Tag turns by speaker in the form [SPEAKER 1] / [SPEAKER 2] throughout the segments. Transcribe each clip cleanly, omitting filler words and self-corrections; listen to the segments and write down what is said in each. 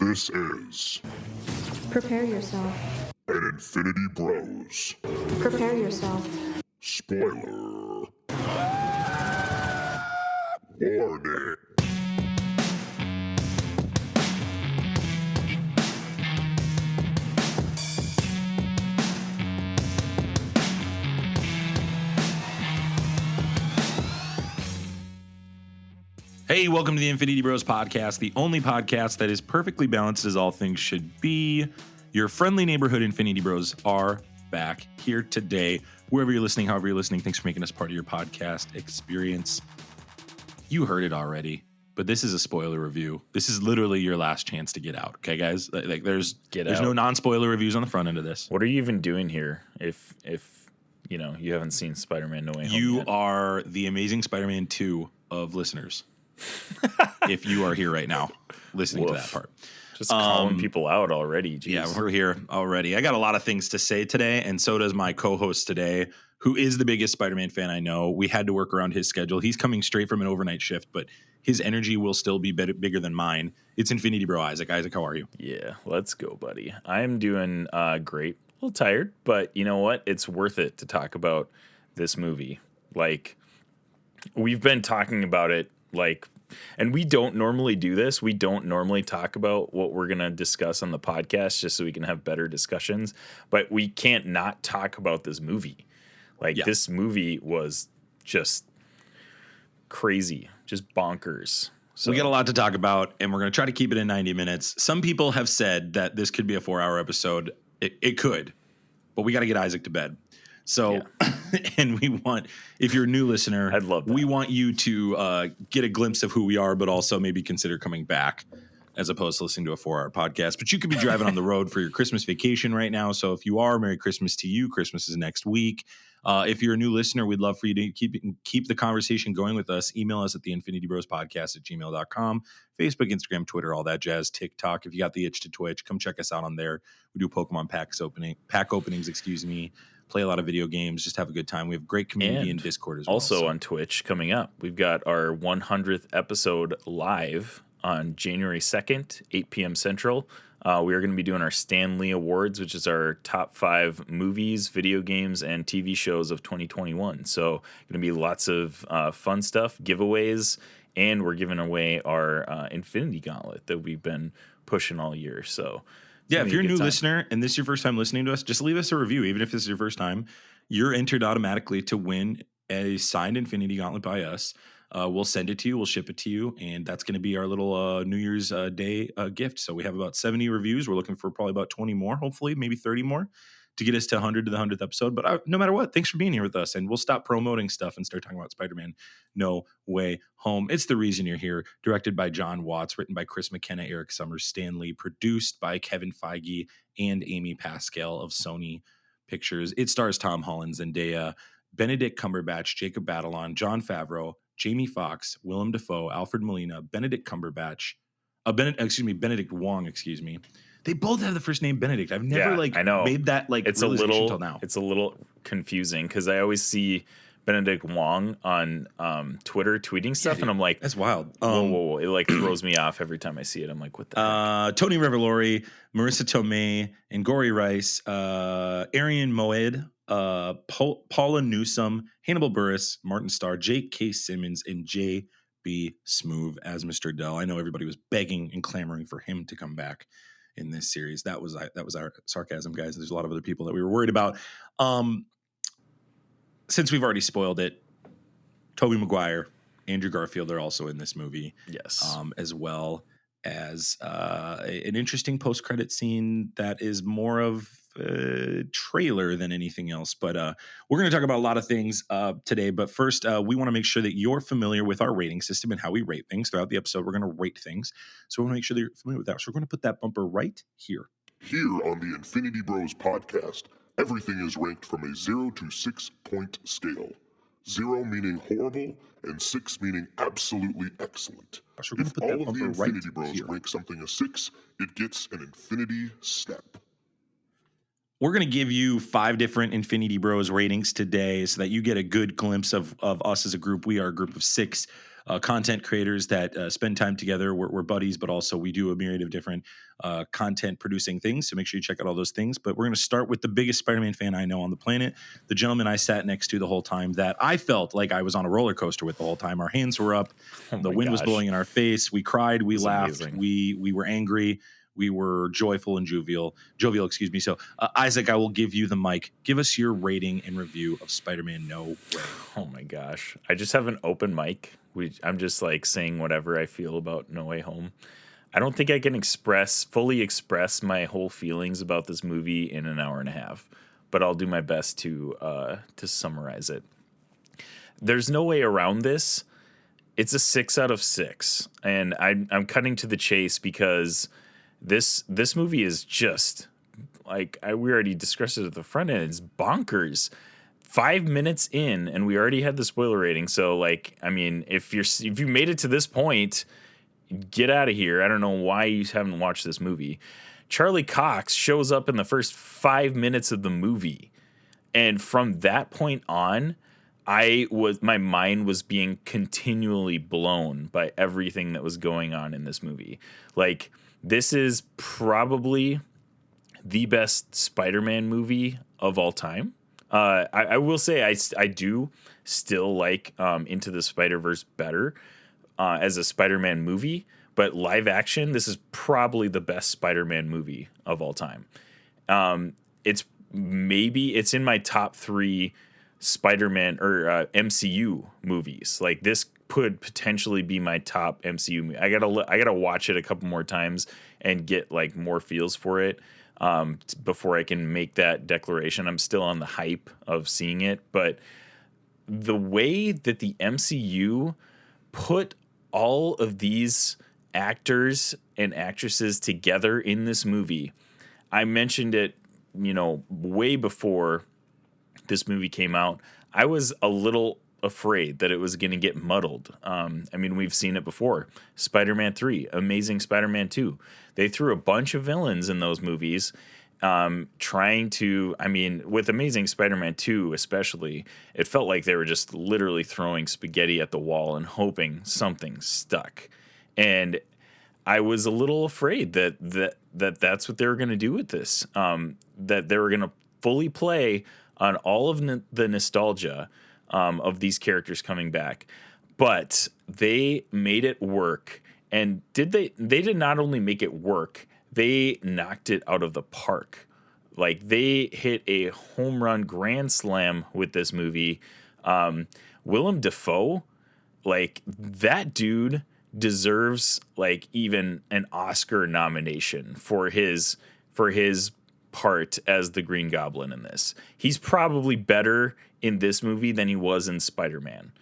[SPEAKER 1] This is
[SPEAKER 2] Prepare yourself.
[SPEAKER 1] an Infinity Bros.
[SPEAKER 2] Prepare yourself.
[SPEAKER 1] Spoiler warning.
[SPEAKER 3] Hey, welcome to the Infinity Bros podcast, the only podcast that is perfectly balanced as all things should be. Your friendly neighborhood Infinity Bros are back here today. Wherever you're listening, however you're listening, thanks for making us part of your podcast experience. You heard it already, but this is a spoiler review. This is literally your last chance to get out. Okay, guys? Like there's no non-spoiler reviews on the front end of this.
[SPEAKER 4] What are you even doing here if you know you haven't seen Spider-Man No Way Home
[SPEAKER 3] You
[SPEAKER 4] yet?
[SPEAKER 3] are the Amazing Spider-Man 2 of listeners. If you are here right now listening to that part.
[SPEAKER 4] Just calling people out already. Jeez.
[SPEAKER 3] Yeah, we're here already. I got a lot of things to say today, and so does my co-host today, who is the biggest Spider-Man fan I know. We had to work around his schedule. He's coming straight from an overnight shift, but his energy will still be bigger than mine. It's Infinity Bro Isaac. Isaac, how are you?
[SPEAKER 4] Yeah, let's go, buddy. I'm doing great. A little tired, but you know what? It's worth it to talk about this movie. Like, we've been talking about it, and we don't normally do this. We don't normally talk about what we're going to discuss on the podcast just so we can have better discussions. But we can't not talk about this movie. This movie was just crazy, just bonkers. So
[SPEAKER 3] we got a lot to talk about, and we're going to try to keep it in 90 minutes. Some people have said that this could be a 4-hour episode. It could, but we got to get Isaac to bed. So, and we want, if you're a new listener,
[SPEAKER 4] I'd love that.
[SPEAKER 3] We want you to get a glimpse of who we are, but also maybe consider coming back as opposed to listening to a 4-hour podcast. But you could be driving on the road for your Christmas vacation right now. So if you are, Merry Christmas to you. Christmas is next week. If you're a new listener, we'd love for you to keep the conversation going with us. Email us at theinfinitybrospodcast@gmail.com. Facebook, Instagram, Twitter, all that jazz. TikTok. If you got the itch to Twitch, come check us out on there. We do Pokemon pack openings, play a lot of video games, just have a good time. We have great community in Discord as well.
[SPEAKER 4] Also on Twitch coming up, we've got our 100th episode live on January 2nd, 8 p.m. Central. We are going to be doing our Stan Lee Awards, which is our top 5 movies, video games, and TV shows of 2021. So going to be lots of fun stuff, giveaways, and we're giving away our Infinity Gauntlet that we've been pushing all year. So
[SPEAKER 3] yeah, if you're a new listener and this is your first time listening to us, just leave us a review. Even if this is your first time, you're entered automatically to win a signed Infinity Gauntlet by us. We'll send it to you. We'll ship it to you. And that's going to be our little New Year's Day gift. So we have about 70 reviews. We're looking for probably about 20 more, hopefully, maybe 30 more to get us to 100 to the 100th episode. But no matter what, thanks for being here with us. And we'll stop promoting stuff and start talking about Spider-Man No Way Home. It's the reason you're here. Directed by John Watts, written by Chris McKenna, Eric Summers, Stan Lee, produced by Kevin Feige and Amy Pascal of Sony Pictures. It stars Tom Holland, Zendaya, Benedict Cumberbatch, Jacob Batalon, Jon Favreau, Jamie Foxx, Willem Dafoe, Alfred Molina, Benedict Cumberbatch, Benedict Wong, They both have the first name Benedict. I've never
[SPEAKER 4] I know.
[SPEAKER 3] made that
[SPEAKER 4] it's
[SPEAKER 3] realization until now.
[SPEAKER 4] It's a little confusing because I always see Benedict Wong on Twitter tweeting stuff, and I'm like,
[SPEAKER 3] that's wild.
[SPEAKER 4] Whoa. It throws me off every time I see it. I'm like, what the heck?
[SPEAKER 3] Tony Revolori, Marissa Tomei, Angourie Rice, Arian Moed, Paula Newsome, Hannibal Buress, Martin Starr, Jake K. Simmons, and J.B. Smoove as Mr. Dell. I know everybody was begging and clamoring for him to come back in this series. That was our sarcasm, guys. There's a lot of other people that we were worried about. Since we've already spoiled it, Tobey Maguire, Andrew Garfield are also in this movie.
[SPEAKER 4] Yes.
[SPEAKER 3] As well as an interesting post-credit scene that is more of a trailer than anything else. But we're going to talk about a lot of things today. But first, we want to make sure that you're familiar with our rating system and how we rate things. Throughout the episode, we're going to rate things. So we want to make sure that you're familiar with that. So we're going to put that bumper right here.
[SPEAKER 1] Here on the Infinity Bros podcast, everything is ranked from a 0 to 6 point scale. 0 meaning horrible, and 6 meaning absolutely excellent.
[SPEAKER 3] So we're going
[SPEAKER 1] If
[SPEAKER 3] to put that
[SPEAKER 1] all of the
[SPEAKER 3] bumper right
[SPEAKER 1] Infinity Bros
[SPEAKER 3] here.
[SPEAKER 1] rank something a 6, it gets an Infinity Step.
[SPEAKER 3] We're going to give you 5 different Infinity Bros ratings today so that you get a good glimpse of us as a group. We are a group of 6 content creators that spend time together. We're buddies, but also we do a myriad of different content producing things. So make sure you check out all those things. But we're going to start with the biggest Spider-Man fan I know on the planet, the gentleman I sat next to the whole time that I felt like I was on a roller coaster with the whole time. Our hands were up. The wind was blowing in our face. We cried. We laughed.
[SPEAKER 4] Amazing.
[SPEAKER 3] We were angry. We were joyful and jovial, excuse me. So, Isaac, I will give you the mic. Give us your rating and review of Spider-Man No Way.
[SPEAKER 4] Oh my gosh. I just have an open mic. I'm just like saying whatever I feel about No Way Home. I don't think I can fully express my whole feelings about this movie in an hour and a half, but I'll do my best to summarize it. There's no way around this. It's a 6 out of 6, and I'm cutting to the chase because this movie is just like we already discussed it at the front end. It's bonkers. 5 minutes in, and we already had the spoiler rating. So, like, I mean, if you made it to this point, get out of here. I don't know why you haven't watched this movie. Charlie Cox shows up in the first 5 minutes of the movie, and from that point on, my mind was being continually blown by everything that was going on in this movie. Like, this is probably the best Spider-Man movie of all time. I will say I do still like Into the Spider-Verse better as a Spider-Man movie, but live action, this is probably the best Spider-Man movie of all time. It's in my top 3 Spider-Man or MCU movies. Like, this could potentially be my top MCU movie. I gotta watch it a couple more times and get like more feels for it before I can make that declaration. I'm still on the hype of seeing it, but the way that the MCU put all of these actors and actresses together in this movie, I mentioned it, way before this movie came out. I was a little afraid that it was going to get muddled. I mean, we've seen it before. Spider-Man 3, Amazing Spider-Man 2. They threw a bunch of villains in those movies trying to, with Amazing Spider-Man 2 especially, it felt like they were just literally throwing spaghetti at the wall and hoping something stuck. And I was a little afraid that's what they were going to do with this, that they were going to fully play on all of the nostalgia of these characters coming back, but they made it work. And they did not only make it work, they knocked it out of the park. Like, they hit a home run grand slam with this movie. Willem Dafoe, like, that dude deserves like even an Oscar nomination for his part as the Green Goblin in this. He's probably better in this movie than he was in Spider-Man.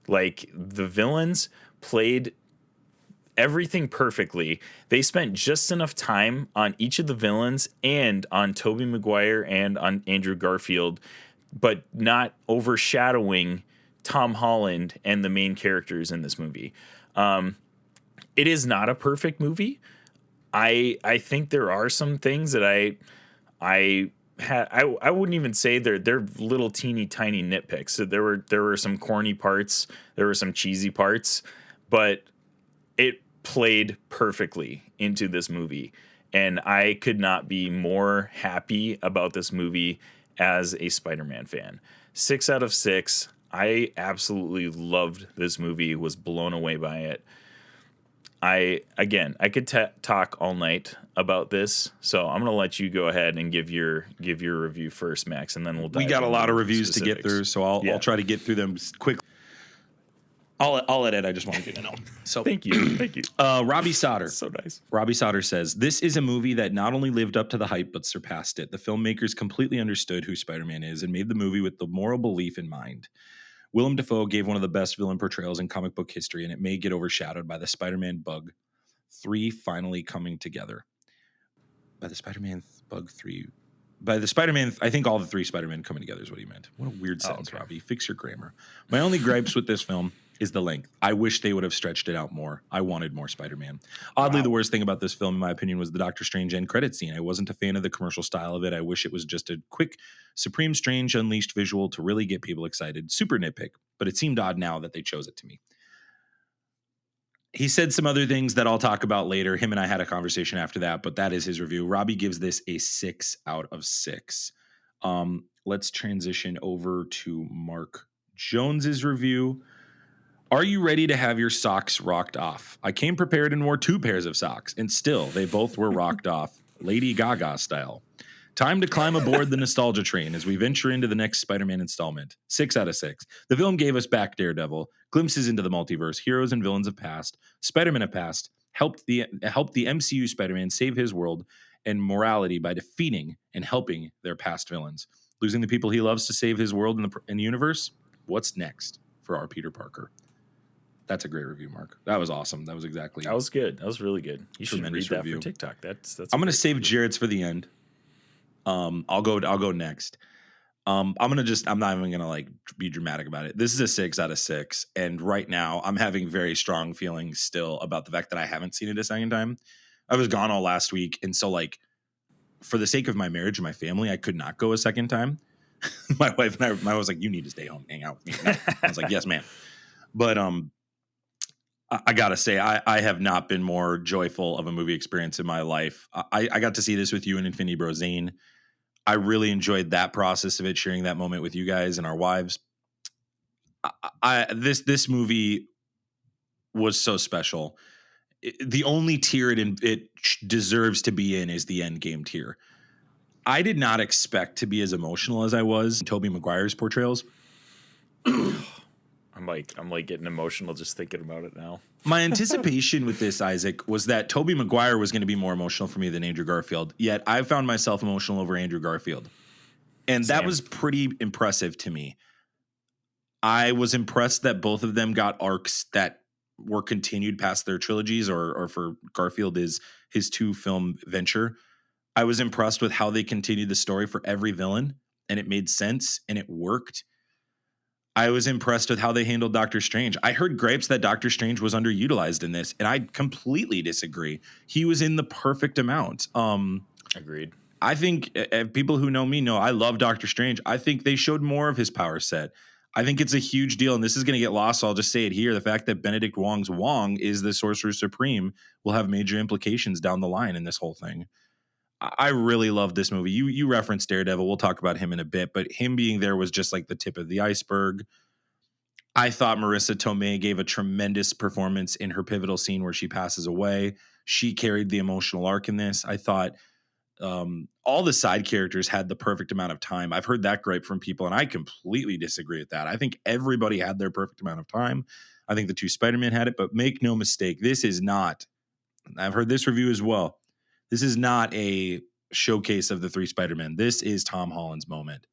[SPEAKER 4] Like, the villains played everything perfectly. They spent just enough time on each of the villains and on Tobey Maguire and on Andrew Garfield, but not overshadowing Tom Holland and the main characters in this movie. It is not a perfect movie. I think there are some things that I wouldn't even say they're little teeny tiny nitpicks. So there were some corny parts, there were some cheesy parts, but it played perfectly into this movie. And I could not be more happy about this movie as a Spider-Man fan. 6 out of 6. I absolutely loved this movie, was blown away by it. I could talk all night about this, so I'm gonna let you go ahead and give your review first, Max, and then we'll dive
[SPEAKER 3] We got a lot of reviews
[SPEAKER 4] specifics
[SPEAKER 3] to get through, so I'll try to get through them quickly. I'll edit. I just wanted you to know. So
[SPEAKER 4] thank you.
[SPEAKER 3] Robbie Sauter.
[SPEAKER 4] So nice.
[SPEAKER 3] Robbie Sauter says, this is a movie that not only lived up to the hype, but surpassed it. The filmmakers completely understood who Spider-Man is and made the movie with the moral belief in mind. Willem Dafoe gave one of the best villain portrayals in comic book history, and it may get overshadowed by the Spider-Man Bug 3 finally coming together. By the Spider-Man Bug 3. By the Spider-Man, I think all the 3 Spider-Men coming together is what he meant. What a weird sentence,
[SPEAKER 4] okay.
[SPEAKER 3] Robbie. Fix your grammar. My only gripes with this film is the length. I wish they would have stretched it out more. I wanted more Spider-Man. Oddly, the worst thing about this film, in my opinion, was the Doctor Strange end credit scene. I wasn't a fan of the commercial style of it. I wish it was just a quick Supreme Strange Unleashed visual to really get people excited. Super nitpick, but it seemed odd now that they chose it to me. He said some other things that I'll talk about later. Him and I had a conversation after that, but that is his review. Robbie gives this a 6 out of 6. Let's transition over to Mark Jones's review. Are you ready to have your socks rocked off? I came prepared and wore 2 pairs of socks, and still they both were rocked off, Lady Gaga style. Time to climb aboard the nostalgia train as we venture into the next Spider-Man installment. 6 out of 6. The film gave us back Daredevil, glimpses into the multiverse, heroes and villains of past, Spider-Man of past, helped the MCU Spider-Man save his world and morality by defeating and helping their past villains. Losing the people he loves to save his world in the universe? What's next for our Peter Parker? That's a great review, Mark. That was awesome. That was exactly.
[SPEAKER 4] That was good. That was really good. You should read that
[SPEAKER 3] review.
[SPEAKER 4] for TikTok. That's.
[SPEAKER 3] I'm going to save Jared's for the end. I'll go next. I'm not even gonna like be dramatic about it. This is a 6 out of 6, and right now I'm having very strong feelings still about the fact that I haven't seen it a second time. I was gone all last week, and so like for the sake of my marriage and my family, I could not go a second time. My wife and I was like, "You need to stay home, hang out with me." I was like, "Yes, ma'am." But I gotta say, I have not been more joyful of a movie experience in my life. I got to see this with you and Infinity Bro Zane. I really enjoyed that process of it, sharing that moment with you guys and our wives. This movie was so special. The only tier it deserves to be in is the Endgame tier. I did not expect to be as emotional as I was in Tobey Maguire's portrayals.
[SPEAKER 4] I'm like getting emotional just thinking about it now.
[SPEAKER 3] My anticipation with this, Isaac, was that Tobey Maguire was going to be more emotional for me than Andrew Garfield. Yet I found myself emotional over Andrew Garfield. And that was pretty impressive to me. I was impressed that both of them got arcs that were continued past their trilogies, or for Garfield is his 2-film venture. I was impressed with how they continued the story for every villain, and it made sense and it worked. I was impressed with how they handled Doctor Strange. I heard gripes that Doctor Strange was underutilized in this, and I completely disagree. He was in the perfect amount.
[SPEAKER 4] Agreed.
[SPEAKER 3] I think people who know me know I love Doctor Strange. I think they showed more of his power set. I think it's a huge deal, and this is going to get lost, so I'll just say it here. The fact that Benedict Wong's Wong is the Sorcerer Supreme will have major implications down the line in this whole thing. I really love this movie. You referenced Daredevil. We'll talk about him in a bit, but him being there was just like the tip of the iceberg. I thought Marissa Tomei gave a tremendous performance in her pivotal scene where she passes away. She carried the emotional arc in this. I thought all the side characters had the perfect amount of time. I've heard that gripe from people, and I completely disagree with that. I think everybody had their perfect amount of time. I think the 2 Spider-Man had it, but make no mistake, this is not, I've heard this review as well, this is not a showcase of the 3 Spider-Men. This is Tom Holland's moment.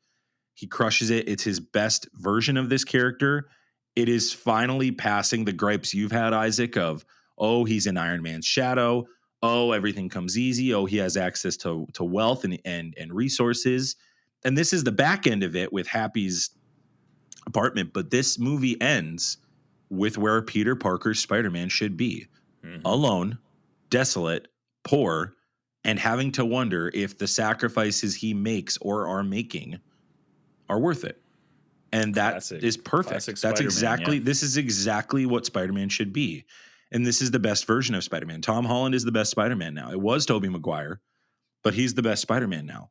[SPEAKER 3] He crushes it. It's his best version of this character. It is finally passing the gripes you've had, Isaac, of, oh, he's in Iron Man's shadow. Oh, everything comes easy. Oh, he has access to wealth and resources. And this is the back end of it with Happy's apartment. But this movie ends with where Peter Parker's Spider-Man should be. Mm-hmm. Alone, desolate, poor, and having to wonder if the sacrifices he makes or are making are worth it. And that is perfect. That's exactly, this is exactly what Spider-Man should be. And this is the best version of Spider-Man. Tom Holland is the best Spider-Man now. It was Tobey Maguire, but he's the best Spider-Man now.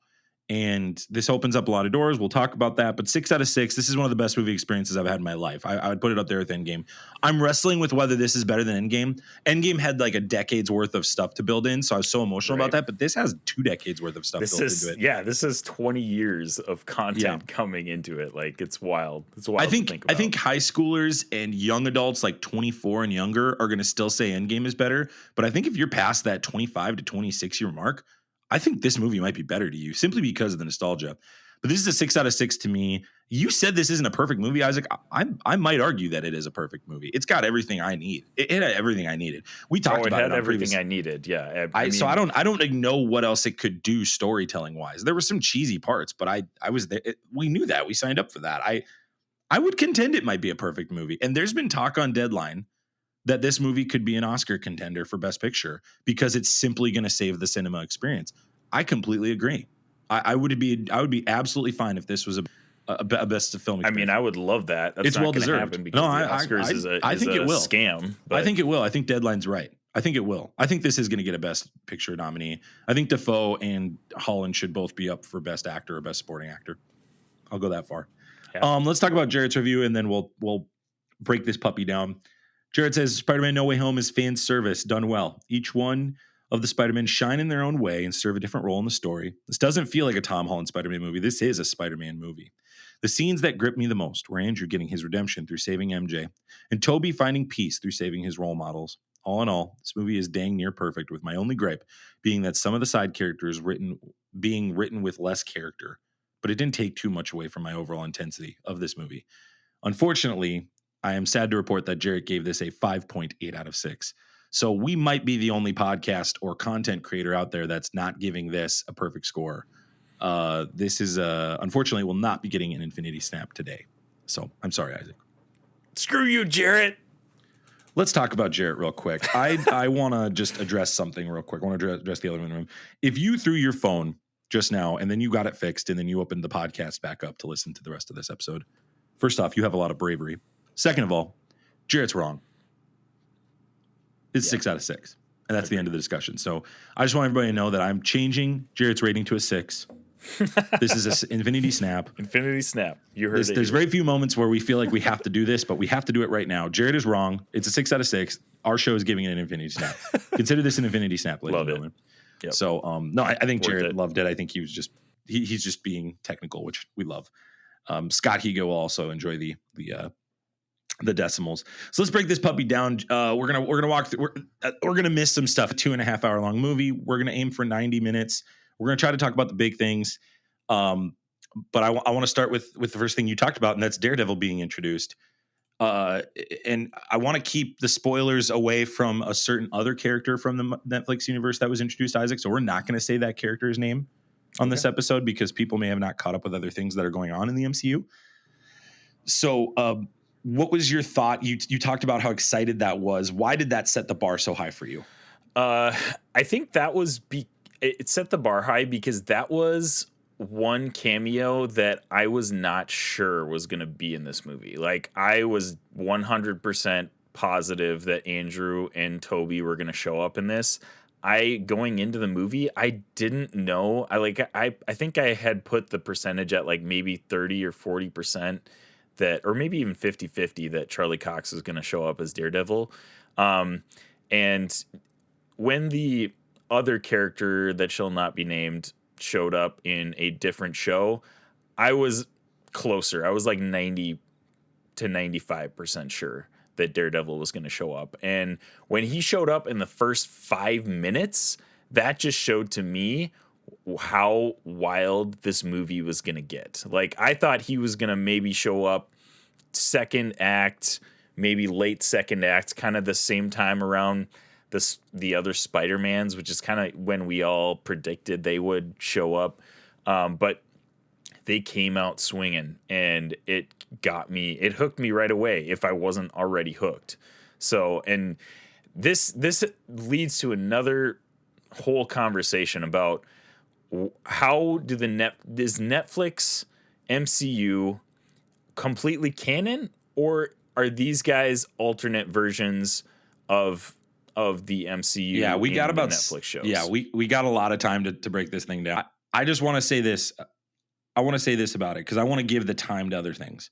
[SPEAKER 3] And this opens up a lot of doors. We'll talk about that. But 6 out of 6, this is one of the best movie experiences I've had in my life. I would put it up there with Endgame. I'm wrestling with whether this is better than Endgame. Endgame had like a decade's worth of stuff to build in, so I was so emotional about that. But this has 2 decades worth of stuff built into it.
[SPEAKER 4] Yeah, this is 20 years of content coming into it. Like, it's wild. It's wild.
[SPEAKER 3] I think high schoolers and young adults, like 24 and younger, are going to still say Endgame is better. But I think if you're past that 25 to 26 year mark, I think this movie might be better to you simply because of the nostalgia. But this is a 6 out of 6 to me. You said this isn't a perfect movie, Isaac. I might argue that it is a perfect movie. It's got everything I need. It had everything I needed. We talked about it. It had
[SPEAKER 4] everything I needed. Yeah.
[SPEAKER 3] So I don't know what else it could do storytelling wise. There were some cheesy parts, but I was there. We knew that. We signed up for that. I would contend it might be a perfect movie. And there's been talk on Deadline that this movie could be an Oscar contender for Best Picture because it's simply going to save the cinema experience. I completely agree. I would be absolutely fine if this was a best film.
[SPEAKER 4] I mean, I would love that. That's
[SPEAKER 3] It's
[SPEAKER 4] not
[SPEAKER 3] well
[SPEAKER 4] gonna
[SPEAKER 3] deserved.
[SPEAKER 4] happen because the Oscars is a scam. But
[SPEAKER 3] I think it will. I think Deadline's right. I think it will. I think this is going to get a Best Picture nominee. I think Dafoe and Holland should both be up for Best Actor or Best Supporting Actor. I'll go that far.
[SPEAKER 4] Yeah.
[SPEAKER 3] Let's talk about Jared's review, and then we'll break this puppy down. Jared says Spider-Man No Way Home is fan service done well. Each one of the Spider-Men shine in their own way and serve a different role in the story. This doesn't feel like a Tom Holland Spider-Man movie. This is a Spider-Man movie. The scenes that gripped me the most were Andrew getting his redemption through saving MJ and Toby finding peace through saving his role models. All in all, this movie is dang near perfect, with my only gripe being that some of the side characters being written with less character, but it didn't take too much away from my overall intensity of this movie. Unfortunately, I am sad to report that Jarrett gave this a 5.8 out of 6. So we might be the only podcast or content creator out there that's not giving this a perfect score. This is unfortunately will not be getting an Infinity Snap today. So I'm sorry, Isaac.
[SPEAKER 4] Screw you, Jarrett.
[SPEAKER 3] Let's talk about Jarrett real quick. I want to just address something real quick. I want to address the elephant in the room. If you threw your phone just now and then you got it fixed and then you opened the podcast back up to listen to the rest of this episode, first off, you have a lot of bravery. Second of all, Jarrett's wrong. It's 6 out of 6. And that's the end of the discussion. So I just want everybody to know that I'm changing Jarrett's rating to a 6. This is an Infinity Snap.
[SPEAKER 4] Infinity Snap. You heard it.
[SPEAKER 3] There's very few moments where we feel like we have to do this, but we have to do it right now. Jarrett is wrong. It's a 6 out of 6. Our show is giving it an Infinity Snap. Consider this an Infinity Snap, ladies and gentlemen.
[SPEAKER 4] Yep.
[SPEAKER 3] So, no, I think Jarrett loved it. I think he was just he's just being technical, which we love. Scott Higo will also enjoy the decimals. So let's break this puppy down. We're gonna walk through. We're gonna miss some stuff. A 2.5 hour long movie. We're gonna aim for 90 minutes. We're gonna try to talk about the big things. But I want to start with the first thing you talked about, and that's Daredevil being introduced. And I want to keep the spoilers away from a certain other character from the Netflix universe that was introduced, Isaac. So we're not going to say that character's name on this episode because people may have not caught up with other things that are going on in the MCU. So, what was your thought? You talked about how excited that was. Why did that set the bar so high for you?
[SPEAKER 4] I think that was it set the bar high because that was one cameo that I was not sure was going to be in this movie. Like, I was 100% positive that Andrew and Toby were going to show up in this. Going into the movie, I didn't know. I think I had put the percentage at like maybe 30 or 40% that, or maybe even 50-50 that Charlie Cox was going to show up as Daredevil. And when the other character that shall not be named showed up in a different show, I was closer. I was like 90 to 95% sure that Daredevil was going to show up. And when he showed up in the first 5 minutes, that just showed to me how wild this movie was going to get. Like, I thought he was going to maybe show up second act, maybe late second act, kind of the same time around the other Spider-Mans, which is kind of when we all predicted they would show up. But they came out swinging, and it hooked me right away if I wasn't already hooked. So, and this leads to another whole conversation about how is Netflix MCU completely canon, or are these guys alternate versions of the MCU?
[SPEAKER 3] Yeah, we got about
[SPEAKER 4] Netflix shows.
[SPEAKER 3] Yeah, we got a lot of time to break this thing down. I just want to say this. I want to say this about it because I want to give the time to other things.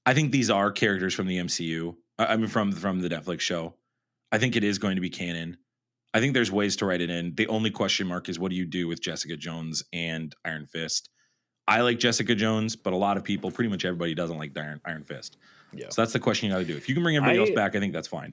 [SPEAKER 3] I think these are characters from the MCU. I mean, from the Netflix show. I think it is going to be canon. I think there's ways to write it in. The only question mark is what do you do with Jessica Jones and Iron Fist? I like Jessica Jones, but a lot of people, pretty much everybody, doesn't like Iron Fist. Yeah. So that's the question you got to do. If you can bring everybody else back, I think that's fine.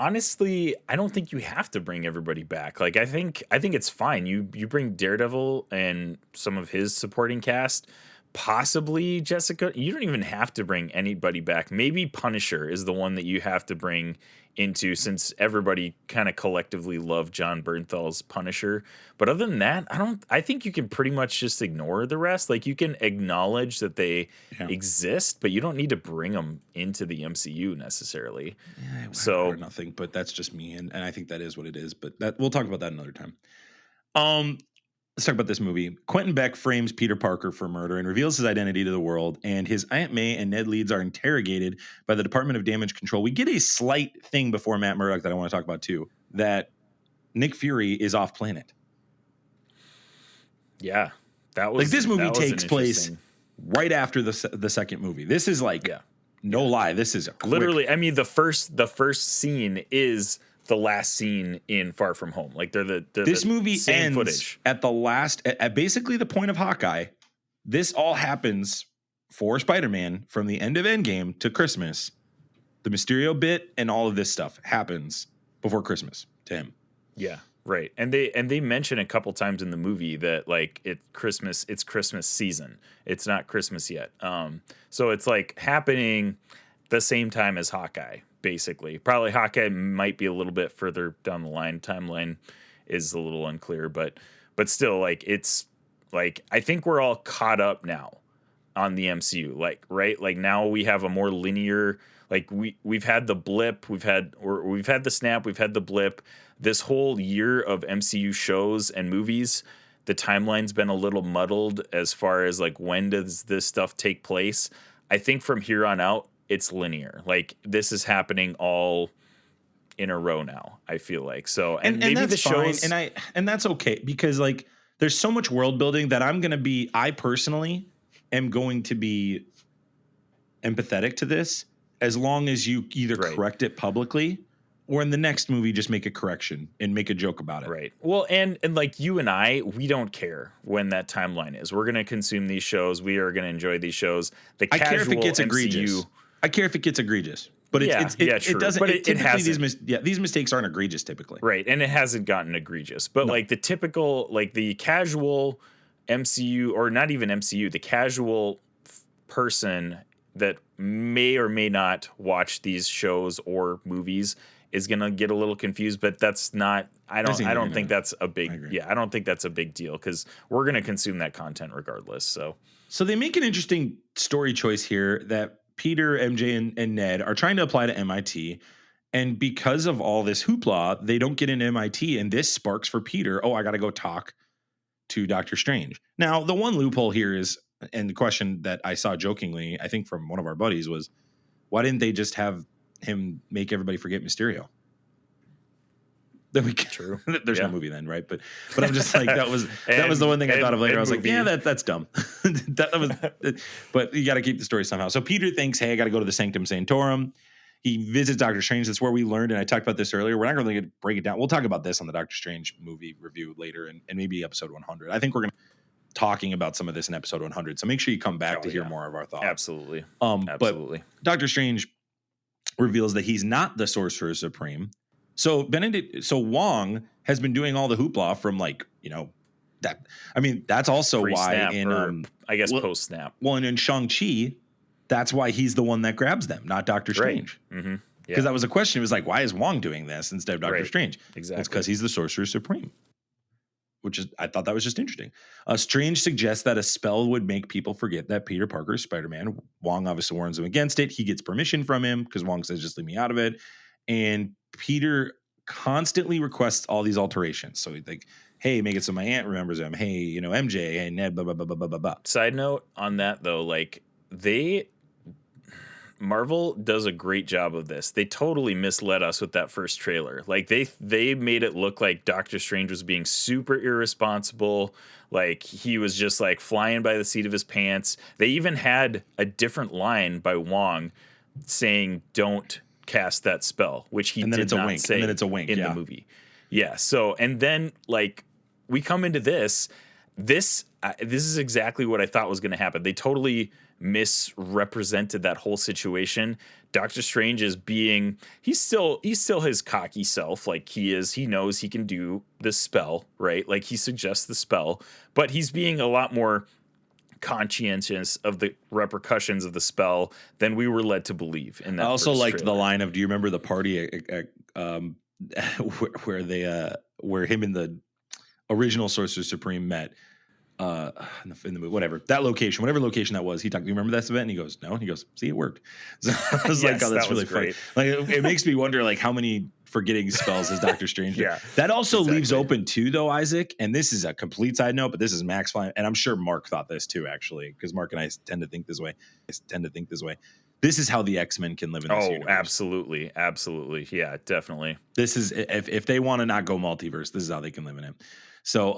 [SPEAKER 4] Honestly, I don't think you have to bring everybody back. Like, I think it's fine. You bring Daredevil and some of his supporting cast, possibly Jessica. You don't even have to bring anybody back. Maybe Punisher is the one that you have to bring into, since everybody kind of collectively loved John Bernthal's Punisher. But other than that, I think you can pretty much just ignore the rest. Like, you can acknowledge that they exist, but you don't need to bring them into the MCU necessarily.
[SPEAKER 3] Yeah,
[SPEAKER 4] so
[SPEAKER 3] nothing, but that's just me, and I think that is what it is. But we'll talk about that another time. let's talk about this movie. Quentin Beck frames Peter Parker for murder and reveals his identity to the world, and his Aunt May and Ned Leeds are interrogated by the Department of Damage Control. We get a slight thing before Matt Murdock that I want to talk about too, that Nick Fury is off planet.
[SPEAKER 4] Yeah. That was
[SPEAKER 3] like this movie
[SPEAKER 4] that was
[SPEAKER 3] takes
[SPEAKER 4] an
[SPEAKER 3] place
[SPEAKER 4] interesting-
[SPEAKER 3] right after the second movie. This is like no lie. This is a quick,
[SPEAKER 4] literally. I mean, the first scene is the last scene in Far From Home. Like they're
[SPEAKER 3] this
[SPEAKER 4] the
[SPEAKER 3] movie
[SPEAKER 4] same
[SPEAKER 3] ends
[SPEAKER 4] footage.
[SPEAKER 3] at the last at basically the point of Hawkeye. This all happens for Spider-Man from the end of Endgame to Christmas. The Mysterio bit and all of this stuff happens before Christmas to him.
[SPEAKER 4] Yeah, right. And they mention a couple times in the movie that like it's Christmas season. It's not Christmas yet. So it's like happening the same time as Hawkeye, basically. Probably Hawkeye might be a little bit further down the line. Timeline is a little unclear, but still, like it's like I think we're all caught up now on the MCU. Like, right? Like now we have a more linear. Like we've had the blip, we've had the snap, we've had the blip. This whole year of MCU shows and movies, the timeline's been a little muddled as far as like when does this stuff take place. I think from here on out, it's linear. Like this is happening all in a row now, I feel like. So and maybe
[SPEAKER 3] that's
[SPEAKER 4] the shows
[SPEAKER 3] fine. And that's okay because like there's so much world building that I personally am going to be empathetic to this as long as you either correct it publicly or in the next movie just make a correction and make a joke about it.
[SPEAKER 4] Right. Well, and like you and I, we don't care when that timeline is. We're going to consume these shows. We are going to enjoy these shows. The
[SPEAKER 3] I
[SPEAKER 4] casual
[SPEAKER 3] care if it gets
[SPEAKER 4] MCU,
[SPEAKER 3] egregious. I care if it gets egregious. But
[SPEAKER 4] true.
[SPEAKER 3] it doesn't.
[SPEAKER 4] But it hasn't.
[SPEAKER 3] These mistakes aren't egregious typically.
[SPEAKER 4] Right, and it hasn't gotten egregious. But like the typical, like the casual MCU, or not even MCU, the casual person that may or may not watch these shows or movies is gonna get a little confused. But that's not. I don't think that's a big. Yeah, I don't think that's a big deal because we're gonna consume that content regardless. So
[SPEAKER 3] they make an interesting story choice here that Peter, MJ, and Ned are trying to apply to MIT. And because of all this hoopla, they don't get into MIT. And this sparks for Peter, I got to go talk to Doctor Strange. Now, the one loophole here is, and the question that I saw jokingly, I think from one of our buddies was, why didn't they just have him make everybody forget Mysterio? Then we
[SPEAKER 4] True.
[SPEAKER 3] There's no movie then, right? But I'm just like that was the one thing I thought of later. I was like, yeah, that's dumb. But you got to keep the story somehow. So Peter thinks, hey, I got to go to the Sanctum Sanctorum. He visits Doctor Strange. That's where we learned, and I talked about this earlier. We're not really going to break it down. We'll talk about this on the Doctor Strange movie review later, and maybe episode 100. I think we're going to be talking about some of this in episode 100. So make sure you come back to hear more of our thoughts.
[SPEAKER 4] Absolutely.
[SPEAKER 3] But Doctor Strange reveals that he's not the Sorcerer Supreme. So Wong has been doing all the hoopla from that. I mean, that's also why in
[SPEAKER 4] I guess post snap.
[SPEAKER 3] Well, and in Shang-Chi, that's why he's the one that grabs them, not Doctor Strange.
[SPEAKER 4] Right. Mm-hmm.
[SPEAKER 3] Because that was a question. It was like, why is Wong doing this instead of Doctor Strange?
[SPEAKER 4] Exactly.
[SPEAKER 3] It's because he's the Sorcerer Supreme. I thought that was just interesting. Strange suggests that a spell would make people forget that Peter Parker is Spider-Man. Wong obviously warns him against it. He gets permission from him because Wong says, just leave me out of it. And Peter constantly requests all these alterations. So he's like, hey, make it so my aunt remembers him. Hey, MJ, hey, Ned, blah, blah, blah, blah, blah, blah, blah.
[SPEAKER 4] Side note on that, though, like Marvel does a great job of this. They totally misled us with that first trailer. Like they made it look like Doctor Strange was being super irresponsible. Like he was just like flying by the seat of his pants. They even had a different line by Wong saying, don't cast that spell, which he did not say.
[SPEAKER 3] And then it's a wink
[SPEAKER 4] in the movie. Yeah. So, and then like we come into this is exactly what I thought was going to happen. They totally misrepresented that whole situation. Doctor Strange is he's still his cocky self. Like he knows he can do this spell, right? Like he suggests the spell, but he's being a lot more conscientious of the repercussions of the spell than we were led to believe. In that, I
[SPEAKER 3] also liked the line of, "Do you remember the party where him and the original Sorcerer Supreme met?" in the movie, whatever that location, whatever location that was. He talked. Do you remember that event? And he goes, no. And he goes, see, it worked. So I was like,
[SPEAKER 4] Yes,
[SPEAKER 3] oh, that's
[SPEAKER 4] that was
[SPEAKER 3] really funny.
[SPEAKER 4] great.
[SPEAKER 3] Like it makes me wonder, like how many forgetting spells has Doctor Strange did.
[SPEAKER 4] Yeah,
[SPEAKER 3] that also leaves
[SPEAKER 4] exactly.
[SPEAKER 3] open too, though, Isaac. And this is a complete side note, but this is Max flying, and I'm sure Mark thought this too, actually, because Mark and I tend to think this way. This is how the X-Men can live in this universe.
[SPEAKER 4] Absolutely. Yeah, definitely.
[SPEAKER 3] This is if they want to not go multiverse, this is how they can live in it. So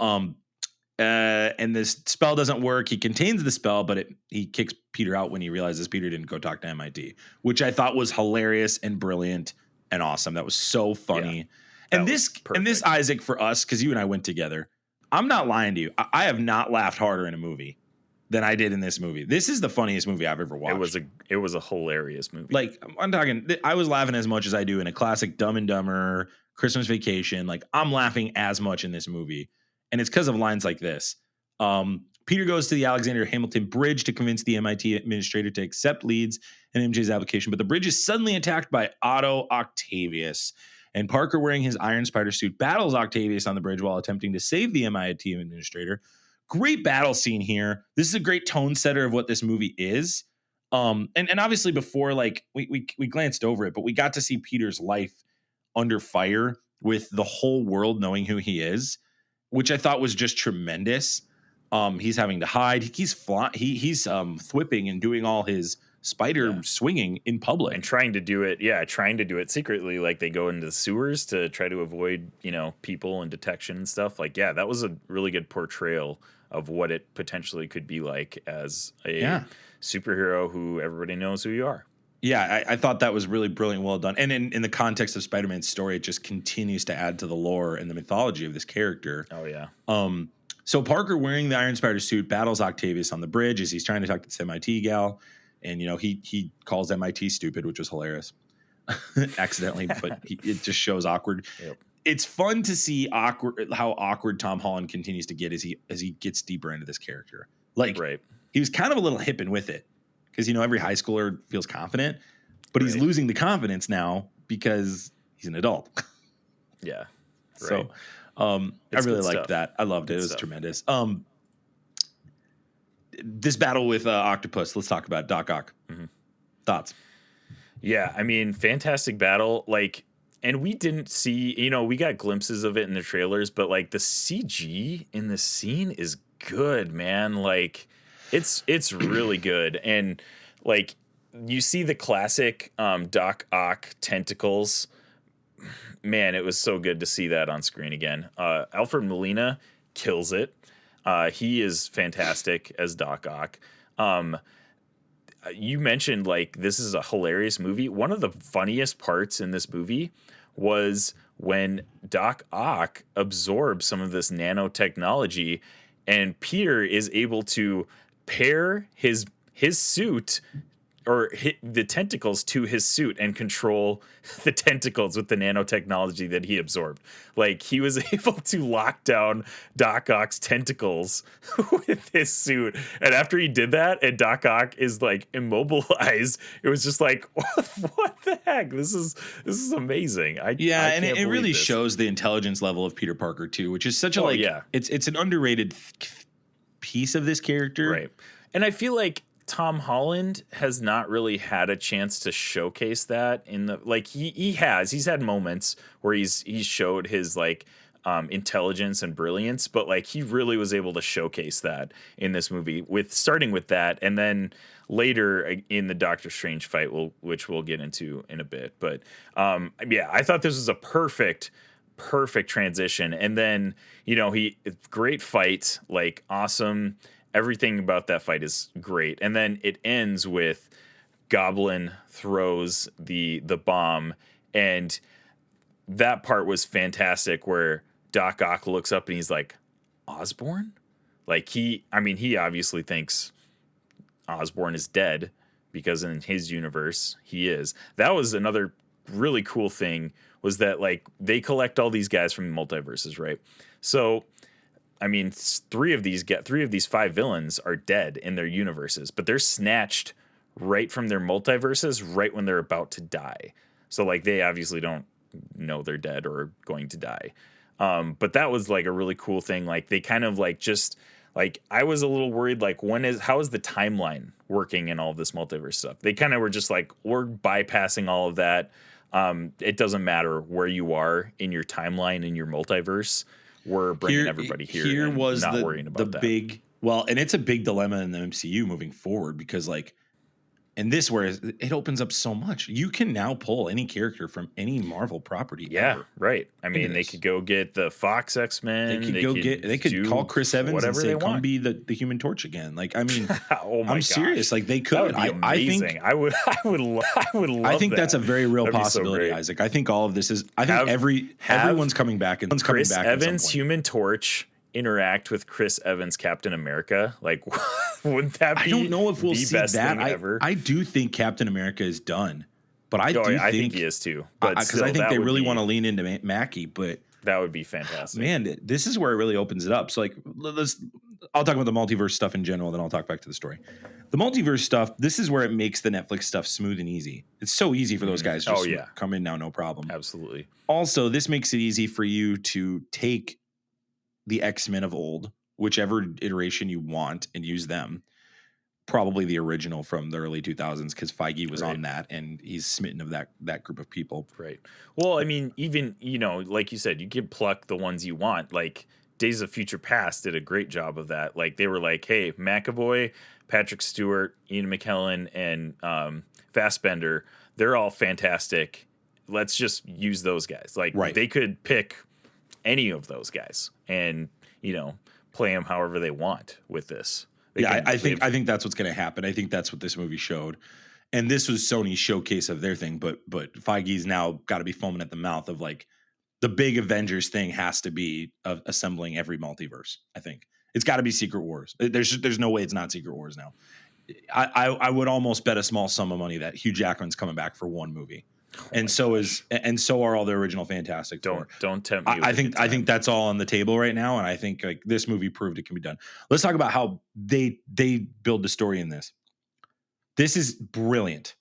[SPEAKER 3] and this spell doesn't work. He contains the spell, but he kicks Peter out when he realizes Peter didn't go talk to MIT, which I thought was hilarious and brilliant and awesome. That was so funny.
[SPEAKER 4] Yeah,
[SPEAKER 3] and this Isaac, for us, because you and I went together, I'm not lying to you. I have not laughed harder in a movie than I did in this movie. This is the funniest movie I've ever watched.
[SPEAKER 4] It was a hilarious movie.
[SPEAKER 3] Like I'm talking, I was laughing as much as I do in a classic Dumb and Dumber, Christmas Vacation. Like I'm laughing as much in this movie. And it's because of lines like this. Peter goes to the Alexander Hamilton Bridge to convince the MIT administrator to accept Leeds and MJ's application, but the bridge is suddenly attacked by Otto Octavius. And Parker, wearing his Iron Spider suit, battles Octavius on the bridge while attempting to save the MIT administrator. Great battle scene here. This is a great tone setter of what this movie is. And obviously before, like, we glanced over it, but we got to see Peter's life under fire with the whole world knowing who he is, which I thought was just tremendous. He's having to hide. He's thwipping and doing all his spider swinging in public
[SPEAKER 4] and trying to do it secretly. Like they go into the sewers to try to avoid, people and detection and stuff. Like, yeah, that was a really good portrayal of what it potentially could be like as a superhero who everybody knows who you are.
[SPEAKER 3] Yeah, I thought that was really brilliant, well done. And in the context of Spider-Man's story, it just continues to add to the lore and the mythology of this character.
[SPEAKER 4] Oh, yeah.
[SPEAKER 3] So Parker, wearing the Iron Spider suit, battles Octavius on the bridge as he's trying to talk to this MIT gal. And, he calls MIT stupid, which was hilarious. Accidentally, but it just shows awkward. Yep. It's fun to see how awkward Tom Holland continues to get as he gets deeper into this character. Like, he was kind of a little hipping with it. Because, every high schooler feels confident, but he's losing the confidence now because he's an adult.
[SPEAKER 4] Yeah.
[SPEAKER 3] Right. So I really liked that. I loved it. It was tremendous. This battle with Octopus, let's talk about Doc Ock. Mm-hmm. Thoughts?
[SPEAKER 4] Yeah, I mean, fantastic battle. Like, and we didn't see, we got glimpses of it in the trailers, but like the CG in the scene is good, man. Like, it's really good. And like you see the classic Doc Ock tentacles. Man, it was so good to see that on screen again. Alfred Molina kills it. He is fantastic as Doc Ock. You mentioned like this is a hilarious movie. One of the funniest parts in this movie was when Doc Ock absorbs some of this nanotechnology and Peter is able to pair his suit or hit the tentacles to his suit and control the tentacles with the nanotechnology that he absorbed. Like he was able to lock down Doc Ock's tentacles with his suit. And after he did that and Doc Ock is like immobilized, it was just like, what the heck? This is amazing. I
[SPEAKER 3] and it really shows the intelligence level of Peter Parker too, which is such a it's an underrated piece of this character.
[SPEAKER 4] Right. And I feel like Tom Holland has not really had a chance to showcase that in the like he's had moments where he's showed his like intelligence and brilliance, but like he really was able to showcase that in this movie starting with that and then later in the Doctor Strange fight, which we'll get into in a bit. But I thought this was a perfect transition. And then, great fight, like awesome. Everything about that fight is great. And then it ends with Goblin throws the bomb. And that part was fantastic where Doc Ock looks up and he's like, Osborn? Like he obviously thinks Osborn is dead because in his universe he is. That was another really cool thing was that like they collect all these guys from multiverses, right? So I mean, three of these 5 villains are dead in their universes, but they're snatched right from their multiverses right when they're about to die. So like they obviously don't know they're dead or going to die. But that was like a really cool thing. Like they kind of like just Like, I was a little worried, like, how is the timeline working in all of this multiverse stuff? They kind of were just like, we're bypassing all of that. It doesn't matter where you are in your timeline, in your multiverse. We're bringing everybody here.
[SPEAKER 3] Here
[SPEAKER 4] and
[SPEAKER 3] was
[SPEAKER 4] not
[SPEAKER 3] the
[SPEAKER 4] worrying about that.
[SPEAKER 3] big, well, and it's a big dilemma in the MCU moving forward because, like, and this where it opens up so much. You can now pull any character from any Marvel property.
[SPEAKER 4] Yeah,
[SPEAKER 3] ever.
[SPEAKER 4] right. I mean, they could go get the Fox X-Men.
[SPEAKER 3] They could call Chris Evans and say, "Come be the Human Torch again." Like, I mean,
[SPEAKER 4] oh my
[SPEAKER 3] I'm
[SPEAKER 4] gosh.
[SPEAKER 3] serious. Like, they could.
[SPEAKER 4] That would be amazing. I would love
[SPEAKER 3] I think that's a very real
[SPEAKER 4] That'd be so
[SPEAKER 3] possibility,
[SPEAKER 4] great.
[SPEAKER 3] Isaac. I think all of this is. I think everyone's coming back and
[SPEAKER 4] Chris
[SPEAKER 3] coming back.
[SPEAKER 4] Evans, Human Torch, interact with Chris Evans, Captain America. Like, wouldn't that be?
[SPEAKER 3] I don't know if we'll see
[SPEAKER 4] best
[SPEAKER 3] that.
[SPEAKER 4] thing ever?
[SPEAKER 3] I do think Captain America is done, but I think
[SPEAKER 4] he is too. But
[SPEAKER 3] because I think they really want to lean into Mackie. But
[SPEAKER 4] that would be fantastic.
[SPEAKER 3] Man, this is where it really opens it up. So, like, I'll talk about the multiverse stuff in general, then I'll talk back to the story. The multiverse stuff, this is where it makes the Netflix stuff smooth and easy. It's so easy for those guys to come in now, no problem.
[SPEAKER 4] Absolutely.
[SPEAKER 3] Also, this makes it easy for you to take the X-Men of old, whichever iteration you want, and use them. Probably the original from the early 2000s, because Feige was on that, and he's smitten of that group of people.
[SPEAKER 4] Right. Well, I mean, even, like you said, you can pluck the ones you want. Like, Days of Future Past did a great job of that. Like, they were like, hey, McAvoy, Patrick Stewart, Ian McKellen, and Fassbender, they're all fantastic. Let's just use those guys. Like, they could pick any of those guys and, play them however they want with this.
[SPEAKER 3] I think that's what's going to happen. I think that's what this movie showed. And this was Sony's showcase of their thing, but Feige's now got to be foaming at the mouth of, like, the big Avengers thing has to be assembling every multiverse. I think it's got to be Secret Wars. There's no way it's not Secret Wars now. I would almost bet a small sum of money that Hugh Jackman's coming back for one movie. And so are all the original Fantastic Four.
[SPEAKER 4] Don't tempt me.
[SPEAKER 3] I think that's all on the table right now, and I think, like, this movie proved it can be done. Let's talk about how they build the story in this. This is brilliant.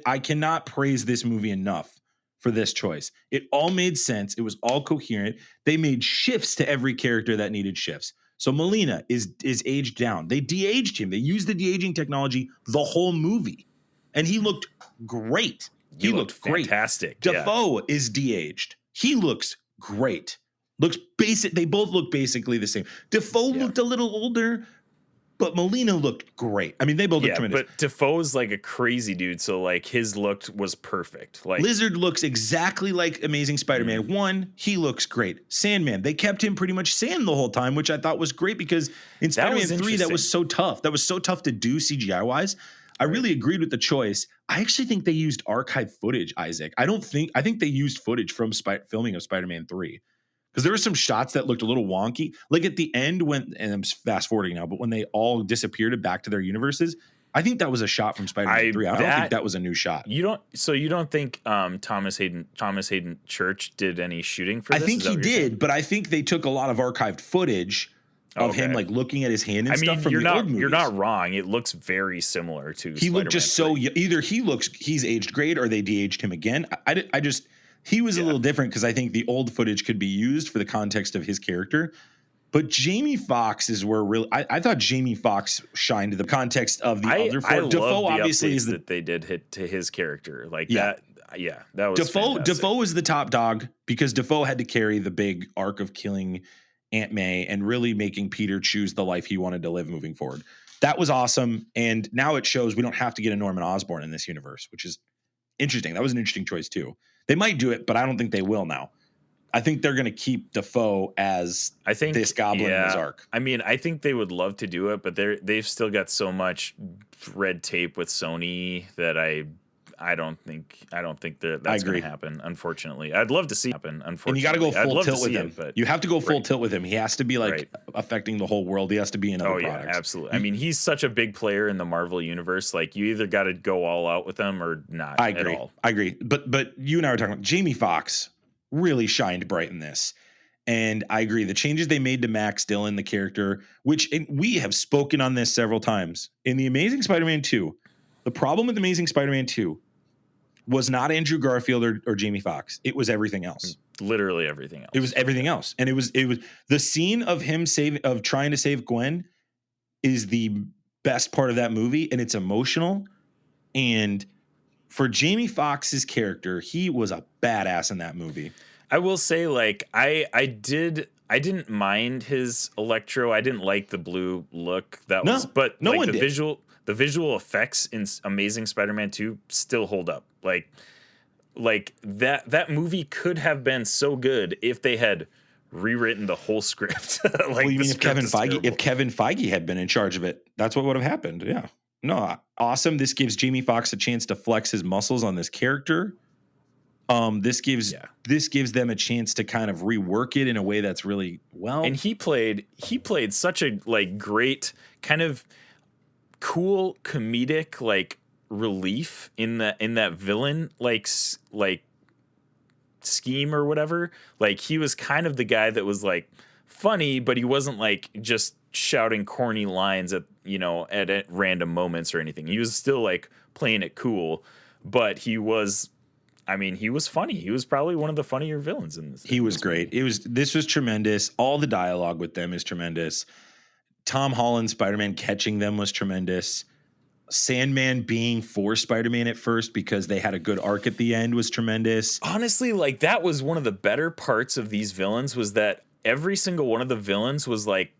[SPEAKER 3] I cannot praise this movie enough for this choice. It all made sense. It was all coherent. They made shifts to every character that needed shifts. So Molina is aged down. They de-aged him. They used the de-aging technology the whole movie, and he looked great. He looked great.
[SPEAKER 4] Fantastic.
[SPEAKER 3] Defoe is de-aged. He looks great. Looks basic. They both look basically the same. Defoe looked a little older, but Molina looked great. I mean, they both look tremendous.
[SPEAKER 4] But Defoe's like a crazy dude, so, like, his look was perfect. Like,
[SPEAKER 3] Lizard looks exactly like Amazing Spider-Man 1. He looks great. Sandman, they kept him pretty much Sand the whole time, which I thought was great because in Spider-Man 3, that was so tough. That was so tough to do CGI-wise. I really agreed with the choice. I actually think they used archive footage, Isaac. I think they used footage from filming of Spider-Man 3. Because there were some shots that looked a little wonky. Like at the end and I'm fast forwarding now, but when they all disappeared back to their universes, I think that was a shot from Spider-Man 3. I don't think that was a new shot.
[SPEAKER 4] You don't think Thomas Hayden Church did any shooting for this?
[SPEAKER 3] I think he did, but I think they took a lot of archived footage of him, like, looking at his hand and stuff from the old movies.
[SPEAKER 4] You're not wrong. It looks very similar to.
[SPEAKER 3] He looked just so. Either he's aged great, or they de-aged him again. He was a little different because I think the old footage could be used for the context of his character. But Jamie Foxx is where I thought Jamie Foxx shined in the context of the other four. Defoe obviously is
[SPEAKER 4] that they did hit to his character like that. Yeah, that was
[SPEAKER 3] Defoe.
[SPEAKER 4] Fantastic.
[SPEAKER 3] Defoe was the top dog because Defoe had to carry the big arc of killing Aunt May and really making Peter choose the life he wanted to live moving forward. That was awesome. And now it shows we don't have to get a Norman Osborn in this universe, which is interesting. That was an interesting choice too. They might do it, but I don't think they will now. I think they're going to keep Defoe as this goblin in his arc.
[SPEAKER 4] I mean, I think they would love to do it, but they've still got so much red tape with Sony that I don't think that's going to happen. Unfortunately, I'd love to see it happen. Unfortunately,
[SPEAKER 3] and you got to go full tilt with him.
[SPEAKER 4] But
[SPEAKER 3] you have to go full tilt with him. He has to be affecting the whole world. He has to be in other products.
[SPEAKER 4] Absolutely. I mean, he's such a big player in the Marvel universe. Like, you either got to go all out with him or not.
[SPEAKER 3] I agree.
[SPEAKER 4] At all.
[SPEAKER 3] I agree. But you and I were talking about Jamie Foxx really shined bright in this. And I agree. The changes they made to Max Dillon, the character, and we have spoken on this several times in the Amazing Spider-Man 2. The problem with Amazing Spider-Man 2 was not Andrew Garfield or Jamie Foxx. It was everything else.
[SPEAKER 4] literally everything else.
[SPEAKER 3] It was everything else. And it was the scene of him trying to save Gwen is the best part of that movie, and it's emotional. And for Jamie Foxx's character, he was a badass in that movie.
[SPEAKER 4] I will say, like, I didn't mind his Electro. I didn't like the blue look. But
[SPEAKER 3] no
[SPEAKER 4] like
[SPEAKER 3] one did.
[SPEAKER 4] The visual effects in Amazing Spider-Man 2 still hold up. Like that movie could have been so good if they had rewritten the whole script.
[SPEAKER 3] Well, you mean if Kevin Feige had been in charge of it, that's what would have happened. Yeah. No, awesome. This gives Jamie Foxx a chance to flex his muscles on this character. This gives them a chance to kind of rework it in a way that's really well.
[SPEAKER 4] And he played such a like great kind of cool comedic like relief in that villain like scheme or whatever. Like he was kind of the guy that was like funny, but he wasn't like just shouting corny lines at random moments or anything. He was still like playing it cool, but he was funny. He was probably one of the funnier villains in this.
[SPEAKER 3] He was great. This was tremendous. All the dialogue with them is tremendous. Tom Holland's Spider-Man catching them was tremendous. Sandman being for Spider-Man at first because they had a good arc at the end was tremendous.
[SPEAKER 4] Honestly, like that was one of the better parts of these villains was that every single one of the villains was like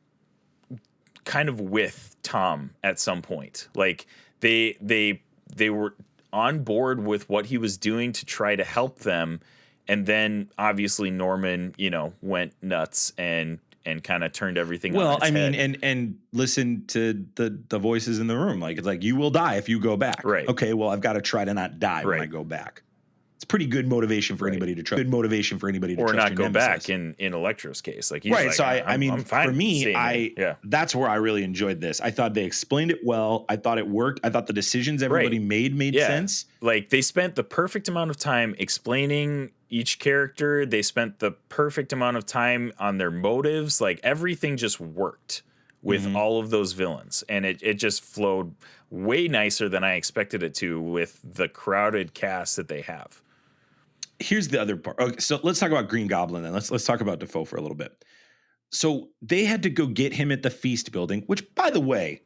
[SPEAKER 4] kind of with Tom at some point. Like they were on board with what he was doing to try to help them. And then obviously Norman, went nuts and kind of turned everything on its head.
[SPEAKER 3] and listen to the voices in the room. Like, it's like, you will die if you go back.
[SPEAKER 4] Right.
[SPEAKER 3] Okay, well, I've got to try to not die when I go back. It's pretty good motivation for anybody to trust. Good motivation for anybody to
[SPEAKER 4] or
[SPEAKER 3] trust
[SPEAKER 4] not
[SPEAKER 3] your
[SPEAKER 4] go
[SPEAKER 3] nemesis.
[SPEAKER 4] back in Electro's case. Like, he's
[SPEAKER 3] right.
[SPEAKER 4] like,
[SPEAKER 3] So
[SPEAKER 4] I'm fine
[SPEAKER 3] for me,
[SPEAKER 4] yeah.
[SPEAKER 3] that's where I really enjoyed this. I thought they explained it well. I thought it worked. I thought the decisions everybody made sense.
[SPEAKER 4] Like they spent the perfect amount of time explaining each character. They spent the perfect amount of time on their motives. Like everything just worked with all of those villains. And it just flowed way nicer than I expected it to with the crowded cast that they have.
[SPEAKER 3] Here's the other part. Okay, so let's talk about Green Goblin then. Let's talk about Dafoe for a little bit. So they had to go get him at the Feast building, which, by the way,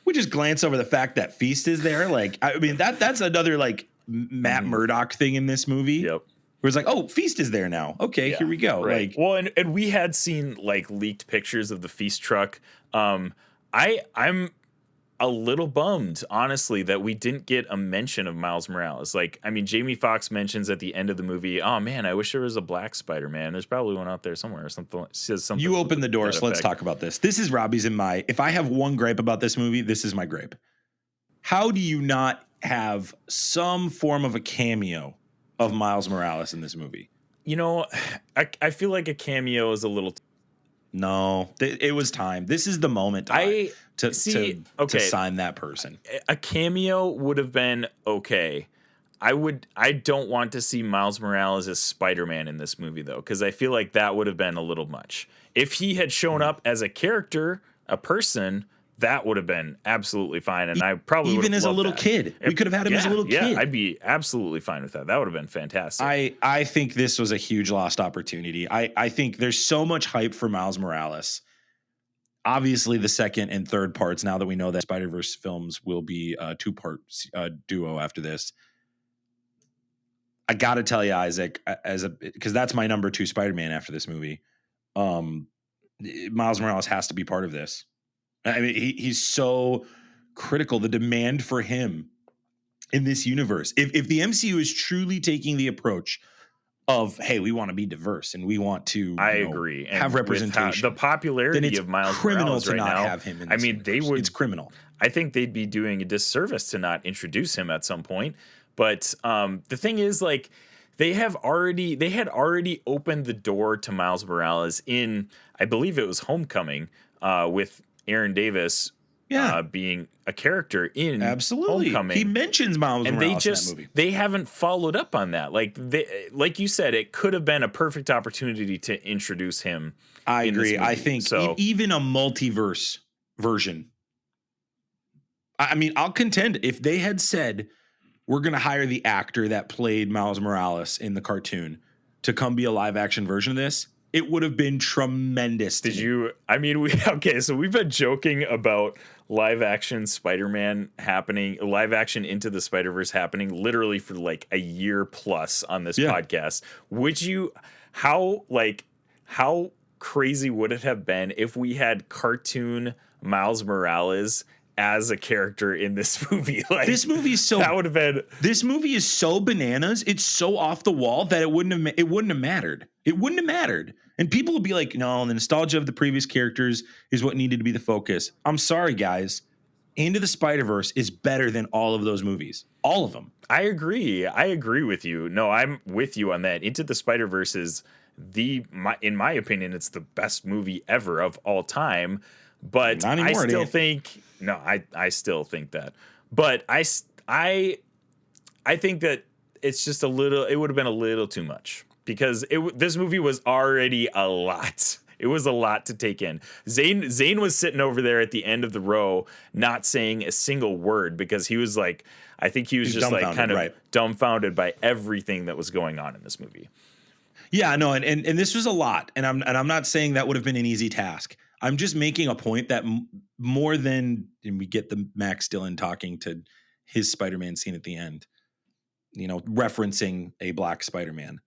[SPEAKER 3] we just glance over the fact that Feast is there. Like, I mean, that's another like Matt Murdock thing in this movie.
[SPEAKER 4] Yep.
[SPEAKER 3] Where it's like, oh, Feast is there now. Okay, here we go.
[SPEAKER 4] Right.
[SPEAKER 3] Like,
[SPEAKER 4] well, and we had seen like leaked pictures of the Feast truck. I'm a little bummed, honestly, that we didn't get a mention of Miles Morales. Like, I mean, Jamie Foxx mentions at the end of the movie, "Oh man, I wish there was a black Spider-Man. There's probably one out there somewhere," or something. Says something.
[SPEAKER 3] You open the door, so let's talk about this. This is Robbie's and my. If I have one gripe about this movie, this is my gripe. How do you not have some form of a cameo of Miles Morales in this movie?
[SPEAKER 4] I feel like a cameo is a little.
[SPEAKER 3] No, it was time. This is the moment to sign that person.
[SPEAKER 4] A cameo would have been okay. I don't want to see Miles Morales as Spider-Man in this movie though, because I feel like that would have been a little much. If he had shown up as a character, a person, that would have been absolutely fine, and I probably
[SPEAKER 3] even as a little kid, we could have had him as a little kid.
[SPEAKER 4] Yeah, I'd be absolutely fine with that. That would have been fantastic.
[SPEAKER 3] I think this was a huge lost opportunity. I think there's so much hype for Miles Morales. Obviously, the second and third parts, now that we know that Spider-Verse films will be a two-part duo after this. I got to tell you, Isaac, because that's my number 2 Spider-Man after this movie. Miles Morales has to be part of this. I mean, he's so critical. The demand for him in this universe. If the MCU is truly taking the approach of, hey, we want to be diverse and we want to,
[SPEAKER 4] agree, and
[SPEAKER 3] have representation.
[SPEAKER 4] The popularity of Miles Morales
[SPEAKER 3] to
[SPEAKER 4] right
[SPEAKER 3] not
[SPEAKER 4] now,
[SPEAKER 3] have him in this universe. It's criminal.
[SPEAKER 4] I think they'd be doing a disservice to not introduce him at some point. But the thing is, like, they had already opened the door to Miles Morales in, I believe it was Homecoming, with Aaron Davis being a character in Homecoming.
[SPEAKER 3] He mentions Miles Morales in that movie.
[SPEAKER 4] They haven't followed up on that. Like you said, it could have been a perfect opportunity to introduce him.
[SPEAKER 3] I agree. I think even a multiverse version. I mean, I'll contend if they had said, we're going to hire the actor that played Miles Morales in the cartoon, to come be a live action version of this, it would have been tremendous.
[SPEAKER 4] Did you? I mean, okay. So we've been joking about live action Spider-Man happening, live action Into the Spider-Verse happening, literally for like a year plus on this podcast. Would you? How crazy would it have been if we had cartoon Miles Morales as a character in this movie? Like,
[SPEAKER 3] this movie is so
[SPEAKER 4] that would have been.
[SPEAKER 3] This movie is so bananas. It's so off the wall that it wouldn't have mattered. It wouldn't have mattered. And people would be like, no, the nostalgia of the previous characters is what needed to be the focus. I'm sorry, guys. Into the Spider-Verse is better than all of those movies. All of them.
[SPEAKER 4] I agree. I agree with you. No, I'm with you on that. Into the Spider-Verse is in my opinion, it's the best movie ever of all time. But I still think I still think that. But I think that it's just it would have been a little too much, because this movie was already a lot. It was a lot to take in. Zane was sitting over there at the end of the row, not saying a single word, because he was like, I think he was just like kind of dumbfounded by everything that was going on in this movie.
[SPEAKER 3] Yeah, no, and this was a lot, and I'm not saying that would have been an easy task. I'm just making a point that more than, and we get the Max Dillon talking to his Spider-Man scene at the end, referencing a black Spider-Man.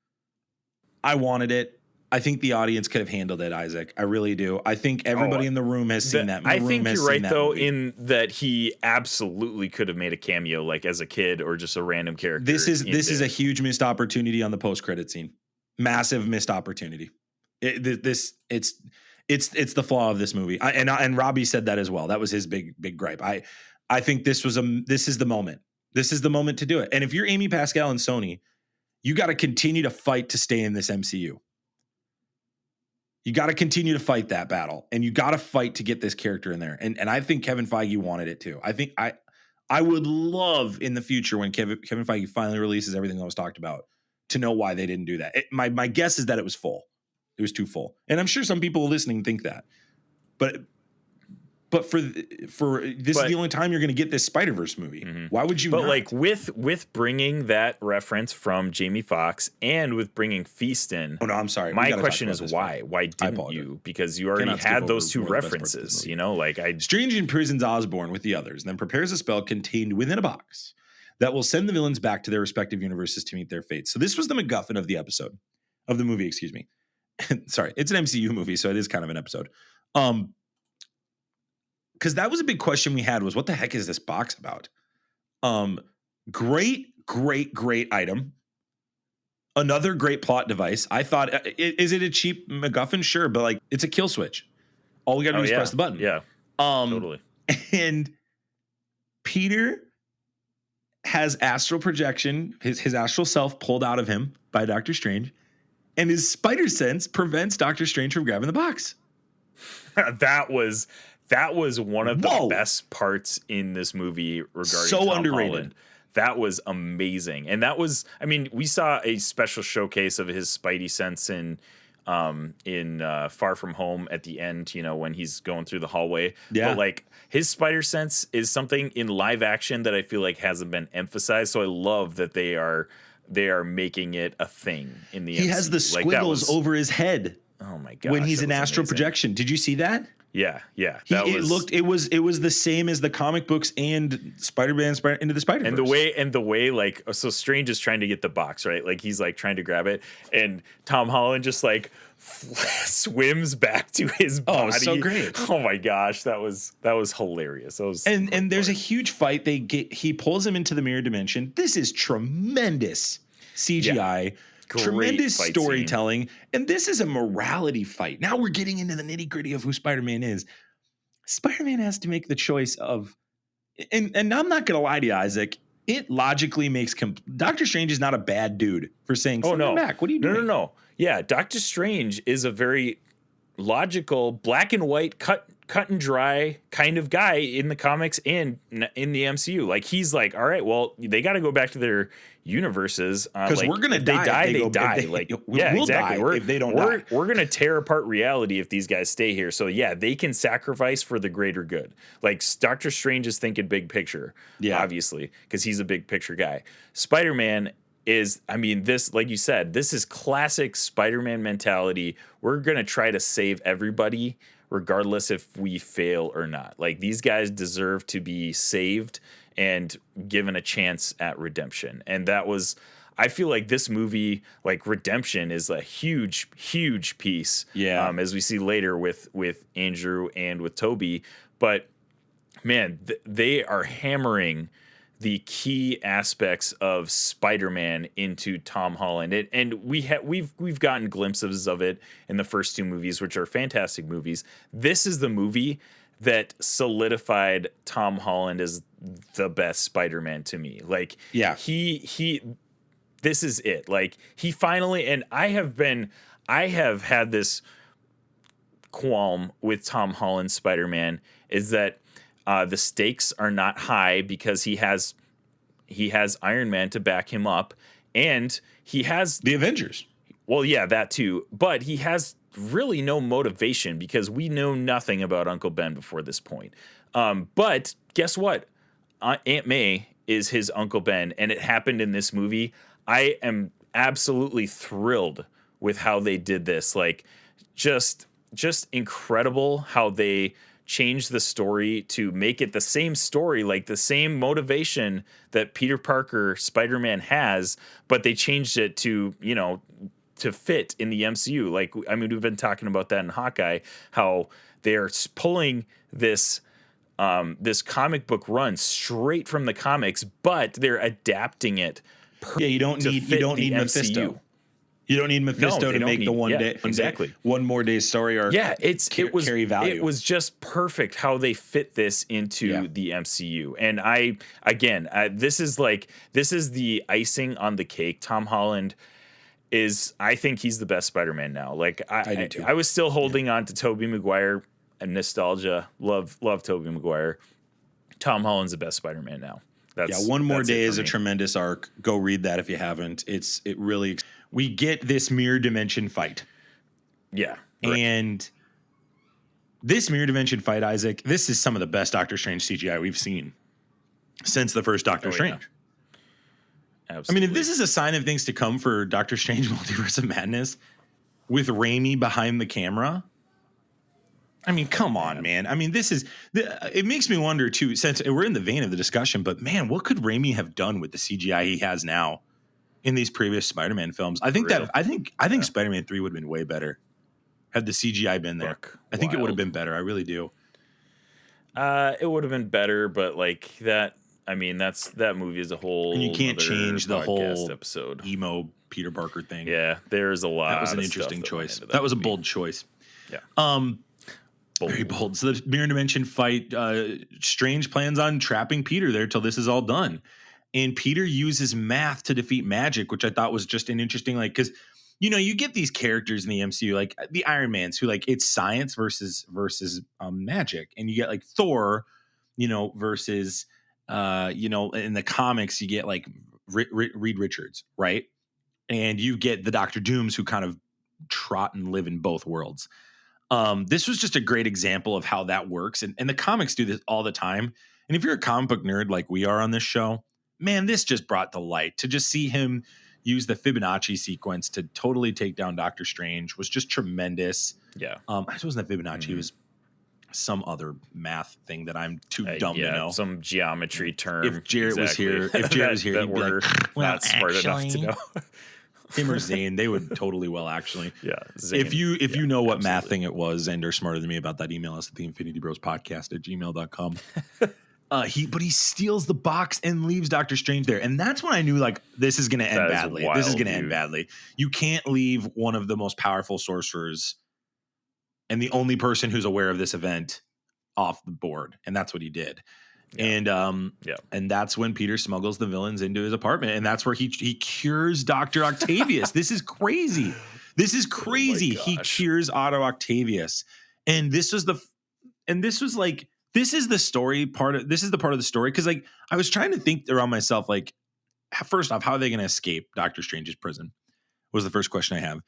[SPEAKER 3] I wanted it. I think the audience could have handled it, Isaac. I really do. I think everybody in the room has seen that.
[SPEAKER 4] I think you're right, though, in that he absolutely could have made a cameo, like as a kid or just a random character.
[SPEAKER 3] This is a huge missed opportunity on the post-credit scene. Massive missed opportunity. It's the flaw of this movie. And Robbie said that as well. That was his big gripe. I think this is the moment. This is the moment to do it. And if you're Amy Pascal and Sony, you got to continue to fight to stay in this MCU. You got to continue to fight that battle, and you got to fight to get this character in there. And I think Kevin Feige wanted it too. I think I would love in the future, when Kevin Feige finally releases everything that was talked about, to know why they didn't do that. My guess is that it was full. It was too full. And I'm sure some people listening think that. But for this is the only time you're going to get this Spider-Verse movie. Mm-hmm. Why would you not?
[SPEAKER 4] Like with bringing that reference from Jamie Foxx and with bringing Feast in.
[SPEAKER 3] Oh no, I'm sorry.
[SPEAKER 4] My question is why? Why didn't you? Because you already had those two references,
[SPEAKER 3] Strange imprisons Osborn with the others, and then prepares a spell contained within a box that will send the villains back to their respective universes to meet their fates. So this was the MacGuffin of the movie, excuse me. Sorry, it's an MCU movie, so it is kind of an episode. Because that was a big question we had, was what the heck is this box about? Great item. Another great plot device. I thought, is it a cheap MacGuffin? Sure, but like, it's a kill switch. All we got to do is press the button.
[SPEAKER 4] Yeah, totally.
[SPEAKER 3] And Peter has astral projection, his astral self pulled out of him by Doctor Strange, and his spider sense prevents Doctor Strange from grabbing the box.
[SPEAKER 4] That was one of the best parts in this movie regarding
[SPEAKER 3] Tom
[SPEAKER 4] underrated.
[SPEAKER 3] Holland.
[SPEAKER 4] That was amazing. And that was, we saw a special showcase of his Spidey sense in Far From Home at the end, when he's going through the hallway.
[SPEAKER 3] Yeah.
[SPEAKER 4] But like, his spider sense is something in live action that I feel like hasn't been emphasized. So I love that they are making it a thing in the MCU.
[SPEAKER 3] He has the squiggles over his head.
[SPEAKER 4] Oh my god!
[SPEAKER 3] When he's in astral projection. Did you see that?
[SPEAKER 4] Yeah.
[SPEAKER 3] It was the same as the comic books and Spider-Man Into the Spider-Verse.
[SPEAKER 4] And the way like, so Strange is trying to get the box, right? Like he's like trying to grab it, and Tom Holland just like swims back to his body.
[SPEAKER 3] Oh, so great.
[SPEAKER 4] Oh my gosh, that was hilarious.
[SPEAKER 3] And there's a huge fight. He pulls him into the mirror dimension. This is tremendous CGI. Yeah. Tremendous storytelling, and this is a morality fight. Now we're getting into the nitty-gritty of who Spider-Man is. Spider-Man has to make the choice of, and I'm not going to lie to you, Isaac, it logically makes Doctor Strange is not a bad dude for saying, "Oh no, back. What are you doing?"
[SPEAKER 4] No. Yeah, Doctor Strange is a very logical, black and white, cut and dry kind of guy in the comics and in the MCU. Like he's like, all right, well, they got to go back to their universes
[SPEAKER 3] because
[SPEAKER 4] like,
[SPEAKER 3] we're gonna die.
[SPEAKER 4] They die.
[SPEAKER 3] We'll die if they don't die.
[SPEAKER 4] We're gonna tear apart reality if these guys stay here. So yeah, they can sacrifice for the greater good. Like Doctor Strange is thinking big picture, obviously, because he's a big picture guy. Spider-Man I mean, this, like you said, this is classic Spider-Man mentality. We're going to try to save everybody, regardless if we fail or not. Like, these guys deserve to be saved and given a chance at redemption. And that was, I feel like this movie, like, redemption is a huge, huge piece.
[SPEAKER 3] Yeah.
[SPEAKER 4] As we see later with Andrew and with Toby. But man, they are hammering the key aspects of Spider-Man into Tom Holland, and we've gotten glimpses of it in the first two movies, which are fantastic movies. This is the movie that solidified Tom Holland as the best Spider-Man to me. Like,
[SPEAKER 3] Yeah.
[SPEAKER 4] this is it. Like, he finally, and I have had this qualm with Tom Holland's Spider-Man, is that the stakes are not high because he has Iron Man to back him up, and he has
[SPEAKER 3] The Avengers.
[SPEAKER 4] well, yeah, that too, but he has really no motivation because we know nothing about Uncle Ben before this point. But guess what? Aunt May is his Uncle Ben, and it happened in this movie. I am absolutely thrilled with how they did this. Like, just incredible how they changed the story to make it the same story, like the same motivation that Peter Parker Spider-Man has, but they changed it to, to fit in the MCU. Like, I mean, we've been talking about that in Hawkeye, how they're pulling this this comic book run straight from the comics, but they're adapting it.
[SPEAKER 3] Yeah, you don't need Mephisto. You don't need Mephisto to make the one more day story arc.
[SPEAKER 4] Yeah,
[SPEAKER 3] carry value.
[SPEAKER 4] It was just perfect how they fit this into the MCU. And this is the icing on the cake. Tom Holland I think he's the best Spider-Man now. Like, I do too. I was still holding on to Tobey Maguire and nostalgia. Love Tobey Maguire. Tom Holland's the best Spider-Man now.
[SPEAKER 3] One More Day is a tremendous arc. Go read that if you haven't. We get this mirror dimension fight.
[SPEAKER 4] Yeah.
[SPEAKER 3] And this mirror dimension fight, Isaac, this is some of the best Doctor Strange CGI we've seen since the first Doctor Strange.
[SPEAKER 4] Yeah. Absolutely.
[SPEAKER 3] I mean, if this is a sign of things to come for Doctor Strange Multiverse of Madness with Raimi behind the camera, I mean, come on, man. I mean, it makes me wonder too, since we're in the vein of the discussion, but man, what could Raimi have done with the CGI he has now in these previous Spider-Man films? I think Spider-Man 3 would have been way better had the CGI been there. I think it would have been better. I really do.
[SPEAKER 4] It would have been better, but like that, I mean, that movie as a whole.
[SPEAKER 3] And you can't change the whole
[SPEAKER 4] episode
[SPEAKER 3] emo Peter Parker thing.
[SPEAKER 4] Yeah, there's a lot.
[SPEAKER 3] That was an interesting choice. That was a bold choice.
[SPEAKER 4] Yeah.
[SPEAKER 3] Very bold. So the mirror dimension fight, Strange plans on trapping Peter there till this is all done. And Peter uses math to defeat magic, which I thought was just an interesting, like, because, you get these characters in the MCU, like the Iron Mans, who like it's science versus magic. And you get like Thor, versus, in the comics, you get like Reed Richards, right? And you get the Doctor Dooms who kind of trot and live in both worlds. This was just a great example of how that works. And the comics do this all the time. And if you're a comic book nerd like we are on this show, man, this just brought to light. To just see him use the Fibonacci sequence to totally take down Doctor Strange was just tremendous.
[SPEAKER 4] Yeah.
[SPEAKER 3] It wasn't the Fibonacci. It was some other math thing that I'm too dumb to know.
[SPEAKER 4] Some geometry term.
[SPEAKER 3] If Jarrett was here, he'd be like,
[SPEAKER 4] not smart enough to know.
[SPEAKER 3] Him or Zane, they would totally well, actually.
[SPEAKER 4] Yeah. Zane,
[SPEAKER 3] if you know what math thing it was and are smarter than me about that, email us at theinfinitybrospodcast@gmail.com. But he steals the box and leaves Doctor Strange there. And that's when I knew, like, this is going to end badly. This is going to end badly. You can't leave one of the most powerful sorcerers and the only person who's aware of this event off the board. And that's what he did. Yeah. And that's when Peter smuggles the villains into his apartment, and that's where he cures Dr. Octavius. This is crazy. Oh, he cures Otto Octavius, and this is the part of the story, because like I was trying to think around myself, like, first off, how are they going to escape Doctor Strange's prison was the first question I have,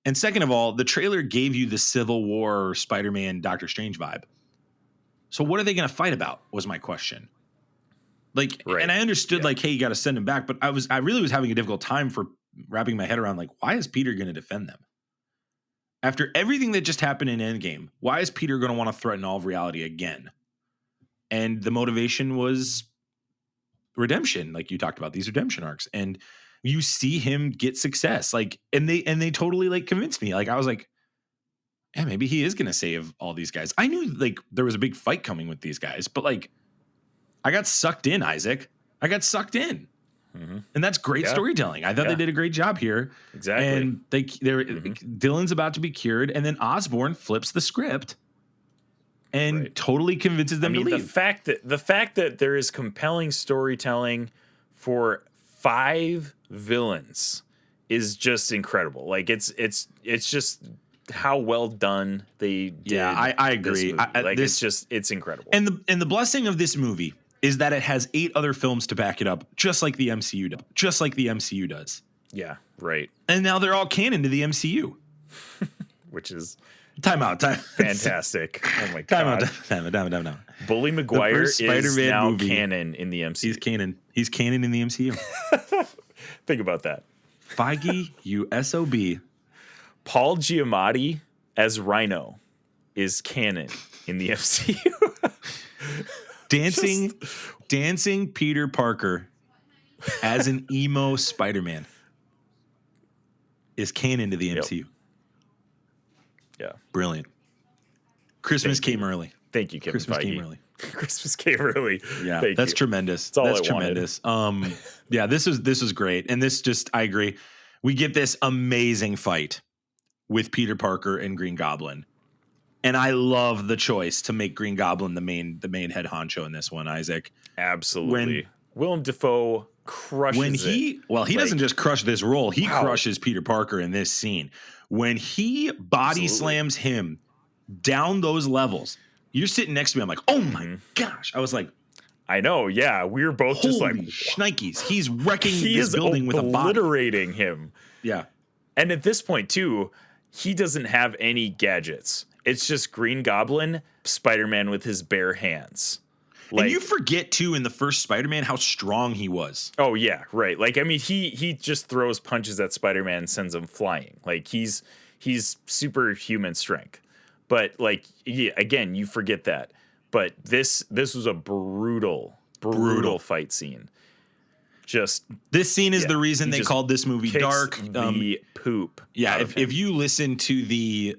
[SPEAKER 3] and second of all, the trailer gave you the Civil War Spider-Man Doctor Strange vibe. So what are they going to fight about was my question. Like,
[SPEAKER 4] Right.
[SPEAKER 3] and I understood
[SPEAKER 4] Yeah.
[SPEAKER 3] like, hey, you got to send him back. But I really was having a difficult time for wrapping my head around like, why is Peter going to defend them? After everything that just happened in Endgame, why is Peter going to want to threaten all of reality again? And the motivation was redemption, like you talked about, these redemption arcs. And you see him get success. Like, and they totally like convinced me. Like, I was like, yeah, maybe he is going to save all these guys. I knew like there was a big fight coming with these guys, but like, I got sucked in, Isaac. I got sucked in. And that's great storytelling. I thought they did a great job here.
[SPEAKER 4] Exactly.
[SPEAKER 3] And Dylan's about to be cured, and then Osborn flips the script and totally convinces them to leave.
[SPEAKER 4] The fact that there is compelling storytelling for 5 villains is just incredible. Like it's just how well done they did.
[SPEAKER 3] Yeah, I agree.
[SPEAKER 4] It's incredible.
[SPEAKER 3] And the blessing of this movie is that it has 8 other films to back it up, just like the MCU does.
[SPEAKER 4] Yeah, right.
[SPEAKER 3] And now they're all canon to the MCU.
[SPEAKER 4] Which is
[SPEAKER 3] time out.
[SPEAKER 4] Fantastic. Oh my god.
[SPEAKER 3] Time out.
[SPEAKER 4] Bully Maguire is
[SPEAKER 3] Spider-Man
[SPEAKER 4] now
[SPEAKER 3] movie.
[SPEAKER 4] canon in the MCU.
[SPEAKER 3] He's canon in the MCU.
[SPEAKER 4] Think about that.
[SPEAKER 3] Feige, you SOB.
[SPEAKER 4] Paul Giamatti as Rhino is canon in the MCU.
[SPEAKER 3] Dancing Peter Parker as an emo Spider-Man is canon to the MCU.
[SPEAKER 4] Yeah.
[SPEAKER 3] Brilliant. Christmas came early.
[SPEAKER 4] Thank you, Kevin
[SPEAKER 3] Christmas
[SPEAKER 4] Feige.
[SPEAKER 3] came early.
[SPEAKER 4] Christmas came early.
[SPEAKER 3] Yeah,
[SPEAKER 4] Thank
[SPEAKER 3] that's
[SPEAKER 4] you.
[SPEAKER 3] tremendous.
[SPEAKER 4] That's all
[SPEAKER 3] That's
[SPEAKER 4] I wanted.
[SPEAKER 3] tremendous. Yeah, this was great. And this just, I agree. We get this amazing fight with Peter Parker and Green Goblin. And I love the choice to make Green Goblin the main head honcho in this one, Isaac.
[SPEAKER 4] Absolutely. Willem Dafoe crushes
[SPEAKER 3] he doesn't just crush this role, he crushes Peter Parker in this scene. When he body slams him down those levels, you're sitting next to me. I'm like, oh my gosh. I was like,
[SPEAKER 4] I know. Yeah. We were both just like,
[SPEAKER 3] shnikes. He's wrecking this
[SPEAKER 4] is
[SPEAKER 3] building with a body.
[SPEAKER 4] Obliterating him.
[SPEAKER 3] Yeah.
[SPEAKER 4] And at this point, too, he doesn't have any gadgets. It's just Green Goblin, Spider-Man with his bare hands.
[SPEAKER 3] Like, and you forget, too, in the first Spider-Man, how strong he was.
[SPEAKER 4] Oh, yeah, right. Like, I mean, he just throws punches at Spider-Man and sends him flying. Like, he's superhuman strength. But, like, yeah, again, you forget that. But this was a brutal fight scene. Just
[SPEAKER 3] this scene is the reason they called this movie dark.
[SPEAKER 4] The poop.
[SPEAKER 3] Yeah, if you listen to the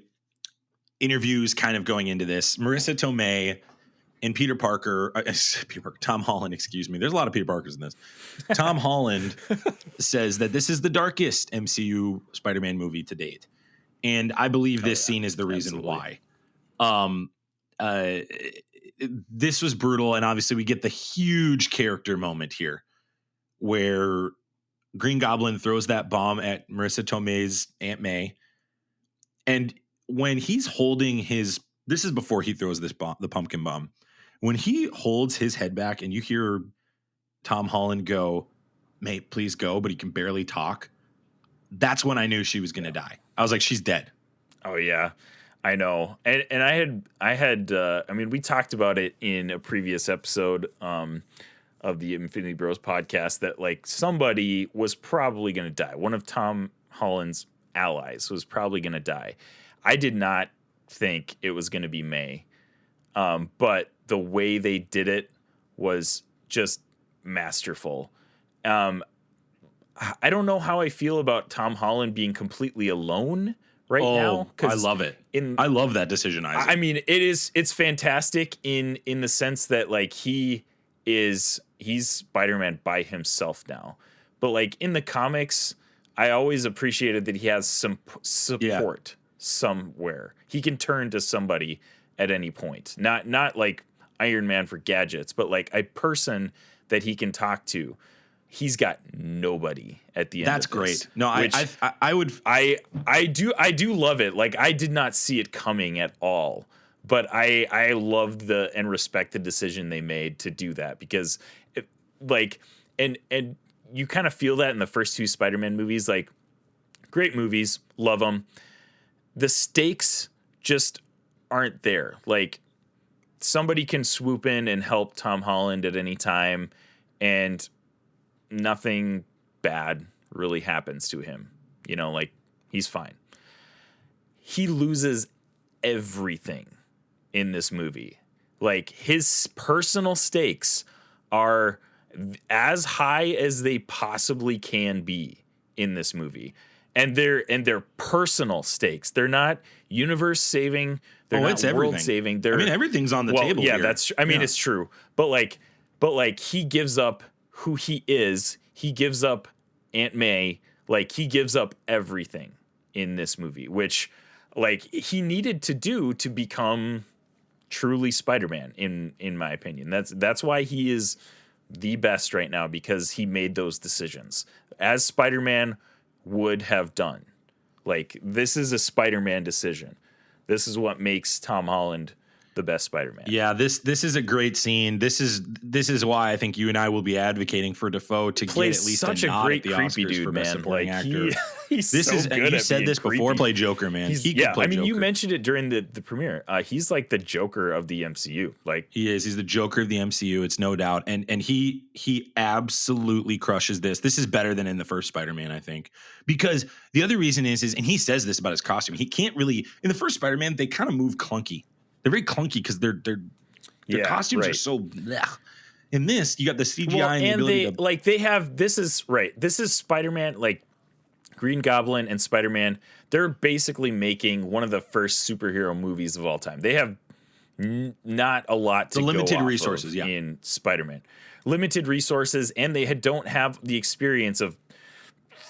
[SPEAKER 3] interviews kind of going into this, Marissa Tomei and Tom Holland, excuse me. There's a lot of Peter Parkers in this. Tom Holland says that this is the darkest MCU Spider-Man movie to date. And I believe this scene is the reason why. This was brutal. And obviously we get the huge character moment here where Green Goblin throws that bomb at Marissa Tomei's Aunt May. And when he's holding this is before he throws this bomb, the pumpkin bomb. When he holds his head back and you hear Tom Holland go, "Mate, please go," but he can barely talk. That's when I knew she was going to die. I was like, she's dead.
[SPEAKER 4] Oh yeah, I know. And I had I mean, we talked about it in a previous episode of the Infinity Bros podcast that like somebody was probably going to die. One of Tom Holland's allies was probably going to die. I did not think it was going to be May. But the way they did it was just masterful. I don't know how I feel about Tom Holland being completely alone now.
[SPEAKER 3] I love it. I love that decision, Isaac.
[SPEAKER 4] I mean, it's fantastic in the sense that like he's Spider-Man by himself now. But like in the comics, I always appreciated that he has some support somewhere. He can turn to somebody at any point. Not like Iron Man for gadgets, but like a person that he can talk to. He's got nobody at the end.
[SPEAKER 3] That's
[SPEAKER 4] of this,
[SPEAKER 3] great. No,
[SPEAKER 4] I do love it. Like I did not see it coming at all, but I loved and respect the decision they made to do that because, and you kind of feel that in the first 2 Spider-Man movies. Like, great movies, love them. The stakes just aren't there. Like, somebody can swoop in and help Tom Holland at any time. and nothing bad really happens to him. You know, like, he's fine. He loses everything in this movie. Like, his personal stakes are as high as they possibly can be in this movie. And they're personal stakes. They're not universe saving. They're not
[SPEAKER 3] it's
[SPEAKER 4] world
[SPEAKER 3] everything.
[SPEAKER 4] saving. They're,
[SPEAKER 3] I mean, everything's on the table.
[SPEAKER 4] Yeah,
[SPEAKER 3] here.
[SPEAKER 4] It's true. But like he gives up who he is. He gives up Aunt May. Like, he gives up everything in this movie, which, like, he needed to do to become truly Spider-Man, in my opinion. That's why he is the best right now, because he made those decisions as Spider-Man would have done. Like, this is a Spider-Man decision. This is what makes Tom Holland the best Spider-Man.
[SPEAKER 3] Yeah, this is a great scene. This is why I think you and I will be advocating for Defoe to
[SPEAKER 4] Plays
[SPEAKER 3] get at least
[SPEAKER 4] such
[SPEAKER 3] a
[SPEAKER 4] a
[SPEAKER 3] nod
[SPEAKER 4] great
[SPEAKER 3] at the
[SPEAKER 4] creepy
[SPEAKER 3] Oscars
[SPEAKER 4] dude,
[SPEAKER 3] for best
[SPEAKER 4] man.
[SPEAKER 3] supporting
[SPEAKER 4] Like,
[SPEAKER 3] actor.
[SPEAKER 4] he's
[SPEAKER 3] This
[SPEAKER 4] so
[SPEAKER 3] is,
[SPEAKER 4] good
[SPEAKER 3] you
[SPEAKER 4] at
[SPEAKER 3] said
[SPEAKER 4] being
[SPEAKER 3] this before.
[SPEAKER 4] creepy.
[SPEAKER 3] Play Joker, man. He could play
[SPEAKER 4] I mean,
[SPEAKER 3] Joker.
[SPEAKER 4] you mentioned it during the premiere. He's like the Joker of the MCU. Like,
[SPEAKER 3] He is. He's the Joker of the MCU. It's no doubt. And he absolutely crushes this. This is better than in the first Spider-Man, I think. Because the other reason is and he says this about his costume. He can't really, in the first Spider-Man, they kind of move clunky. They're very clunky because their costumes are so blech. In this, you got the CGI and the ability
[SPEAKER 4] this is Spider-Man, like Green Goblin and Spider-Man. They're basically making one of the first superhero movies of all time. They have not a lot to
[SPEAKER 3] limited
[SPEAKER 4] go off
[SPEAKER 3] resources,
[SPEAKER 4] of in Spider-Man. Limited resources, and they don't have the experience of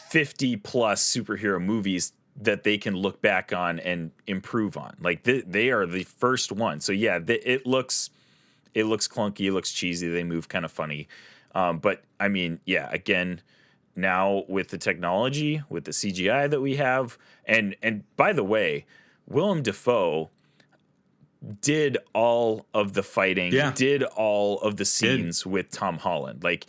[SPEAKER 4] 50 plus superhero movies that they can look back on and improve on. Like, they are the first one. So yeah, it looks clunky, it looks cheesy, they move kind of funny. But I mean, yeah, again, now with the technology, with the CGI that we have, and by the way, Willem Dafoe did all of the fighting, did all of the scenes with Tom Holland. Like,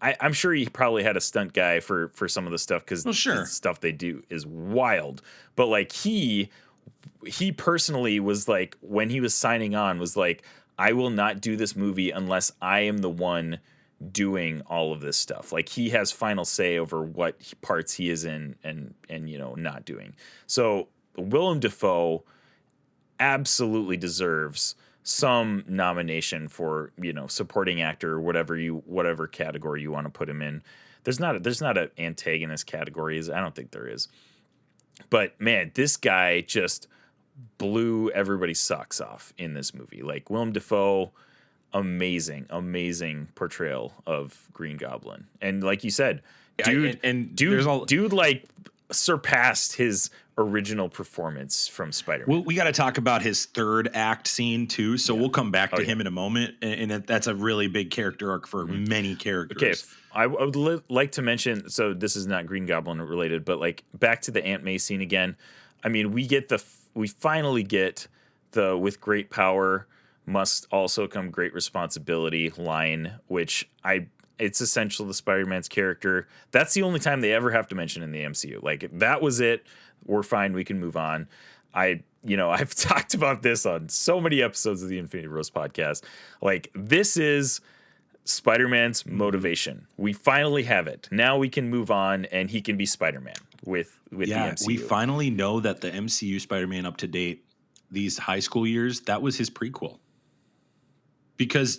[SPEAKER 4] I'm sure he probably had a stunt guy for some of the stuff, because the stuff they do is wild. But like, he personally was like, when he was signing on, was like, I will not do this movie unless I am the one doing all of this stuff. Like, he has final say over what parts he is in and not doing. So Willem Dafoe absolutely deserves some nomination for, supporting actor, or whatever category you want to put him in. There's not an antagonist category. I don't think there is. But man, this guy just blew everybody's socks off in this movie. Like, Willem Dafoe, amazing portrayal of Green Goblin. And like you said, dude like surpassed his original performance from Spider-Man.
[SPEAKER 3] We got to talk about his third act scene too. So we'll come back to him in a moment. And that's a really big character arc for many characters.
[SPEAKER 4] Okay. I would like to mention, so this is not Green Goblin related, but like, back to the Aunt May scene again. I mean, we finally get the "with great power must also come great responsibility" line, which it's essential to Spider-Man's character. That's the only time they ever have to mention in the MCU. Like, that was it. We're fine. We can move on. I've talked about this on so many episodes of the Infinity Rose podcast. Like, this is Spider-Man's motivation. We finally have it. Now we can move on, and he can be Spider-Man with the MCU.
[SPEAKER 3] We finally know that the MCU Spider-Man up to date, these high school years, that was his prequel. Because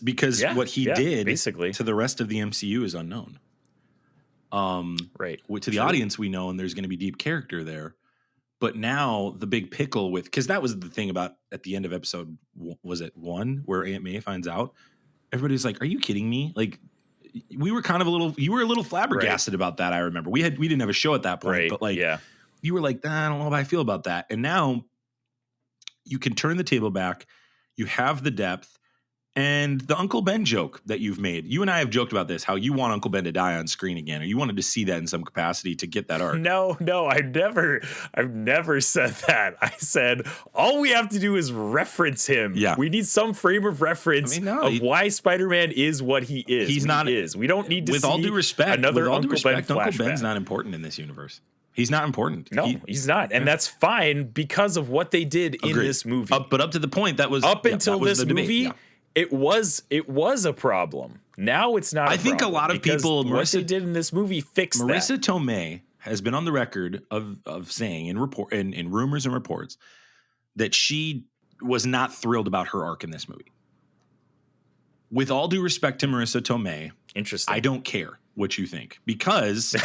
[SPEAKER 3] what he did basically to the rest of the MCU is unknown.
[SPEAKER 4] Right.
[SPEAKER 3] To the audience, we know, and there's going to be deep character there. But now the big pickle because that was the thing about at the end of episode, was it 1, where Aunt May finds out? Everybody's like, "Are you kidding me?" Like, we were you were a little flabbergasted about that. I remember we didn't have a show at that point, but you were like, "I don't know how I feel about that." And now you can turn the table back. You have the depth. And the Uncle Ben joke that you've made. You and I have joked about this, how you want Uncle Ben to die on screen again, or you wanted to see that in some capacity to get that arc.
[SPEAKER 4] No, I've never said that. I said, all we have to do is reference him.
[SPEAKER 3] Yeah.
[SPEAKER 4] We need some frame of reference of why Spider-Man is what he is.
[SPEAKER 3] He's not.
[SPEAKER 4] We don't need to
[SPEAKER 3] with all due respect,
[SPEAKER 4] another Uncle Ben flashback.
[SPEAKER 3] Uncle Ben's not important in this universe. He's not important.
[SPEAKER 4] No, he's not. And that's fine because of what they did in this movie.
[SPEAKER 3] But up to the point, that was...
[SPEAKER 4] Up until this movie... It was a problem. Now it's not.
[SPEAKER 3] I think a lot of people,
[SPEAKER 4] what they did in this movie fixed
[SPEAKER 3] Marissa
[SPEAKER 4] that.
[SPEAKER 3] Tomei has been on the record of saying in rumors and reports that she was not thrilled about her arc in this movie. With all due respect to Marissa Tomei,
[SPEAKER 4] interesting.
[SPEAKER 3] I don't care what you think because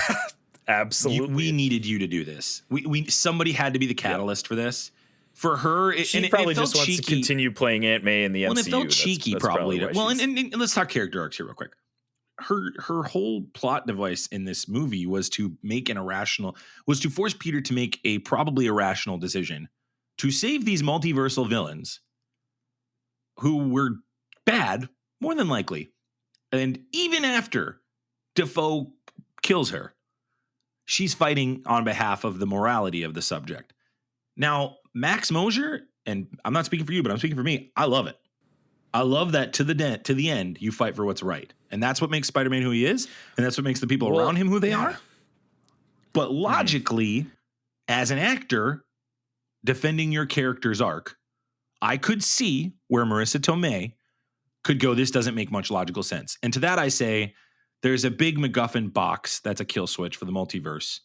[SPEAKER 4] absolutely
[SPEAKER 3] we needed you to do this. Somebody had to be the catalyst for this. For her,
[SPEAKER 4] she probably just wants to continue playing Aunt May in the MCU.
[SPEAKER 3] Well, it felt cheeky, that's probably. Well, and let's talk character arcs here real quick. Her whole plot device in this movie was to force Peter to make a probably irrational decision to save these multiversal villains who were bad, more than likely. And even after Defoe kills her, she's fighting on behalf of the morality of the subject. Now, Max Mosier, and I'm not speaking for you, but I'm speaking for me, I love it. I love that to the end, you fight for what's right. And that's what makes Spider-Man who he is, and that's what makes the people around him who they are. But logically, as an actor, defending your character's arc, I could see where Marissa Tomei could go, this doesn't make much logical sense. And to that I say, there's a big MacGuffin box that's a kill switch for the multiverse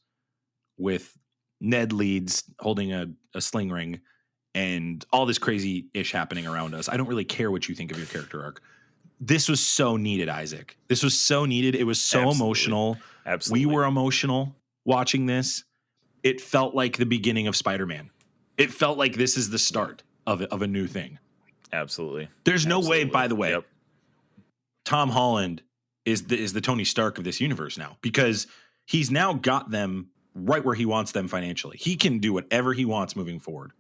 [SPEAKER 3] with Ned Leeds holding a sling ring and all this crazy ish happening around us. I don't really care what you think of your character arc. This was so needed, Isaac. This was so needed. It was so emotional.
[SPEAKER 4] Absolutely.
[SPEAKER 3] We were emotional watching this. It felt like the beginning of Spider-Man. It felt like this is the start of a new thing.
[SPEAKER 4] Absolutely.
[SPEAKER 3] There's no way, by the way,
[SPEAKER 4] Yep.
[SPEAKER 3] Tom Holland is the Tony Stark of this universe now, because he's now got them right where he wants them financially. He can do whatever he wants moving forward.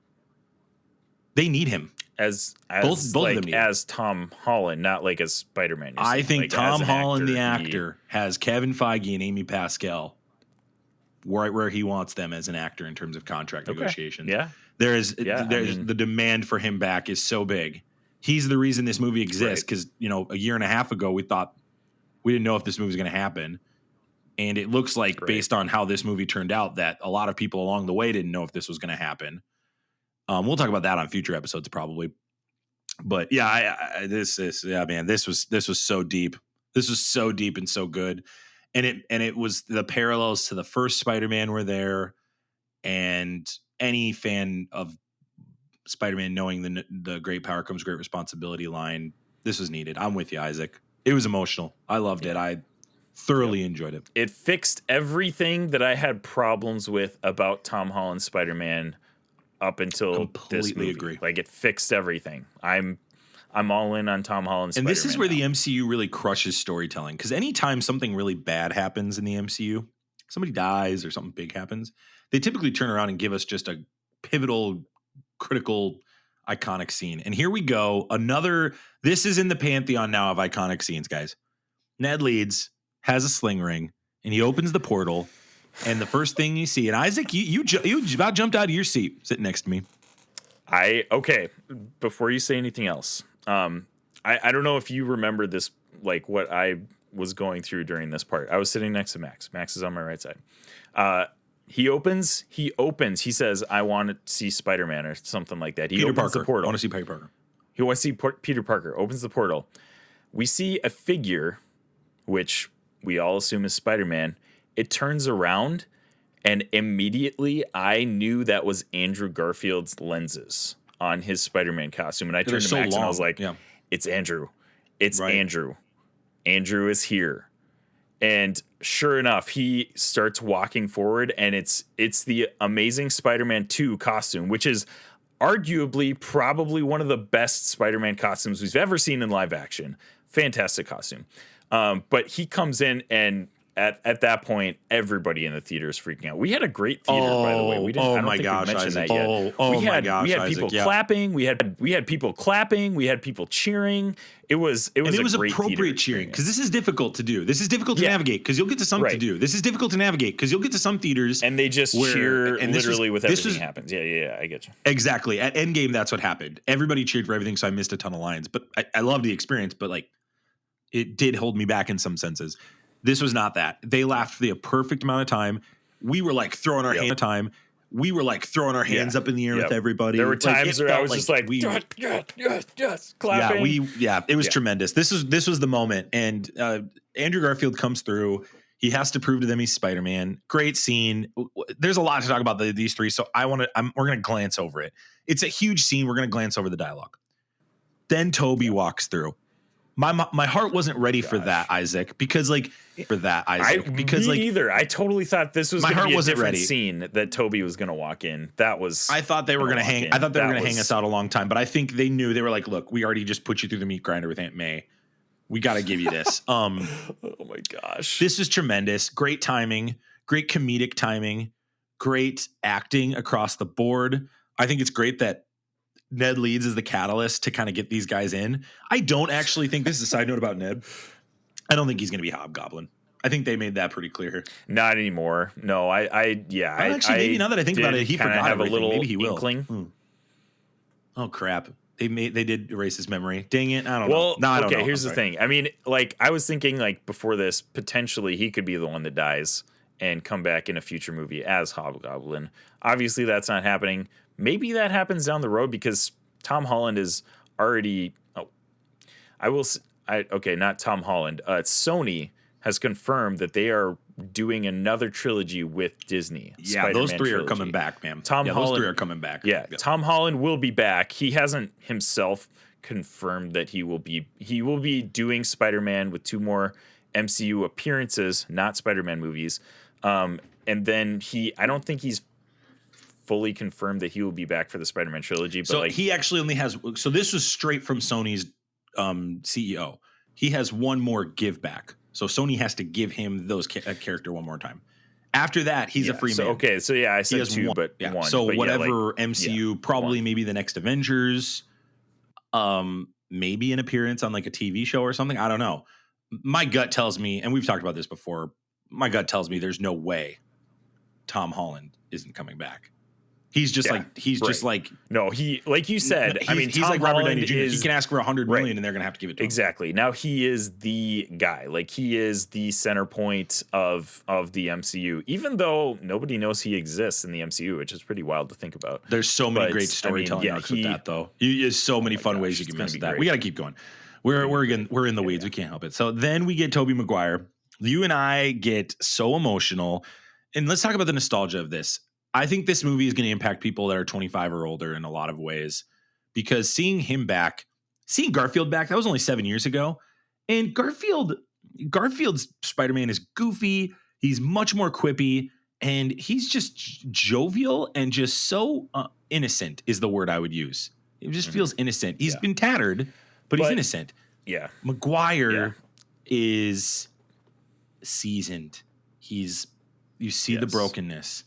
[SPEAKER 3] They need him.
[SPEAKER 4] As
[SPEAKER 3] both
[SPEAKER 4] like,
[SPEAKER 3] of them need
[SPEAKER 4] as Tom Holland, not like as Spider-Man.
[SPEAKER 3] I think
[SPEAKER 4] like,
[SPEAKER 3] Tom Holland, the
[SPEAKER 4] actor,
[SPEAKER 3] actor, has Kevin Feige and Amy Pascal right where he wants them as an actor in terms of contract negotiations.
[SPEAKER 4] Yeah.
[SPEAKER 3] There's the demand for him back is so big. He's the reason this movie exists, because a year and a half ago we thought we didn't know if this movie was going to happen, and it looks like based on how this movie turned out that a lot of people along the way didn't know if this was going to happen. We'll talk about that on future episodes probably, but yeah, this was so deep. This was so deep and so good, and it was the parallels to the first Spider-Man were there, and any fan of Spider-Man knowing the great power comes great responsibility line, this was needed. I'm with you, Isaac. It was emotional. I loved it. I thoroughly enjoyed it.
[SPEAKER 4] It fixed everything that I had problems with about Tom Holland's Spider-Man up until this movie.
[SPEAKER 3] Agree.
[SPEAKER 4] Like, it fixed everything. I'm all in on Tom Holland's Spider-Man.
[SPEAKER 3] And this is where the MCU really crushes storytelling, because anytime something really bad happens in the MCU, somebody dies or something big happens, they typically turn around and give us just a pivotal, critical, iconic scene. And here we go. This is in the pantheon now of iconic scenes, guys. Ned Leeds has a sling ring, and he opens the portal, and the first thing you see, and Isaac, you about jumped out of your seat sitting next to me.
[SPEAKER 4] Okay. Before you say anything else, I don't know if you remember this, like what I was going through during this part. I was sitting next to Max. Max is on my right side. He opens. He says, "I want to see Spider-Man," or something like that. He opens the portal.
[SPEAKER 3] I want to see Peter Parker.
[SPEAKER 4] He wants to see Peter Parker. Opens the portal. We see a figure, which we all assume is Spider-Man. It turns around, and immediately I knew that was Andrew Garfield's lenses on his Spider-Man costume. And I turned to Max and I was like, "It's Andrew. It's Andrew. Andrew is here." And sure enough, he starts walking forward, and it's the Amazing Spider-Man 2 costume, which is arguably probably one of the best Spider-Man costumes we've ever seen in live action. Fantastic costume. But he comes in, and at that point, everybody in the theater is freaking out. We had a great theater, by the way. We didn't. I don't think we mentioned that yet. We had people clapping. We had people clapping. We had people cheering. It was
[SPEAKER 3] appropriate cheering, because this is difficult to do. This is difficult to navigate, because you'll get to some to do. This is difficult to navigate because you'll get to some theaters
[SPEAKER 4] and they just cheer literally with everything happens. Yeah, I get you.
[SPEAKER 3] Exactly. At Endgame, that's what happened. Everybody cheered for everything, so I missed a ton of lines. But I love the experience, but like it did hold me back in some senses. This was not that. They laughed for the perfect amount of time. We were like throwing our hand at time. we were like throwing our hands up in the air with everybody.
[SPEAKER 4] There were
[SPEAKER 3] Like,
[SPEAKER 4] times
[SPEAKER 3] it
[SPEAKER 4] where I
[SPEAKER 3] felt
[SPEAKER 4] was just like, yes, clapping.
[SPEAKER 3] It was tremendous. This was the moment. And Andrew Garfield comes through. He has to prove to them he's Spider-Man. Great scene. There's a lot to talk about these three, so we're going to glance over it. It's a huge scene. We're going to glance over the dialogue. Then Toby walks through. My heart wasn't ready for that, Isaac, because
[SPEAKER 4] either. I totally thought this was going to be a different
[SPEAKER 3] ready.
[SPEAKER 4] Scene that Toby was going to walk in. I
[SPEAKER 3] thought they were going to hang. I thought they were going to hang us out a long time, but I think they knew. They were like, "Look, we already just put you through the meat grinder with Aunt May. We got to give you this."
[SPEAKER 4] Oh my gosh,
[SPEAKER 3] this is tremendous. Great timing. Great comedic timing. Great acting across the board. I think it's great that Ned Leeds is the catalyst to kind of get these guys in. I don't actually think, this is a side note about Ned, I don't think he's going to be Hobgoblin. I think they made that pretty clear.
[SPEAKER 4] Not anymore. No,
[SPEAKER 3] maybe now that I think about it, he forgot
[SPEAKER 4] have
[SPEAKER 3] everything.
[SPEAKER 4] A little
[SPEAKER 3] maybe he will.
[SPEAKER 4] inkling.
[SPEAKER 3] Oh crap! They did erase his memory. Dang it! I don't know.
[SPEAKER 4] No, I don't know. Here's the thing. I mean, like I was thinking, like before this, potentially he could be the one that dies and come back in a future movie as Hobgoblin. Obviously, that's not happening. Maybe that happens down the road because Tom Holland is already. Not Tom Holland. Sony has confirmed that they are doing another trilogy with Disney.
[SPEAKER 3] Yeah,
[SPEAKER 4] Spider-Man
[SPEAKER 3] those three
[SPEAKER 4] trilogy.
[SPEAKER 3] are coming back, man.
[SPEAKER 4] Holland,
[SPEAKER 3] those three are coming back.
[SPEAKER 4] Yeah, Tom Holland will be back. He hasn't himself confirmed that he will be doing Spider-Man with 2 more MCU appearances, not Spider-Man movies. And then I don't think he's fully confirmed that he will be back for the Spider-Man trilogy. But
[SPEAKER 3] so he actually only has. So this was straight from Sony's CEO. He has one more give back. So Sony has to give him a character one more time. After that, he's a free man.
[SPEAKER 4] Okay, so I said 2,
[SPEAKER 3] one,
[SPEAKER 4] but
[SPEAKER 3] yeah.
[SPEAKER 4] one.
[SPEAKER 3] So
[SPEAKER 4] but
[SPEAKER 3] whatever MCU, probably one. Maybe the next Avengers, maybe an appearance on like a TV show or something. I don't know. My gut tells me, and we've talked about this before, my gut tells me there's no way Tom Holland isn't coming back. He's just
[SPEAKER 4] no, he, like you said,
[SPEAKER 3] he's
[SPEAKER 4] Tom
[SPEAKER 3] like Robert
[SPEAKER 4] Holland
[SPEAKER 3] Downey Jr. He can ask for $100 million and they're going to have to give it to him.
[SPEAKER 4] Exactly. Now he is the guy. Like he is the center point of the MCU, even though nobody knows he exists in the MCU, which is pretty wild to think about.
[SPEAKER 3] There's so many great storytelling arcs with that, though. There's so many fun ways you can mess with that. We got to keep going. We're in the weeds. We can't help it. So then we get Tobey Maguire. You and I get so emotional. And let's talk about the nostalgia of this. I think this movie is going to impact people that are 25 or older in a lot of ways, because seeing Garfield back, that was only 7 years ago. And Garfield's Spider-Man is goofy. He's much more quippy, and he's just jovial and just so innocent is the word I would use. It just feels innocent. He's been tattered, but he's innocent.
[SPEAKER 4] Yeah.
[SPEAKER 3] Maguire is seasoned. You see the brokenness.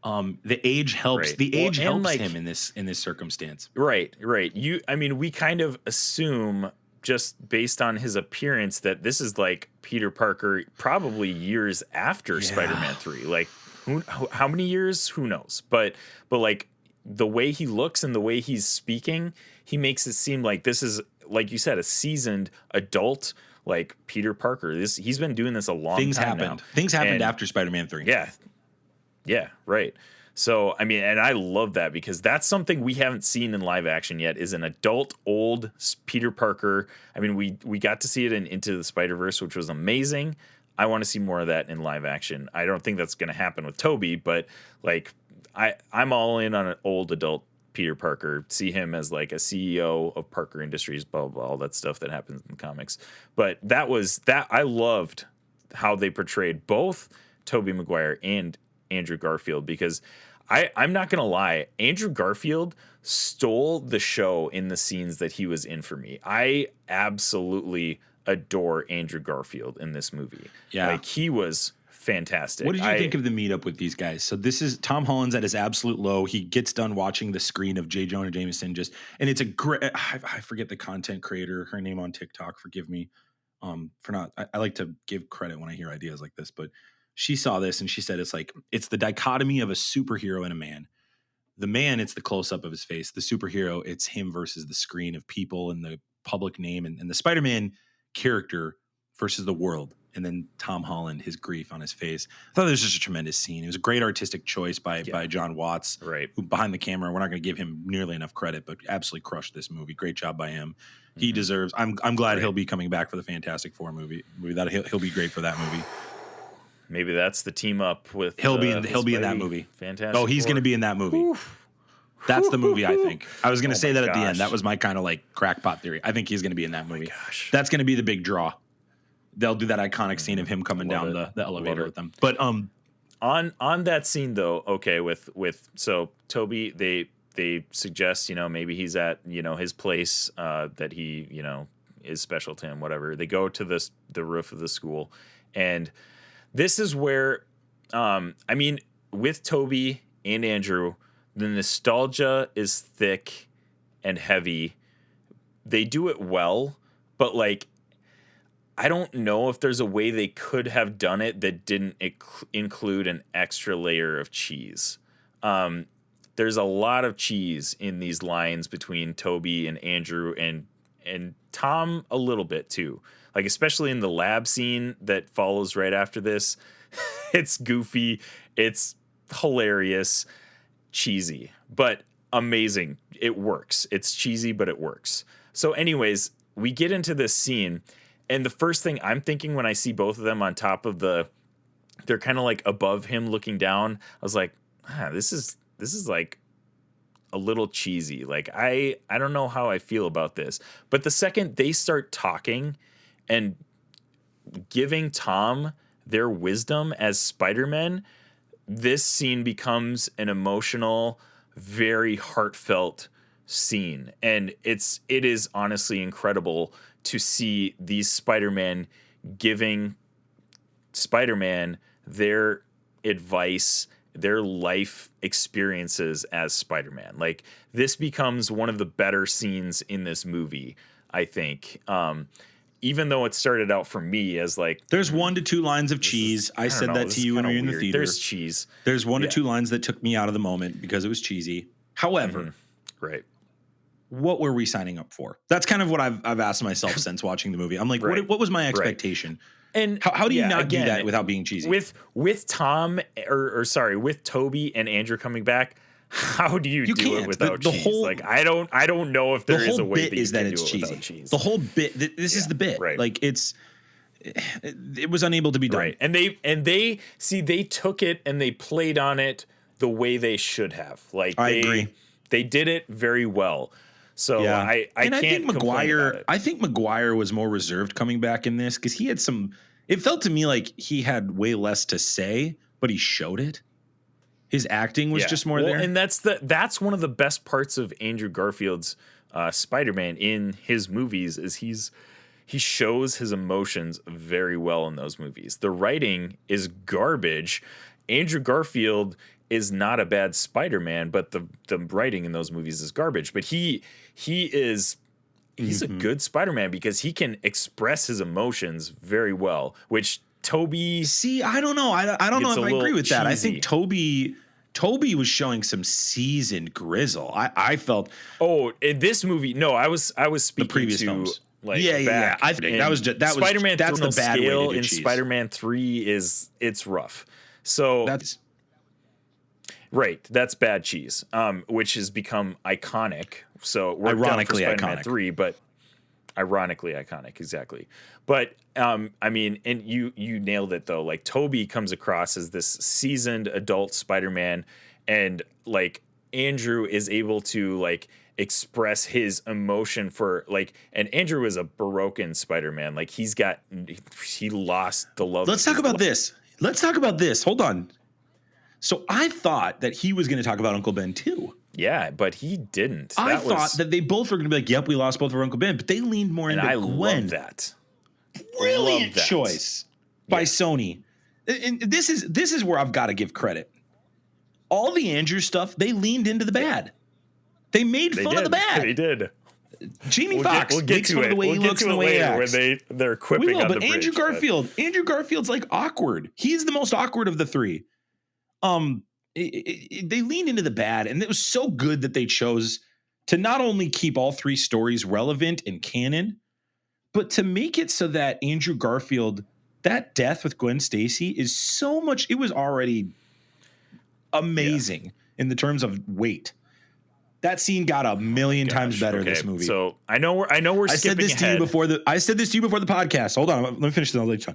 [SPEAKER 3] The age helps. Right. The age helps him in this circumstance.
[SPEAKER 4] Right. We kind of assume, just based on his appearance, that this is like Peter Parker probably years after Spider-Man 3. Like how many years? Who knows? But like the way he looks and the way he's speaking, he makes it seem like this is, like you said, a seasoned adult like Peter Parker. He's been doing this a long time now.
[SPEAKER 3] Things happened after Spider-Man 3.
[SPEAKER 4] Yeah, right. So, and I love that, because that's something we haven't seen in live action yet, is an adult, old Peter Parker. We got to see it in Into the Spider-Verse, which was amazing. I want to see more of that in live action. I don't think that's going to happen with Toby, but like I'm all in on an old adult Peter Parker. See him as like a CEO of Parker Industries, blah, blah, blah, all that stuff that happens in the comics. But I loved how they portrayed both Tobey Maguire and Andrew Garfield, because I'm not gonna lie, Andrew Garfield stole the show in the scenes that he was in for me. I absolutely adore Andrew Garfield in this movie. Yeah, like he was fantastic.
[SPEAKER 3] What did you think of the meetup with these guys? So this is Tom Holland's at his absolute low. He gets done watching the screen of J. Jonah Jameson, and it's a great. I forget the content creator, her name on TikTok. Forgive me for not. I like to give credit when I hear ideas like this, but she saw this and she said it's the dichotomy of a superhero and a man. The man, it's the close-up of his face. The superhero, it's him versus the screen of people and the public name, and the Spider-Man character versus the world. and then Tom Holland, his grief on his face. I thought it was just a tremendous scene. It was a great artistic choice by John Watts,
[SPEAKER 4] Right.
[SPEAKER 3] who behind the camera. We're not going to give him nearly enough credit, but absolutely crushed this movie. Great job by him. He deserves. I'm glad he'll be coming back for the Fantastic Four movie. That he'll be great for that movie.
[SPEAKER 4] Maybe that's the team up with.
[SPEAKER 3] He'll be in that movie.
[SPEAKER 4] Fantastic.
[SPEAKER 3] Oh, he's going to be in that movie. Oof. That's the movie, I think. I was going to say that at the end. That was my kind of like crackpot theory. I think he's going to be in that movie.
[SPEAKER 4] Gosh.
[SPEAKER 3] That's going to be the big draw. They'll do that iconic scene of him coming down the elevator with them. But
[SPEAKER 4] on that scene though, okay, with so Toby, they suggest, maybe he's at, his place that he, is special to him, whatever. They go to the roof of the school, and this is where with Toby and Andrew, the nostalgia is thick and heavy. They do it well, but like, I don't know if there's a way they could have done it that didn't include an extra layer of cheese. There's a lot of cheese in these lines between Toby and Andrew and Tom a little bit too. Like, especially in the lab scene that follows right after this. It's goofy. It's hilarious. Cheesy, but amazing. It works. It's cheesy, but it works. So anyways, we get into this scene, and the first thing I'm thinking when I see both of them on top of they're kind of like above him looking down. I was like, this is like a little cheesy. Like, I don't know how I feel about this. But the second they start talking and giving Tom their wisdom as Spider-Man, this scene becomes an emotional, very heartfelt scene. And it is honestly incredible to see these Spider-Man giving Spider-Man their advice, their life experiences as Spider-Man. Like, this becomes one of the better scenes in this movie, I think. Even though it started out for me as like,
[SPEAKER 3] there's 1 to 2 lines of cheese. I said that to you when we were in the theater.
[SPEAKER 4] There's cheese.
[SPEAKER 3] There's 1 to 2 lines that took me out of the moment because it was cheesy. However,
[SPEAKER 4] right.
[SPEAKER 3] What were we signing up for? That's kind of what I've asked myself since watching the movie. I'm like, what was my expectation?
[SPEAKER 4] Right. And
[SPEAKER 3] how do you not do that without being cheesy?
[SPEAKER 4] With Tom with Toby and Andrew coming back, how do you do it without cheese? Like, I don't know if there is a way that you can do it without cheese.
[SPEAKER 3] The whole bit, this is the bit.
[SPEAKER 4] Right.
[SPEAKER 3] Like, it was unable to be done.
[SPEAKER 4] Right. And they took it and they played on it the way they should have. Like,
[SPEAKER 3] I agree.
[SPEAKER 4] They did it very well. So yeah. I think
[SPEAKER 3] Maguire was more reserved coming back in this because he had it felt to me like he had way less to say, but he showed it. His acting was just more there.
[SPEAKER 4] And that's one of the best parts of Andrew Garfield's Spider-Man in his movies is he shows his emotions very well in those movies. The writing is garbage. Andrew Garfield is not a bad Spider-Man, but the writing in those movies is garbage. But he's a good Spider-Man because he can express his emotions very well, which Toby.
[SPEAKER 3] See, I don't know. I don't know if I agree with that. I think Toby was showing some seasoned grizzle. I felt.
[SPEAKER 4] Oh, in this movie, no, I was speaking
[SPEAKER 3] the previous
[SPEAKER 4] to
[SPEAKER 3] films.
[SPEAKER 4] Like
[SPEAKER 3] yeah. I think that was
[SPEAKER 4] Spider-Man.
[SPEAKER 3] That's the bad way to do
[SPEAKER 4] in
[SPEAKER 3] cheese.
[SPEAKER 4] Spider-Man 3 it's rough. So
[SPEAKER 3] that's
[SPEAKER 4] right. That's bad cheese, which has become iconic. So we're
[SPEAKER 3] ironically
[SPEAKER 4] Spider-Man
[SPEAKER 3] iconic.
[SPEAKER 4] 3, but ironically iconic, exactly. But I mean, and you nailed it though. Like, Toby comes across as this seasoned adult Spider-Man, and like Andrew is able to like express his emotion for like, and Andrew is a broken Spider-Man. Like, he lost the love.
[SPEAKER 3] Let's talk about this. Hold on. So I thought that he was going to talk about Uncle Ben too.
[SPEAKER 4] Yeah, but he didn't.
[SPEAKER 3] I thought that they both were going to be like, "Yep, we lost both of our Uncle Ben," but they leaned more into
[SPEAKER 4] I
[SPEAKER 3] Gwen.
[SPEAKER 4] love that.
[SPEAKER 3] Brilliant choice by Sony. And this is where I've got to give credit. All the Andrew stuff, they leaned into the bad. They made fun of the bad.
[SPEAKER 4] They did.
[SPEAKER 3] Jamie Foxx makes fun of the way he looks and the way he acts.
[SPEAKER 4] When they're quipping on the bridge.
[SPEAKER 3] Andrew Garfield's like awkward. He's the most awkward of the three. They leaned into the bad, and it was so good that they chose to not only keep all three stories relevant and canon, but to make it so that Andrew Garfield that death with Gwen Stacy is so much. It was already amazing in the terms of weight. That scene got a million times better this movie.
[SPEAKER 4] So I know we're
[SPEAKER 3] I said
[SPEAKER 4] skipping
[SPEAKER 3] this
[SPEAKER 4] ahead.
[SPEAKER 3] to you before the podcast. Hold on, let me finish this.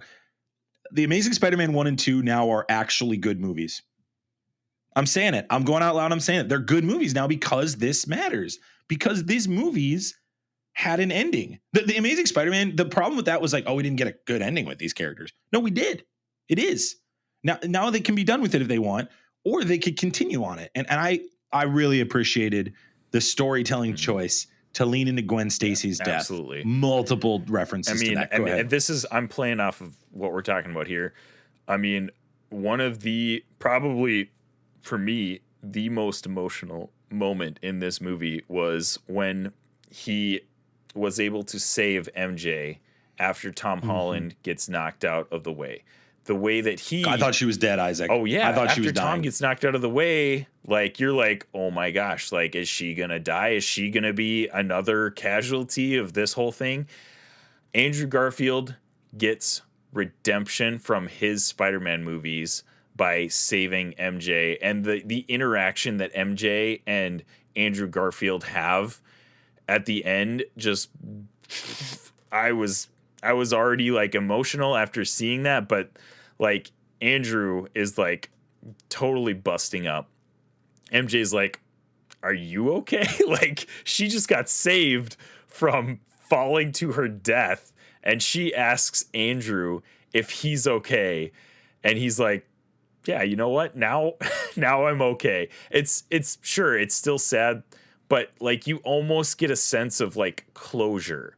[SPEAKER 3] The Amazing Spider-Man 1 and 2 now are actually good movies. I'm saying it. I'm going out loud. I'm saying it. They're good movies now because this matters. Because these movies had an ending. The Amazing Spider-Man, the problem with that was like, oh, we didn't get a good ending with these characters. No, we did. It is. Now they can be done with it if they want, or they could continue on it. And I really appreciated the storytelling choice to lean into Gwen Stacy's death.
[SPEAKER 4] Absolutely.
[SPEAKER 3] Multiple references to that.
[SPEAKER 4] And this is, I'm playing off of what we're talking about here. I mean, one of the, probably for me, the most emotional moment in this movie was when he was able to save MJ after Tom Holland gets knocked out of the way. The way that
[SPEAKER 3] I thought she was dead, Isaac.
[SPEAKER 4] Oh yeah,
[SPEAKER 3] I thought
[SPEAKER 4] after
[SPEAKER 3] she was dying.
[SPEAKER 4] Tom gets knocked out of the way, like you're like, oh my gosh, like is she gonna die? Is she gonna be another casualty of this whole thing? Andrew Garfield gets redemption from his Spider-Man movies by saving MJ, and the interaction that MJ and Andrew Garfield have at the end, just I was already like emotional after seeing that, but like Andrew is like totally busting up. MJ's like, are you okay? Like she just got saved from falling to her death, and she asks Andrew if he's okay, and he's like, yeah, you know what? Now I'm okay. It's sure it's still sad, but like you almost get a sense of like closure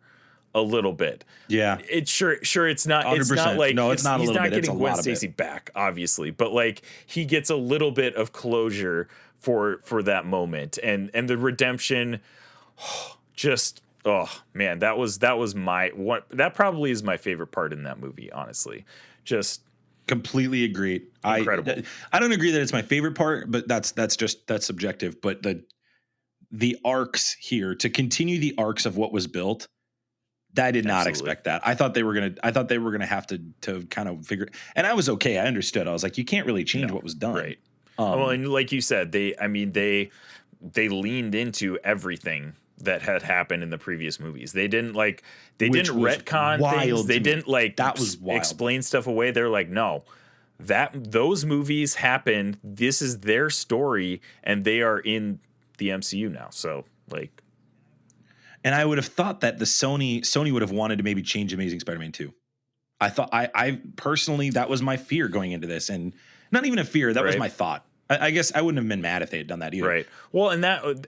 [SPEAKER 4] a little bit.
[SPEAKER 3] Yeah.
[SPEAKER 4] It's sure it's not
[SPEAKER 3] 100%.
[SPEAKER 4] it's not like
[SPEAKER 3] no, it's not a
[SPEAKER 4] he's
[SPEAKER 3] little
[SPEAKER 4] not
[SPEAKER 3] bit. It's a
[SPEAKER 4] getting Gwen
[SPEAKER 3] lot of
[SPEAKER 4] Stacy
[SPEAKER 3] it.
[SPEAKER 4] back, obviously, but like he gets a little bit of closure for that moment, and the redemption. Just man, that was my one. That probably is my favorite part in that movie, honestly. Just
[SPEAKER 3] completely agree.
[SPEAKER 4] Incredible.
[SPEAKER 3] I don't agree that it's my favorite part, but that's subjective. But the arcs here, to continue the arcs of what was built, I did not expect that. I thought they were gonna have to kind of figure. And I was okay. I understood. I was like, you can't really change what was done.
[SPEAKER 4] Right. Well, and like you said, they leaned into everything that had happened in the previous movies. They didn't retcon things. They didn't
[SPEAKER 3] that was wild.
[SPEAKER 4] Explain stuff away. They're like, no, those movies happened. This is their story, and they are in the MCU now. So like,
[SPEAKER 3] and I would have thought that the Sony would have wanted to maybe change Amazing Spider-Man 2. I thought I personally, that was my fear going into this, and not even a fear. That was my thought. I guess I wouldn't have been mad if they had done that either.
[SPEAKER 4] Right. Well,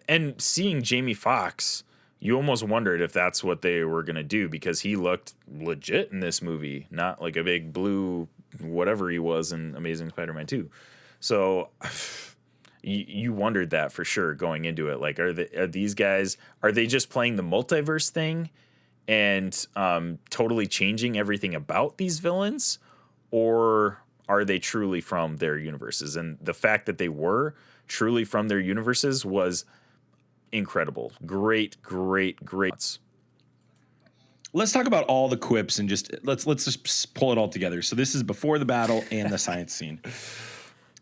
[SPEAKER 4] and seeing Jamie Foxx, you almost wondered if that's what they were going to do, because he looked legit in this movie, not like a big blue whatever he was in Amazing Spider-Man 2. So you wondered that for sure going into it. Like, are these guys, are they just playing the multiverse thing and totally changing everything about these villains, or are they truly from their universes? And the fact that they were truly from their universes was incredible. Great.
[SPEAKER 3] Let's talk about all the quips and just let's just pull it all together. So this is before the battle and the science scene.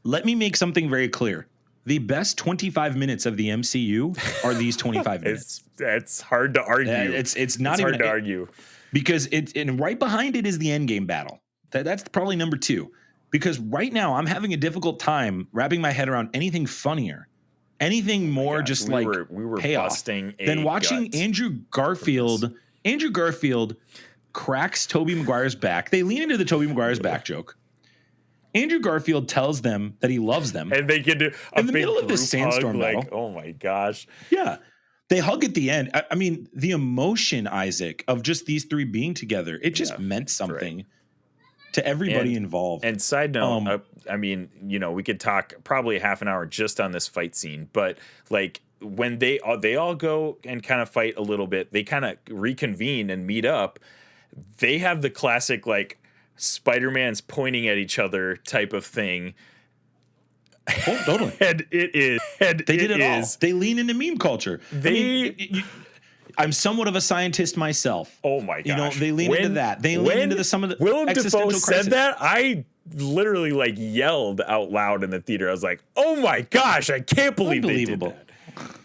[SPEAKER 3] Let me make something very clear. The best 25 minutes of the MCU are these 25 minutes.
[SPEAKER 4] It's hard to argue.
[SPEAKER 3] It's not
[SPEAKER 4] it's
[SPEAKER 3] even
[SPEAKER 4] hard to argue,
[SPEAKER 3] because and right behind it is the Endgame battle. That's probably number 2. Because right now I'm having a difficult time wrapping my head around anything funnier, anything more we
[SPEAKER 4] were
[SPEAKER 3] payoff
[SPEAKER 4] busting
[SPEAKER 3] than watching Andrew Garfield. Andrew Garfield cracks Tobey Maguire's back. They lean into the Tobey Maguire's back joke. Andrew Garfield tells them that he loves them,
[SPEAKER 4] and they can do
[SPEAKER 3] in the middle of this sandstorm battle.
[SPEAKER 4] Like, oh my gosh,
[SPEAKER 3] yeah. They hug at the end. I mean, the emotion, Isaac, of just these three being together, it just meant something to everybody involved.
[SPEAKER 4] And side note, I mean, we could talk probably a half an hour just on this fight scene, but like when they all go and kind of fight a little bit, they kind of reconvene and meet up. They have the classic like Spider-Man's pointing at each other type of thing.
[SPEAKER 3] Oh, totally.
[SPEAKER 4] And it is. And
[SPEAKER 3] they did it all. They lean into meme culture. I'm somewhat of a scientist myself.
[SPEAKER 4] Oh my gosh.
[SPEAKER 3] You know, they lean into that. They lean into some of the
[SPEAKER 4] Willem Dafoe
[SPEAKER 3] existential crisis.
[SPEAKER 4] said that, I literally like yelled out loud in the theater. I was like, "Oh my gosh, I can't believe they did that."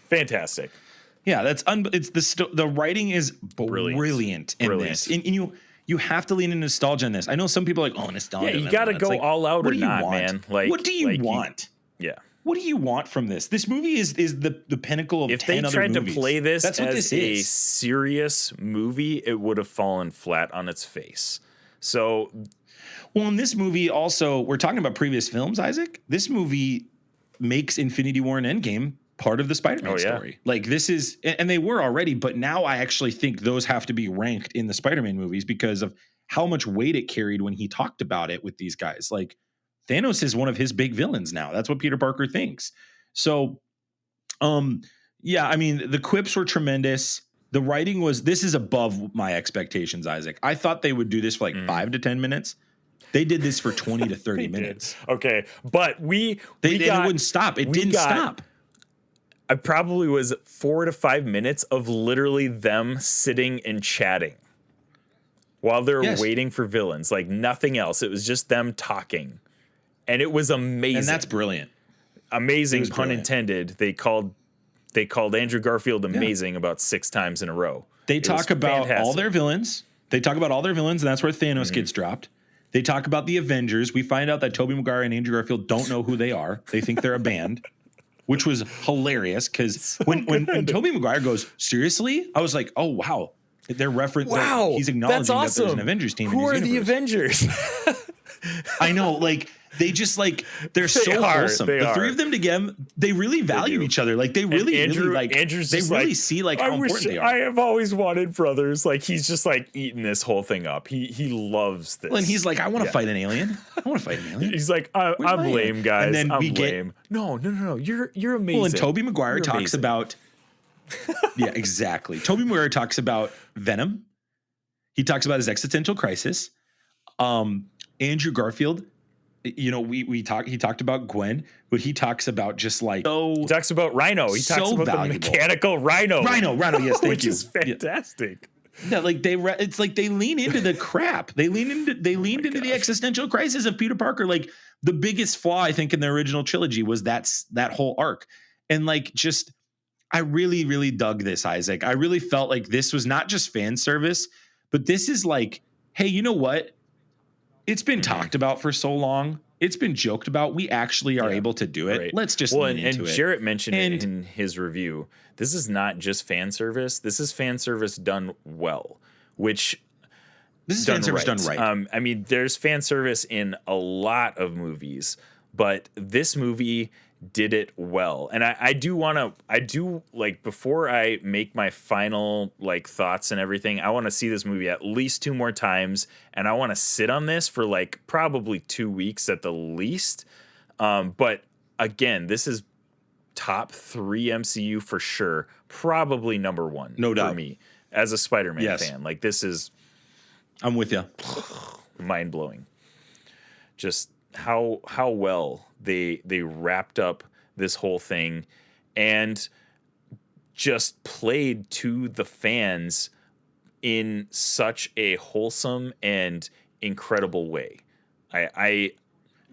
[SPEAKER 4] Fantastic.
[SPEAKER 3] Yeah, it's the writing is brilliant in this. And you have to lean into nostalgia in this. I know some people are like, "Oh, nostalgia."
[SPEAKER 4] Yeah, you got to go all out or not, man. Like,
[SPEAKER 3] what do you want?
[SPEAKER 4] Yeah.
[SPEAKER 3] What do you want from this? This movie is the pinnacle of 10 other movies.
[SPEAKER 4] If they tried to play this
[SPEAKER 3] That's what
[SPEAKER 4] as
[SPEAKER 3] this
[SPEAKER 4] a
[SPEAKER 3] is.
[SPEAKER 4] serious movie, it would have fallen flat on its face. So,
[SPEAKER 3] well, in this movie also, we're talking about previous films, Isaac. This movie makes Infinity War and Endgame part of the Spider-Man story. Like this is, and they were already, but now I actually think those have to be ranked in the Spider-Man movies because of how much weight it carried when he talked about it with these guys. Like Thanos is one of his big villains now. That's what Peter Parker thinks. So, yeah, I mean, the quips were tremendous. The writing this is above my expectations, Isaac. I thought they would do this for like 5 to 10 minutes. They did this for 20 to 30 minutes.
[SPEAKER 4] Okay. But
[SPEAKER 3] they wouldn't stop. It didn't stop.
[SPEAKER 4] I probably was 4 to 5 minutes of literally them sitting and chatting while they're waiting for villains, like nothing else. It was just them talking. And it was amazing.
[SPEAKER 3] And that's brilliant.
[SPEAKER 4] Amazing, pun intended. They called Andrew Garfield amazing about 6 times in a row.
[SPEAKER 3] They talk about all their villains. And that's where Thanos gets dropped. They talk about the Avengers. We find out that Tobey Maguire and Andrew Garfield don't know who they are. They think they're a band, which was hilarious because when Tobey Maguire goes, seriously? I was like, oh, wow. They're he's acknowledging that there's an Avengers team.
[SPEAKER 4] Who are the Avengers?
[SPEAKER 3] I know, like they just like they're so wholesome. The three of them together, they really value each other. Like they really,
[SPEAKER 4] Andrew's
[SPEAKER 3] they really see like how important they are.
[SPEAKER 4] I have always wanted brothers. Like he's just like eating this whole thing up. He loves this.
[SPEAKER 3] Well, and he's like, I want to fight an alien. I want to fight an alien.
[SPEAKER 4] He's like, I'm lame, guys. And then I'm lame. No. You're amazing.
[SPEAKER 3] Well, and Tobey Maguire talks about. Yeah, exactly. Tobey Maguire talks about Venom. He talks about his existential crisis. Andrew Garfield, you know, he talked about Gwen, but he talks about just like
[SPEAKER 4] he talks about Rhino. He talks about valuable. The mechanical Rhino.
[SPEAKER 3] Rhino, yes, thank
[SPEAKER 4] which
[SPEAKER 3] you.
[SPEAKER 4] Which is fantastic.
[SPEAKER 3] Yeah, like it's like they lean into the crap. They leaned into the existential crisis of Peter Parker. Like the biggest flaw, I think, in the original trilogy was that whole arc. And like just I really, really dug this, Isaac. I really felt like this was not just fan service, but this is like, hey, you know what? It's been talked about for so long. It's been joked about. We actually are able to do it.
[SPEAKER 4] Right.
[SPEAKER 3] Let's just lean into it.
[SPEAKER 4] And Jarrett mentioned it in his review. This is not just fan service. This is fan service done well, which
[SPEAKER 3] this is fan service done right.
[SPEAKER 4] I mean, there's fan service in a lot of movies, but this movie did it well. And I do like, before I make my final like thoughts and everything, I want to see this movie at least 2 more times. And I want to sit on this for like probably 2 weeks at the least. But again, this is top 3 MCU for sure. Probably number 1.
[SPEAKER 3] No doubt.
[SPEAKER 4] For me as a Spider-Man fan. Like this is,
[SPEAKER 3] I'm with you.
[SPEAKER 4] Mind blowing. Just how well they wrapped up this whole thing and just played to the fans in such a wholesome and incredible way.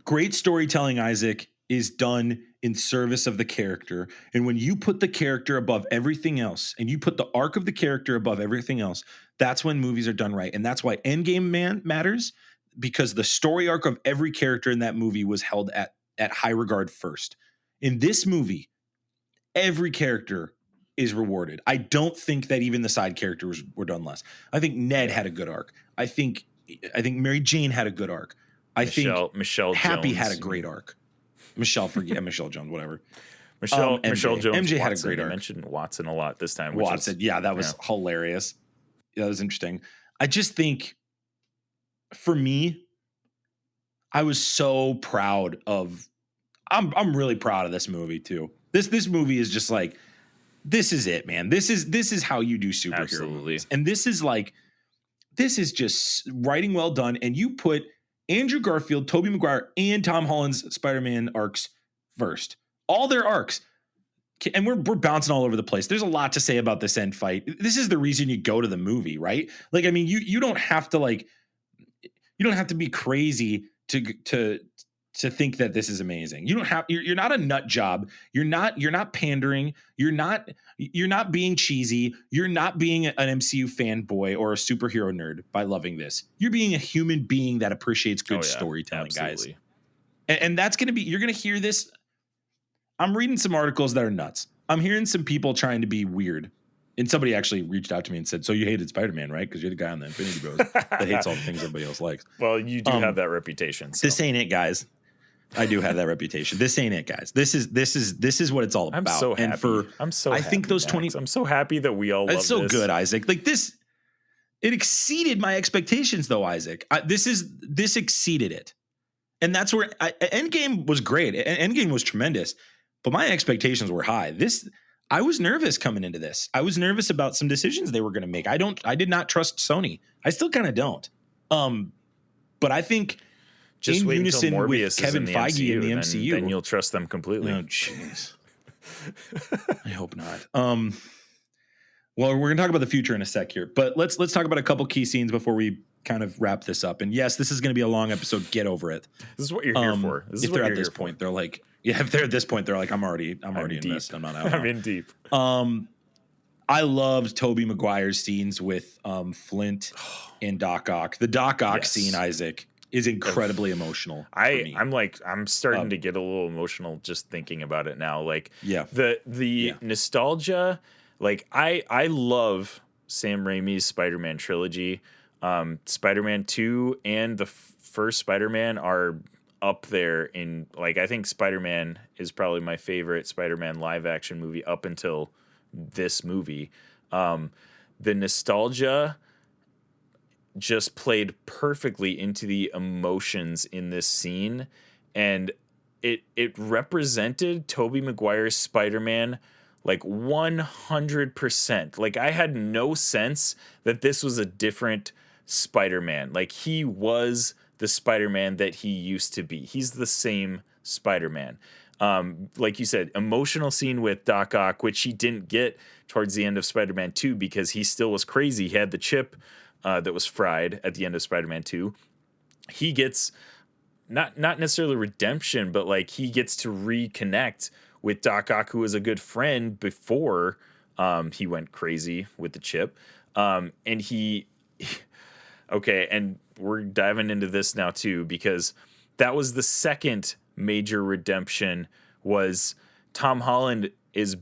[SPEAKER 3] Great storytelling, Isaac, is done in service of the character. And when you put the character above everything else and you put the arc of the character above everything else, that's when movies are done right. And that's why Endgame matters, because the story arc of every character in that movie was held at high regard first. In this movie, every character is rewarded. I don't think that even the side characters were done less. I think Ned had a good arc. I think Mary Jane had a good arc. I think
[SPEAKER 4] Michelle
[SPEAKER 3] Happy
[SPEAKER 4] Jones
[SPEAKER 3] had a great arc. Michelle Jones, whatever.
[SPEAKER 4] Michelle Jones.
[SPEAKER 3] MJ had a
[SPEAKER 4] Watson.
[SPEAKER 3] great arc.
[SPEAKER 4] I mentioned Watson a lot this time.
[SPEAKER 3] Watson, that was hilarious. Yeah, that was interesting. I just think, for me, I was so proud of. I'm really proud of this movie too. This movie is just like, this is it, man. This is how you do superhero movies, and this is just writing well done. And you put Andrew Garfield, Tobey Maguire, and Tom Holland's Spider-Man arcs first. All their arcs. and we're bouncing all over the place. There's a lot to say about this end fight. This is the reason you go to the movie, right? Like, I mean, you don't have to be crazy to think that this is amazing. You don't have, you're not a nut job. You're not pandering. You're not being cheesy. You're not being an MCU fanboy or a superhero nerd by loving this. You're being a human being that appreciates good storytelling,
[SPEAKER 4] absolutely.
[SPEAKER 3] guys. And that's going to be, you're going to hear this. I'm reading some articles that are nuts. I'm hearing some people trying to be weird. And somebody actually reached out to me and said, so you hated Spider-Man, right? Because you're the guy on the Infinity Bros that hates all the things everybody else likes.
[SPEAKER 4] Well, you do have that reputation. So.
[SPEAKER 3] This ain't it, guys. I do have that reputation. This ain't it, guys. This is what it's all about.
[SPEAKER 4] I'm so happy. I think those 20. I'm so happy that we all love this.
[SPEAKER 3] It's so good, Isaac. Like this, it exceeded my expectations, though, Isaac. This exceeded it. And that's where Endgame was great. Endgame was tremendous. But my expectations were high. I was nervous coming into this. I was nervous about some decisions they were going to make. I did not trust Sony. I still kind of don't. But I think
[SPEAKER 4] just
[SPEAKER 3] in
[SPEAKER 4] wait
[SPEAKER 3] unison
[SPEAKER 4] until Morbius
[SPEAKER 3] with Kevin
[SPEAKER 4] is in
[SPEAKER 3] Feige
[SPEAKER 4] the MCU,
[SPEAKER 3] in the MCU,
[SPEAKER 4] then you'll trust them completely.
[SPEAKER 3] Oh, jeez. I hope not. Well, we're gonna talk about the future in a sec here, but let's talk about a couple key scenes before we kind of wrap this up. And yes, this is gonna be a long episode. Get over it.
[SPEAKER 4] This is what you're here for. This is
[SPEAKER 3] if
[SPEAKER 4] what
[SPEAKER 3] they're
[SPEAKER 4] you're
[SPEAKER 3] at this
[SPEAKER 4] here
[SPEAKER 3] point,
[SPEAKER 4] for.
[SPEAKER 3] they're like, yeah. If they're at this point, they're like, I'm already invested. I'm not out.
[SPEAKER 4] I'm in deep.
[SPEAKER 3] I loved Tobey Maguire's scenes with Flint and Doc Ock. The Doc Ock scene, Isaac, is incredibly emotional.
[SPEAKER 4] I'm starting to get a little emotional just thinking about it now. Like, the nostalgia. Like, I love Sam Raimi's Spider-Man trilogy. Spider-Man 2 and the first Spider-Man are up there in, like, I think Spider-Man is probably my favorite Spider-Man live action movie up until this movie. The nostalgia just played perfectly into the emotions in this scene, and it represented Tobey Maguire's Spider-Man like 100%. Like, I had no sense that this was a different Spider-Man. Like, he was the Spider-Man that he used to be. He's the same Spider-Man. Like you said, emotional scene with Doc Ock, which he didn't get towards the end of Spider-Man 2 because he still was crazy. He had the chip that was fried at the end of Spider-Man 2. He gets not necessarily redemption, but like he gets to reconnect with Doc Ock, who was a good friend before he went crazy with the chip. And and we're diving into this now too, because that was the second major redemption. Was Tom Holland is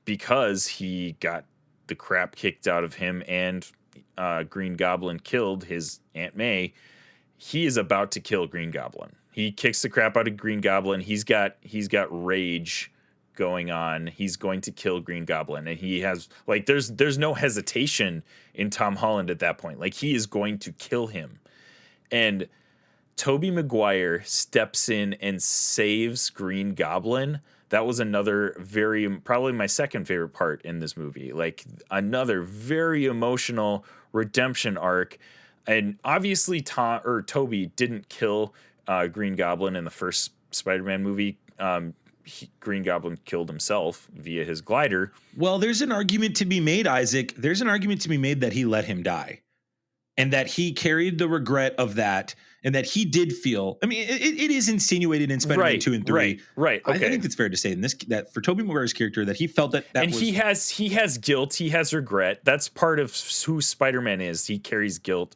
[SPEAKER 4] because he got the crap kicked out of him and Green Goblin killed his Aunt May. He is about to kill Green Goblin. He kicks the crap out of Green Goblin. He's got rage going on. He's going to kill Green Goblin, and he has, like, there's no hesitation in Tom Holland at that point. Like, he is going to kill him. And Tobey Maguire steps in and saves Green Goblin. That was another probably my second favorite part in this movie. Like, another very emotional redemption arc. And obviously Tobey didn't kill Green Goblin in the first Spider-Man movie. Green Goblin killed himself via his glider.
[SPEAKER 3] Well, there's an argument to be made, Isaac. There's an argument to be made that he let him die, and that he carried the regret of that, and that he did feel. I mean, it is insinuated in Spider-Man 2 and 3.
[SPEAKER 4] Right. Okay.
[SPEAKER 3] I think it's fair to say in this that for Tobey Maguire's character that he felt that
[SPEAKER 4] and
[SPEAKER 3] was,
[SPEAKER 4] he has guilt. He has regret. That's part of who Spider-Man is. He carries guilt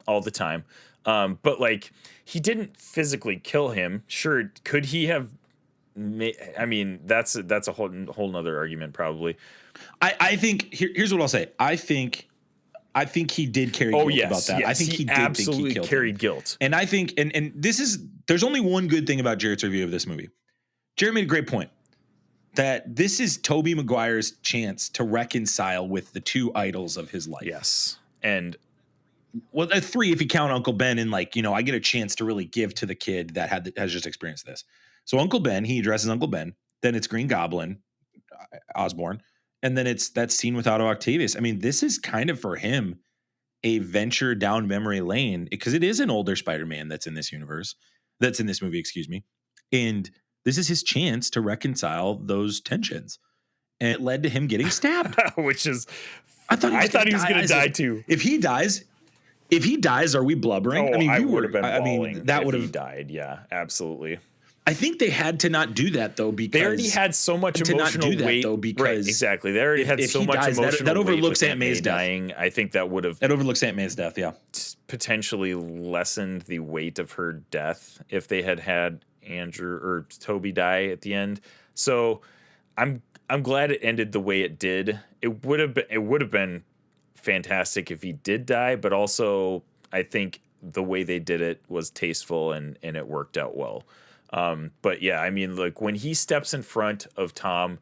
[SPEAKER 4] all the time. But like, he didn't physically kill him. Sure, could he have? I mean, that's a whole nother argument probably.
[SPEAKER 3] I think here's what I'll say. I think he did carry guilt about that.
[SPEAKER 4] Yes,
[SPEAKER 3] I think he did
[SPEAKER 4] absolutely
[SPEAKER 3] think he killed
[SPEAKER 4] carried
[SPEAKER 3] him.
[SPEAKER 4] guilt.
[SPEAKER 3] And I think and there's only one good thing about Jarrett's review of this movie. Jarrett made a great point that this is Tobey Maguire's chance to reconcile with the two idols of his life.
[SPEAKER 4] Yes. And
[SPEAKER 3] well, 3 if you count Uncle Ben, and like, you know, I get a chance to really give to the kid that has just experienced this. So Uncle Ben, he addresses Uncle Ben. Then it's Green Goblin, Osborn, and then it's that scene with Otto Octavius. I mean, this is kind of for him a venture down memory lane, because it is an older Spider-Man that's in this universe, that's in this movie, excuse me. And this is his chance to reconcile those tensions. and it led to him getting stabbed.
[SPEAKER 4] Which is,
[SPEAKER 3] I thought
[SPEAKER 4] he was going to die too.
[SPEAKER 3] If he dies, are we blubbering?
[SPEAKER 4] Oh,
[SPEAKER 3] I mean,
[SPEAKER 4] I
[SPEAKER 3] you
[SPEAKER 4] would have been
[SPEAKER 3] I
[SPEAKER 4] bawling
[SPEAKER 3] mean, that
[SPEAKER 4] if
[SPEAKER 3] would
[SPEAKER 4] he
[SPEAKER 3] have
[SPEAKER 4] died. Yeah, absolutely.
[SPEAKER 3] I think they had to not do that though because
[SPEAKER 4] They already had so much emotional weight.
[SPEAKER 3] Because
[SPEAKER 4] right, exactly. They already had
[SPEAKER 3] if
[SPEAKER 4] so
[SPEAKER 3] he
[SPEAKER 4] much
[SPEAKER 3] dies,
[SPEAKER 4] emotional
[SPEAKER 3] that
[SPEAKER 4] weight
[SPEAKER 3] overlooks
[SPEAKER 4] with
[SPEAKER 3] Aunt May's death.
[SPEAKER 4] dying. I think that would have
[SPEAKER 3] That overlooks Aunt May's death. Yeah,
[SPEAKER 4] potentially lessened the weight of her death if they had Andrew or Toby die at the end. So I'm glad it ended the way it did. It would have been fantastic if he did die, but also I think the way they did it was tasteful and it worked out well. But yeah, I mean, like when he steps in front of Tom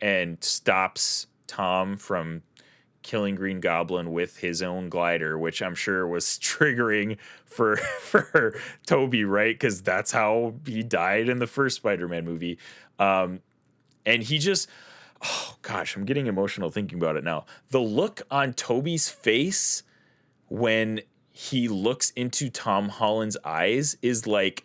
[SPEAKER 4] and stops Tom from killing Green Goblin with his own glider, which I'm sure was triggering for Toby, right? Because that's how he died in the first Spider-Man movie. And he just, oh gosh, I'm getting emotional thinking about it now. The look on Toby's face when he looks into Tom Holland's eyes is like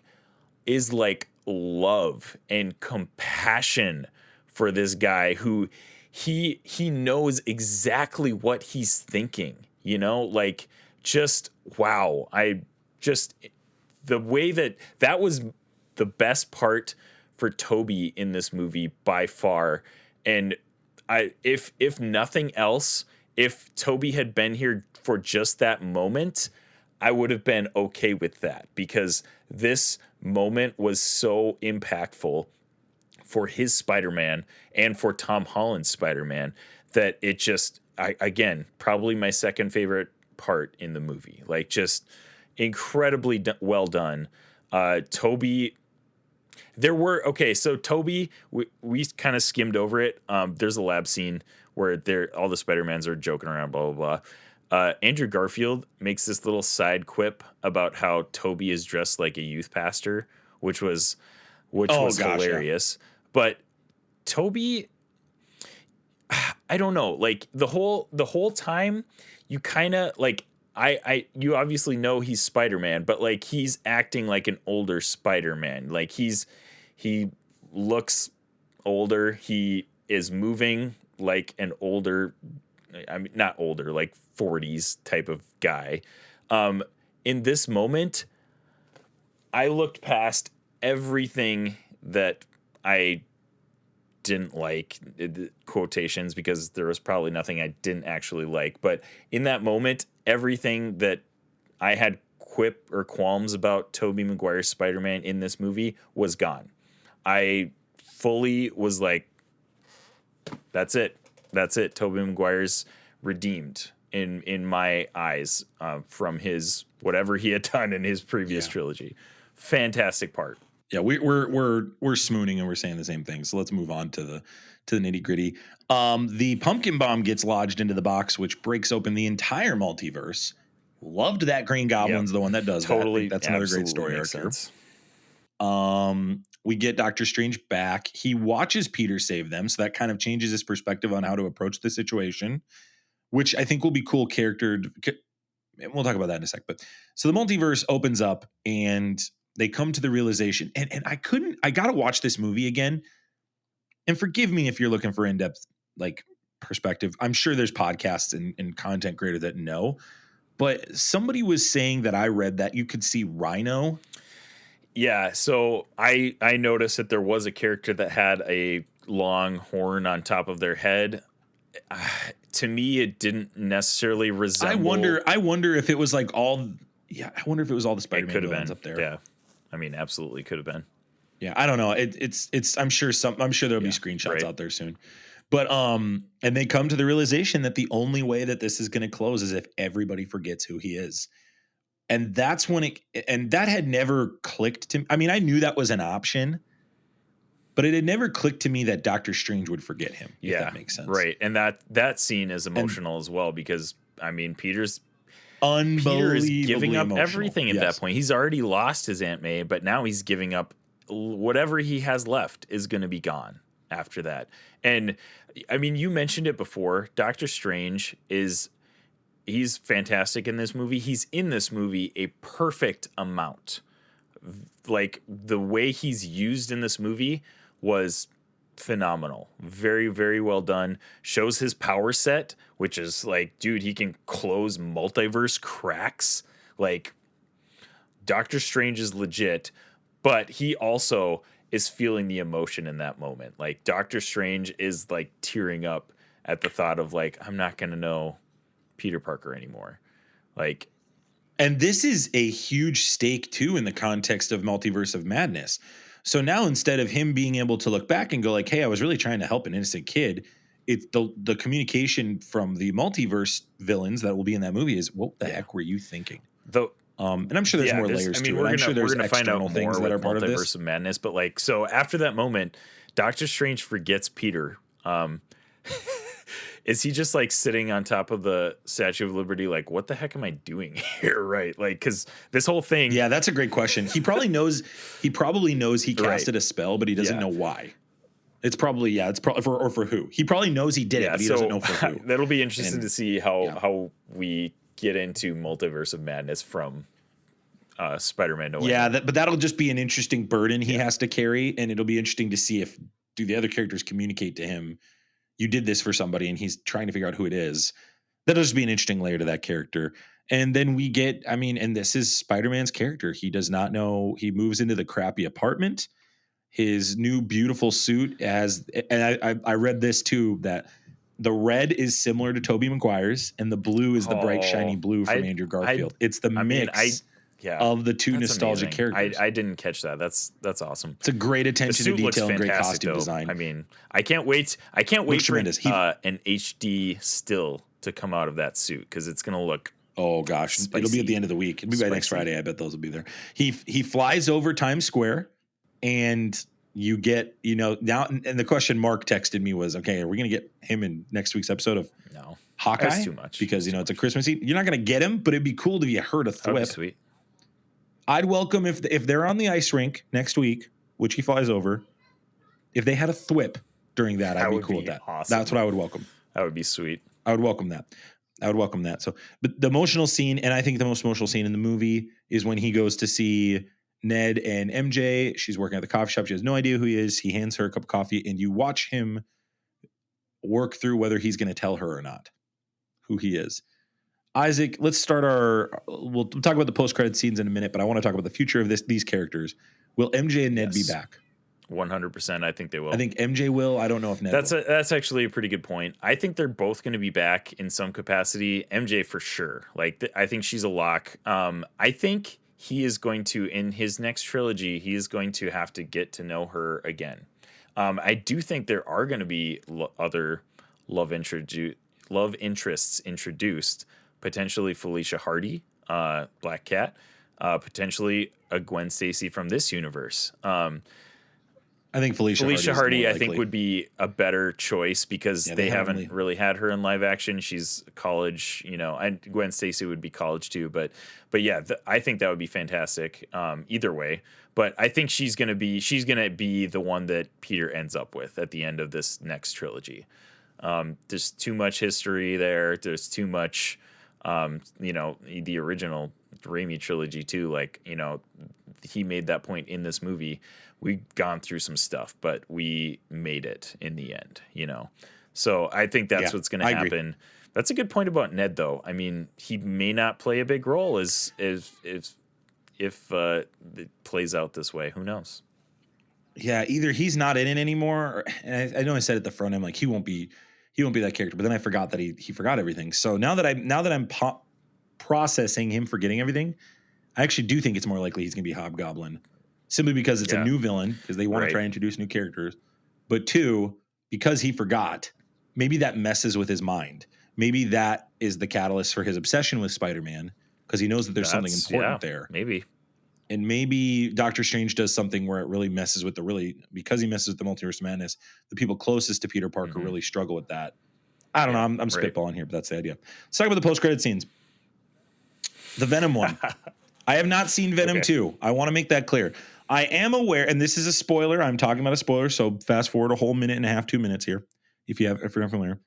[SPEAKER 4] love and compassion for this guy who he knows exactly what he's thinking, you know, like just wow. The way that was the best part for Toby in this movie by far. And if nothing else, if Toby had been here for just that moment, I would have been okay with that because this moment was so impactful for his Spider-Man and for Tom Holland's Spider-Man that it just, again, probably my second favorite part in the movie. Like just incredibly well done. Toby, so Toby, we kind of skimmed over it. There's a lab scene where all the Spider-Mans are joking around, blah, blah, blah. Andrew Garfield makes this little side quip about how Toby is dressed like a youth pastor, which was hilarious. Yeah. But Toby, I don't know, like the whole time you kind of like, you obviously know he's Spider-Man, but like he's acting like an older Spider-Man. Like he looks older. He is moving like an older, I mean, not older, like 40s type of guy. In this moment, I looked past everything that I didn't like, quotations, because there was probably nothing I didn't actually like. But in that moment, everything that I had quip or qualms about Tobey Maguire's Spider-Man in this movie was gone. I fully was like, that's it. Tobey Maguire's redeemed in my eyes from his whatever he had done in his previous trilogy. Fantastic part.
[SPEAKER 3] Yeah, we're smooning and we're saying the same thing. So let's move on to the nitty gritty. The pumpkin bomb gets lodged into the box, which breaks open the entire multiverse. Loved that Green Goblin's the one that does
[SPEAKER 4] totally.
[SPEAKER 3] That's another great story arc here. We get Doctor Strange back. He watches Peter save them, so that kind of changes his perspective on how to approach the situation, which I think will be cool character. We'll talk about that in a sec. But so the multiverse opens up and they come to the realization, and I got to watch this movie again. And forgive me if you're looking for in-depth like perspective. I'm sure there's podcasts and content creators that know, but somebody was saying that I read that you could see Rhino.
[SPEAKER 4] Yeah, so I noticed that there was a character that had a long horn on top of their head. To me, it didn't necessarily resemble.
[SPEAKER 3] I wonder if it was like all. Yeah, I wonder if it was all the Spider-Man villains up there.
[SPEAKER 4] Yeah, I mean, absolutely could have been.
[SPEAKER 3] Yeah, I don't know. It's. I'm sure there'll be screenshots out there soon. But and they come to the realization that the only way that this is going to close is if everybody forgets who he is. And that's when that had never clicked to me. I mean, I knew that was an option, but it had never clicked to me that Doctor Strange would forget him. If that makes sense.
[SPEAKER 4] Right. And that scene is emotional as well, because I mean, Peter is giving up everything at that point. He's already lost his Aunt May, but now he's giving up whatever he has left is going to be gone after that. And I mean, you mentioned it before. Doctor Strange he's fantastic in this movie. He's in this movie a perfect amount. Like the way he's used in this movie was phenomenal. Very, very well done. Shows his power set, which is like, dude, he can close multiverse cracks. Like, Doctor Strange is legit, but he also is feeling the emotion in that moment. Like, Doctor Strange is like tearing up at the thought of like, I'm not going to know Peter Parker anymore. Like,
[SPEAKER 3] And this is a huge stake too in the context of Multiverse of Madness. So now instead of him being able to look back and go like, "Hey, I was really trying to help an innocent kid," it's the communication from the multiverse villains that will be in that movie is, "What the heck were you thinking?"
[SPEAKER 4] the
[SPEAKER 3] And I'm sure there's more layers to it. I'm sure there's
[SPEAKER 4] find out
[SPEAKER 3] external things
[SPEAKER 4] more
[SPEAKER 3] that are
[SPEAKER 4] with
[SPEAKER 3] part of
[SPEAKER 4] Multiverse
[SPEAKER 3] this.
[SPEAKER 4] of Madness, but like, so after that moment, Doctor Strange forgets Peter. Is he just like sitting on top of the Statue of Liberty, like, what the heck am I doing here? Right. Like, because this whole thing.
[SPEAKER 3] Yeah, that's a great question. He probably knows he casted
[SPEAKER 4] Right.
[SPEAKER 3] a spell, but he doesn't
[SPEAKER 4] Yeah.
[SPEAKER 3] know why. It's probably for who. He probably knows he did it, but he doesn't know for who.
[SPEAKER 4] That'll be interesting
[SPEAKER 3] And-
[SPEAKER 4] to see how we get into Multiverse of Madness from Spider-Man No Way
[SPEAKER 3] Yeah,
[SPEAKER 4] Home.
[SPEAKER 3] but that'll just be an interesting burden he has to carry, and it'll be interesting to see if do the other characters communicate to him, you did this for somebody, and he's trying to figure out who it is. That'll just be an interesting layer to that character. And then we get, and this is Spider-Man's character. He does not know. He moves into the crappy apartment. His new beautiful suit I read this too, that the red is similar to Tobey Maguire's, and the blue is the bright shiny blue from Andrew Garfield. It's the mix of the two
[SPEAKER 4] that's
[SPEAKER 3] nostalgic
[SPEAKER 4] amazing.
[SPEAKER 3] characters.
[SPEAKER 4] I didn't catch that. That's awesome.
[SPEAKER 3] It's a great
[SPEAKER 4] The
[SPEAKER 3] attention to
[SPEAKER 4] suit looks
[SPEAKER 3] detail and great
[SPEAKER 4] fantastic,
[SPEAKER 3] costume
[SPEAKER 4] though.
[SPEAKER 3] design.
[SPEAKER 4] I mean, I can't wait
[SPEAKER 3] Looks
[SPEAKER 4] for
[SPEAKER 3] tremendous.
[SPEAKER 4] an HD still to come out of that suit, because it's gonna look.
[SPEAKER 3] Oh gosh, it'll be at the end of the week. It'll be by next Friday. I bet those will be there. He flies over Times Square, and you get now. And the question Mark texted me was, "Okay, are we going to get him in next week's episode of
[SPEAKER 4] No,
[SPEAKER 3] Hawkeye?"
[SPEAKER 4] that's too much.
[SPEAKER 3] Because it's a Christmassy. You're not going to get him, but it'd be cool if you heard a
[SPEAKER 4] That'd be
[SPEAKER 3] thwip.
[SPEAKER 4] sweet.
[SPEAKER 3] I'd welcome if they're on the ice rink next week, which he flies over. If they had a thwip during that, I'd be cool with that.
[SPEAKER 4] Awesome.
[SPEAKER 3] That's what I would welcome.
[SPEAKER 4] That would be sweet.
[SPEAKER 3] I would welcome that. So, but the emotional scene, and I think the most emotional scene in the movie is when he goes to see Ned and MJ. She's working at the coffee shop. She has no idea who he is. He hands her a cup of coffee, and you watch him work through whether he's going to tell her or not who he is. Isaac, let's start we'll talk about the post-credit scenes in a minute, but I want to talk about the future of these characters. Will MJ and Ned be back?
[SPEAKER 4] 100%. I think they will.
[SPEAKER 3] I think MJ will. I don't know if Ned will.
[SPEAKER 4] That's actually a pretty good point. I think they're both going to be back in some capacity. MJ for sure. Like, I think she's a lock. I think he is going to, in his next trilogy, he is going to have to get to know her again. I do think there are going to be other love interests introduced. Potentially Felicia Hardy, Black Cat, potentially a Gwen Stacy from this universe.
[SPEAKER 3] I think Felicia
[SPEAKER 4] Hardy, I think, would be a better choice because they haven't really had her in live action. She's college, and Gwen Stacy would be college too. But yeah, I think that would be fantastic. Either way, but I think she's gonna be the one that Peter ends up with at the end of this next trilogy. There's too much history there. There's too much, the original Raimi trilogy too. Like, he made that point in this movie. We've gone through some stuff, but we made it in the end, So I think that's what's going to happen. Agree. That's a good point about Ned, though. I mean, he may not play a big role if it plays out this way. Who knows?
[SPEAKER 3] Yeah, either he's not in it anymore, and I know I said at the front end, like he won't be that character. But then I forgot that he forgot everything. So now that I'm processing him forgetting everything, I actually do think it's more likely he's going to be Hobgoblin. Simply because it's a new villain, because they want to try and introduce new characters. But two, because he forgot, maybe that messes with his mind. Maybe that is the catalyst for his obsession with Spider-Man, because he knows that there's something important there.
[SPEAKER 4] Maybe.
[SPEAKER 3] And maybe Doctor Strange does something where it really messes with because he messes with the Multiverse of Madness, the people closest to Peter Parker really struggle with that. I don't know. I'm spitballing here, but that's the idea. Let's talk about the post-credit scenes. The Venom one. I have not seen Venom 2. I want to make that clear. I am aware, and this is a spoiler. I'm talking about a spoiler, so fast forward a whole minute and a half, 2 minutes here, if you're not familiar.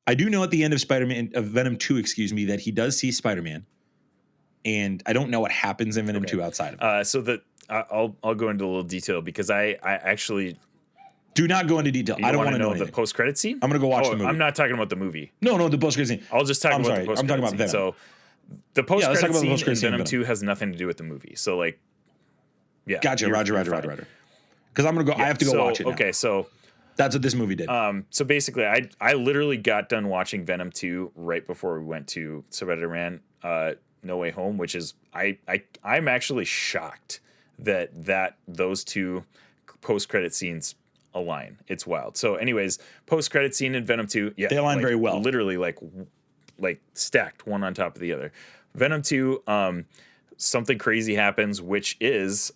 [SPEAKER 3] I do know at the end of Venom 2, that he does see Spider-Man, and I don't know what happens in Venom 2 outside of it.
[SPEAKER 4] So I'll go into a little detail because I actually
[SPEAKER 3] Do not go into detail.
[SPEAKER 4] You
[SPEAKER 3] I don't
[SPEAKER 4] want
[SPEAKER 3] want to know
[SPEAKER 4] the
[SPEAKER 3] anything.
[SPEAKER 4] post-credit scene?
[SPEAKER 3] I'm gonna go watch the movie.
[SPEAKER 4] I'm not talking about the movie.
[SPEAKER 3] No, the post-credit scene.
[SPEAKER 4] I'll just talk
[SPEAKER 3] I'm
[SPEAKER 4] about
[SPEAKER 3] sorry.
[SPEAKER 4] the
[SPEAKER 3] I'm talking about
[SPEAKER 4] post-credit scene.
[SPEAKER 3] Venom.
[SPEAKER 4] So the
[SPEAKER 3] let's talk
[SPEAKER 4] post-credit
[SPEAKER 3] about the
[SPEAKER 4] scene
[SPEAKER 3] post-credit
[SPEAKER 4] in
[SPEAKER 3] scene in
[SPEAKER 4] Venom
[SPEAKER 3] Venom.
[SPEAKER 4] 2 has nothing to do with the movie. So like, yeah.
[SPEAKER 3] Gotcha. Roger. Because I'm gonna go.
[SPEAKER 4] Yeah,
[SPEAKER 3] I have to go watch it now.
[SPEAKER 4] Okay, so
[SPEAKER 3] That's what this movie did.
[SPEAKER 4] so basically, I literally got done watching Venom 2 right before we went to Spider-Man No Way Home, which is I'm actually shocked that those two post-credit scenes align. It's wild. So anyways, post-credit scene in Venom 2, yeah,
[SPEAKER 3] They align very well.
[SPEAKER 4] Literally like stacked one on top of the other. Venom 2, something crazy happens, which is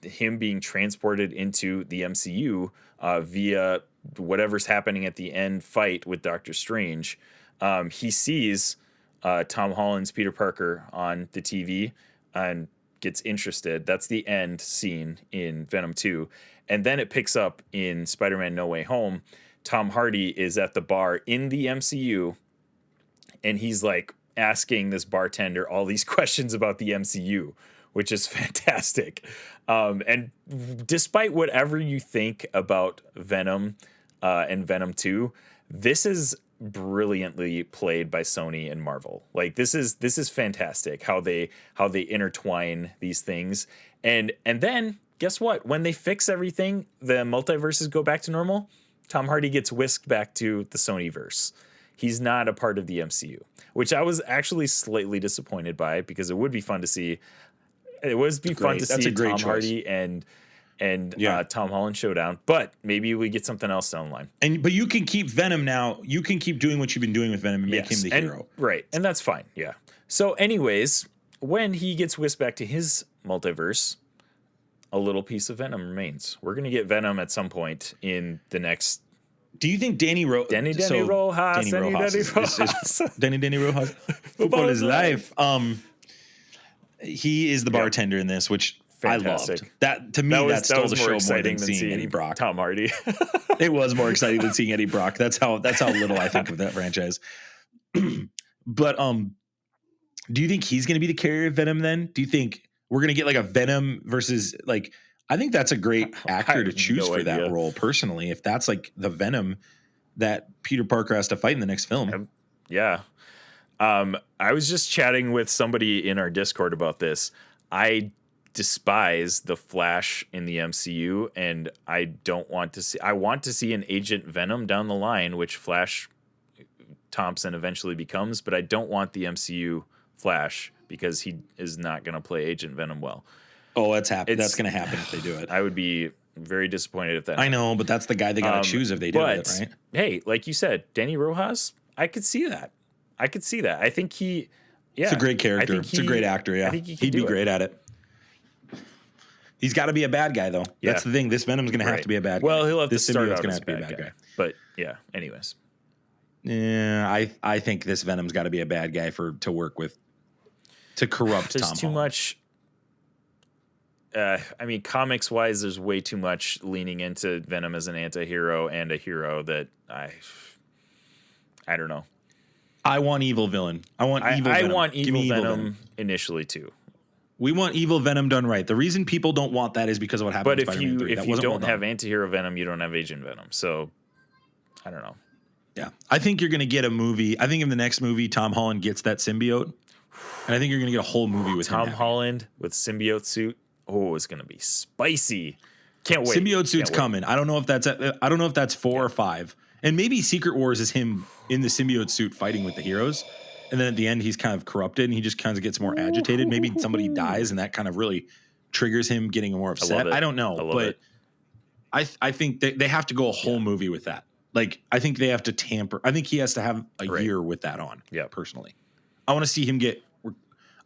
[SPEAKER 4] him being transported into the MCU via whatever's happening at the end fight with Doctor Strange. He sees Tom Holland's Peter Parker on the TV and gets interested. That's the end scene in Venom 2. And then it picks up in Spider-Man No Way Home. Tom Hardy is at the bar in the MCU, and he's like asking this bartender all these questions about the MCU, which is fantastic. And despite whatever you think about Venom and Venom 2, this is brilliantly played by Sony and Marvel. Like this is fantastic how they intertwine these things. And then guess what? When they fix everything, the multiverses go back to normal. Tom Hardy gets whisked back to the Sonyverse. He's not a part of the MCU, which I was actually slightly disappointed by because it would be fun to see. It would be fun to see Tom Hardy and Tom Holland showdown, but maybe we get something else down the line.
[SPEAKER 3] But you can keep Venom now. You can keep doing what you've been doing with Venom and make him the hero.
[SPEAKER 4] Right, and that's fine. Yeah. So, anyways, when he gets whisked back to his multiverse, a little piece of Venom remains. We're gonna get Venom at some point in the next.
[SPEAKER 3] Do you think Danny Rojas?
[SPEAKER 4] Danny Rojas.
[SPEAKER 3] Danny Rojas. Football is life. He is the bartender in this, which
[SPEAKER 4] fantastic.
[SPEAKER 3] I loved. That to me, that stole the show more than seeing Eddie Brock.
[SPEAKER 4] Tom Hardy.
[SPEAKER 3] It was more exciting than seeing Eddie Brock. That's how little I think of that franchise. But do you think he's going to be the carrier of Venom? Then do you think we're going to get like a Venom versus like? I think that's a great actor to choose for that role. Personally, if that's like the Venom that Peter Parker has to fight in the next film.
[SPEAKER 4] Yeah. I was just chatting with somebody in our Discord about this. I despise the Flash in the MCU, and I don't want to see. I want to see an Agent Venom down the line, which Flash Thompson eventually becomes, but I don't want the MCU Flash because he is not going to play Agent Venom well.
[SPEAKER 3] Oh, that's happening. That's going to happen if they do it.
[SPEAKER 4] I would be very disappointed if that.
[SPEAKER 3] I know, but that's the guy they got to choose if they do it, right?
[SPEAKER 4] Hey, like you said, Danny Rojas, I could see that. I think he. Yeah,
[SPEAKER 3] it's a great character. It's a great actor. Yeah, he'd be great at it. He's got to be a bad guy, though. Yeah. That's the thing. This Venom's going to have to be a bad guy.
[SPEAKER 4] Well, he'll have to start out as a bad guy. But yeah, anyways.
[SPEAKER 3] Yeah, I think this Venom's got to be a bad guy to work with, to corrupt Tom Holland.
[SPEAKER 4] There's too much. I mean, comics wise, there's way too much leaning into Venom as an anti-hero and a hero that I don't know.
[SPEAKER 3] I want evil villain. I want evil Venom.
[SPEAKER 4] I want evil Venom initially too.
[SPEAKER 3] We want evil Venom done right. The reason people don't want that is because of what happened.
[SPEAKER 4] But if you don't have anti-hero Venom, you don't have Agent Venom. So I don't know.
[SPEAKER 3] Yeah, I think you're going to get a movie. I think in the next movie, Tom Holland gets that symbiote, and I think you're going to get a whole movie with
[SPEAKER 4] Tom Holland with symbiote suit. Oh, it's going to be spicy. Can't wait.
[SPEAKER 3] Symbiote suit's coming. I don't know if that's 4 or 5. And maybe Secret Wars is him in the symbiote suit fighting with the heroes. And then at the end, he's kind of corrupted and he just kind of gets more agitated. Maybe somebody dies and that kind of really triggers him getting more upset. I don't know. But I think they have to go a whole movie with that. Like, I think they have to tamper. I think he has to have a year with that on. Yeah. Personally, I want to see him get.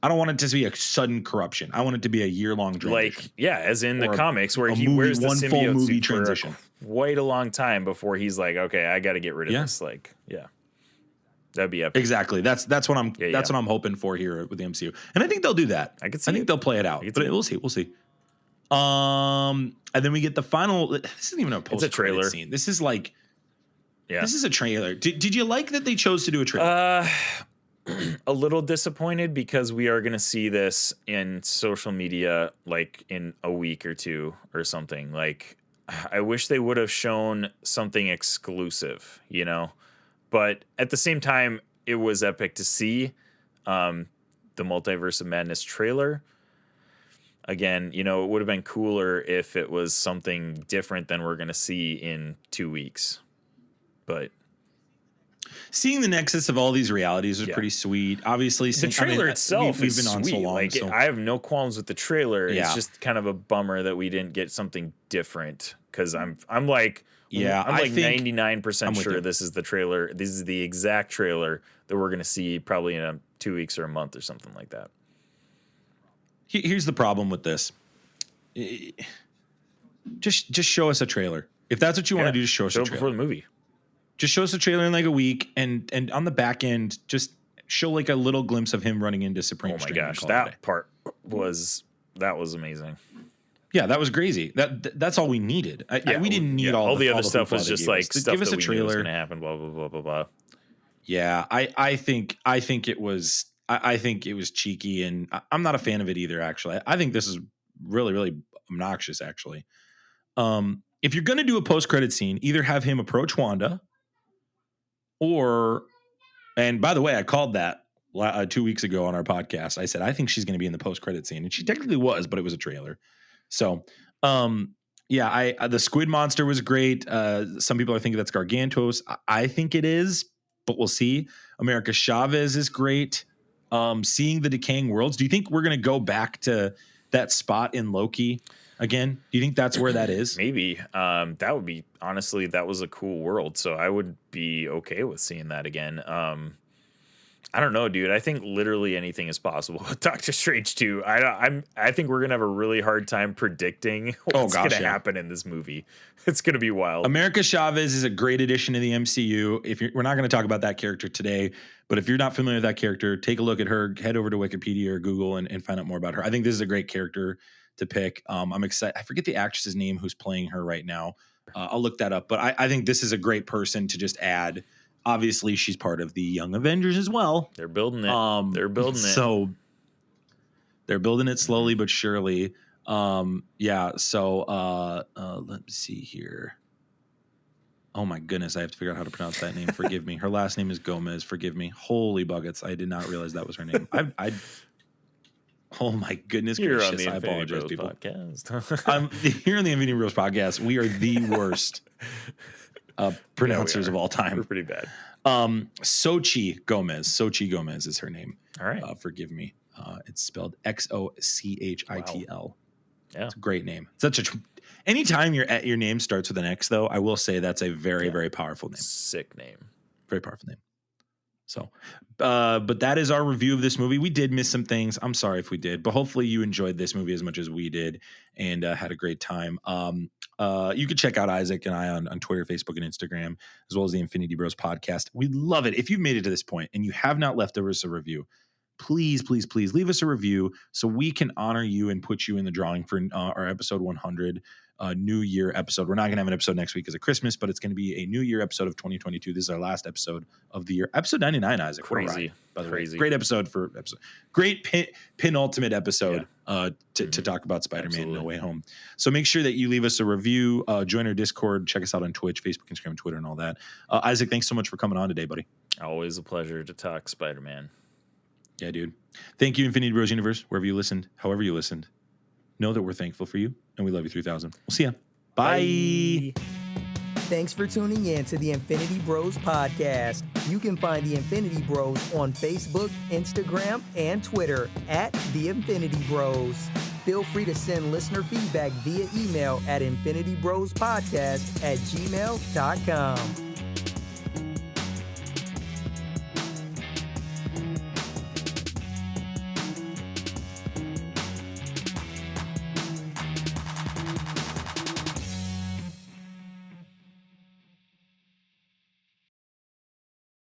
[SPEAKER 3] I don't want it to be a sudden corruption. I want it to be a year-long transition.
[SPEAKER 4] Like, yeah, as in the comics where he wears the symbiote movie transition for quite a long time before he's like, okay, I got to get rid of this. Like, yeah, that'd be epic.
[SPEAKER 3] Exactly. That's what I'm what I'm hoping for here with the MCU, and I think they'll do that. I think they'll play it out, but we'll see. We'll see. And then we get the final. This isn't even a post-credit scene. This is like, this is a trailer. Did you like that they chose to do a trailer?
[SPEAKER 4] A little disappointed because we are going to see this in social media like in a week or two or something. Like, I wish they would have shown something exclusive, you know. But at the same time, it was epic to see the Multiverse of Madness trailer. Again, you know, it would have been cooler if it was something different than we're going to see in 2 weeks. But
[SPEAKER 3] seeing the nexus of all these realities was pretty sweet. Obviously,
[SPEAKER 4] the trailer itself we've been on so long. Like, so. I have no qualms with the trailer. Yeah. It's just kind of a bummer that we didn't get something different. Because I'm like, I'm like 99% sure this is the trailer. This is the exact trailer that we're going to see probably in 2 weeks or a month or something like that.
[SPEAKER 3] Here's the problem with this. Just show us a trailer. If that's what you want to do, just show us a trailer
[SPEAKER 4] before the movie.
[SPEAKER 3] Just show us a trailer in like a week, and on the back end, just show like a little glimpse of him running into Supreme.
[SPEAKER 4] Oh my gosh, that part was amazing.
[SPEAKER 3] Yeah, that was crazy. That's all we needed. We didn't need all
[SPEAKER 4] the other stuff was just like stuff
[SPEAKER 3] give us
[SPEAKER 4] that
[SPEAKER 3] a trailer.
[SPEAKER 4] Was going to happen. Blah blah blah blah blah.
[SPEAKER 3] Yeah, I think it was. I think it was cheeky, and I'm not a fan of it either. Actually, I think this is really, really obnoxious. Actually, if you're going to do a post-credit scene, either have him approach Wanda, and by the way, I called that 2 weeks ago on our podcast. I said I think she's going to be in the post-credit scene, and she technically was, but it was a trailer. So, the squid monster was great. Some people are thinking that's Gargantos. I think it is, but we'll see. America Chavez is great. Seeing the decaying worlds. Do you think we're going to go back to that spot in Loki again? Do you think that's where that is?
[SPEAKER 4] Maybe. That would be, honestly, that was a cool world. So I would be okay with seeing that again. I don't know, dude. I think literally anything is possible with Doctor Strange 2. I think we're going to have a really hard time predicting what's going to happen in this movie. It's going to be wild.
[SPEAKER 3] America Chavez is a great addition to the MCU. We're not going to talk about that character today, but if you're not familiar with that character, take a look at her, head over to Wikipedia or Google and find out more about her. I think this is a great character to pick. I'm excited. I forget the actress's name who's playing her right now. I'll look that up, but I think this is a great person to just add. Obviously, she's part of the Young Avengers as well.
[SPEAKER 4] They're building it. They're building it.
[SPEAKER 3] So they're building it slowly but surely. Let's see here. Oh my goodness, I have to figure out how to pronounce that name. Forgive me. Her last name is Gomez. Forgive me. Holy buckets. I did not realize that was her name. Oh my goodness gracious. I apologize, people. Here on the Infinity Bros podcast, we are the worst pronouncers of all time.
[SPEAKER 4] We're pretty bad.
[SPEAKER 3] Xochitl Gomez is her name.
[SPEAKER 4] All right.
[SPEAKER 3] Forgive me. It's spelled Xochitl.
[SPEAKER 4] Wow. Yeah.
[SPEAKER 3] It's a great name. Anytime your name starts with an X, though, I will say that's a very, very powerful name.
[SPEAKER 4] Sick name.
[SPEAKER 3] Very powerful name. So, but that is our review of this movie. We did miss some things. I'm sorry if we did, but hopefully you enjoyed this movie as much as we did and had a great time. You can check out Isaac and I on Twitter, Facebook, and Instagram, as well as the Infinity Bros podcast. We'd love it if you've made it to this point and you have not left us a review. Please, please, please leave us a review so we can honor you and put you in the drawing for our episode 100 New Year episode. We're not going to have an episode next week because of Christmas, but it's going to be a New Year episode of 2022. This is our last episode of the year. Episode 99, Isaac.
[SPEAKER 4] Crazy.
[SPEAKER 3] By the way. Great episode Great penultimate episode to talk about Spider-Man No Way Home. So make sure that you leave us a review, join our Discord, check us out on Twitch, Facebook, Instagram, Twitter, and all that. Isaac, thanks so much for coming on today, buddy.
[SPEAKER 4] Always a pleasure to talk Spider-Man.
[SPEAKER 3] Yeah, dude. Thank you, Infinity Bros Universe, wherever you listened, however you listened. Know that we're thankful for you, and we love you 3000. We'll see ya. Bye.
[SPEAKER 5] Thanks for tuning in to the Infinity Bros podcast. You can find the Infinity Bros on Facebook, Instagram, and Twitter at the Infinity Bros. Feel free to send listener feedback via email at infinitybrospodcast@gmail.com.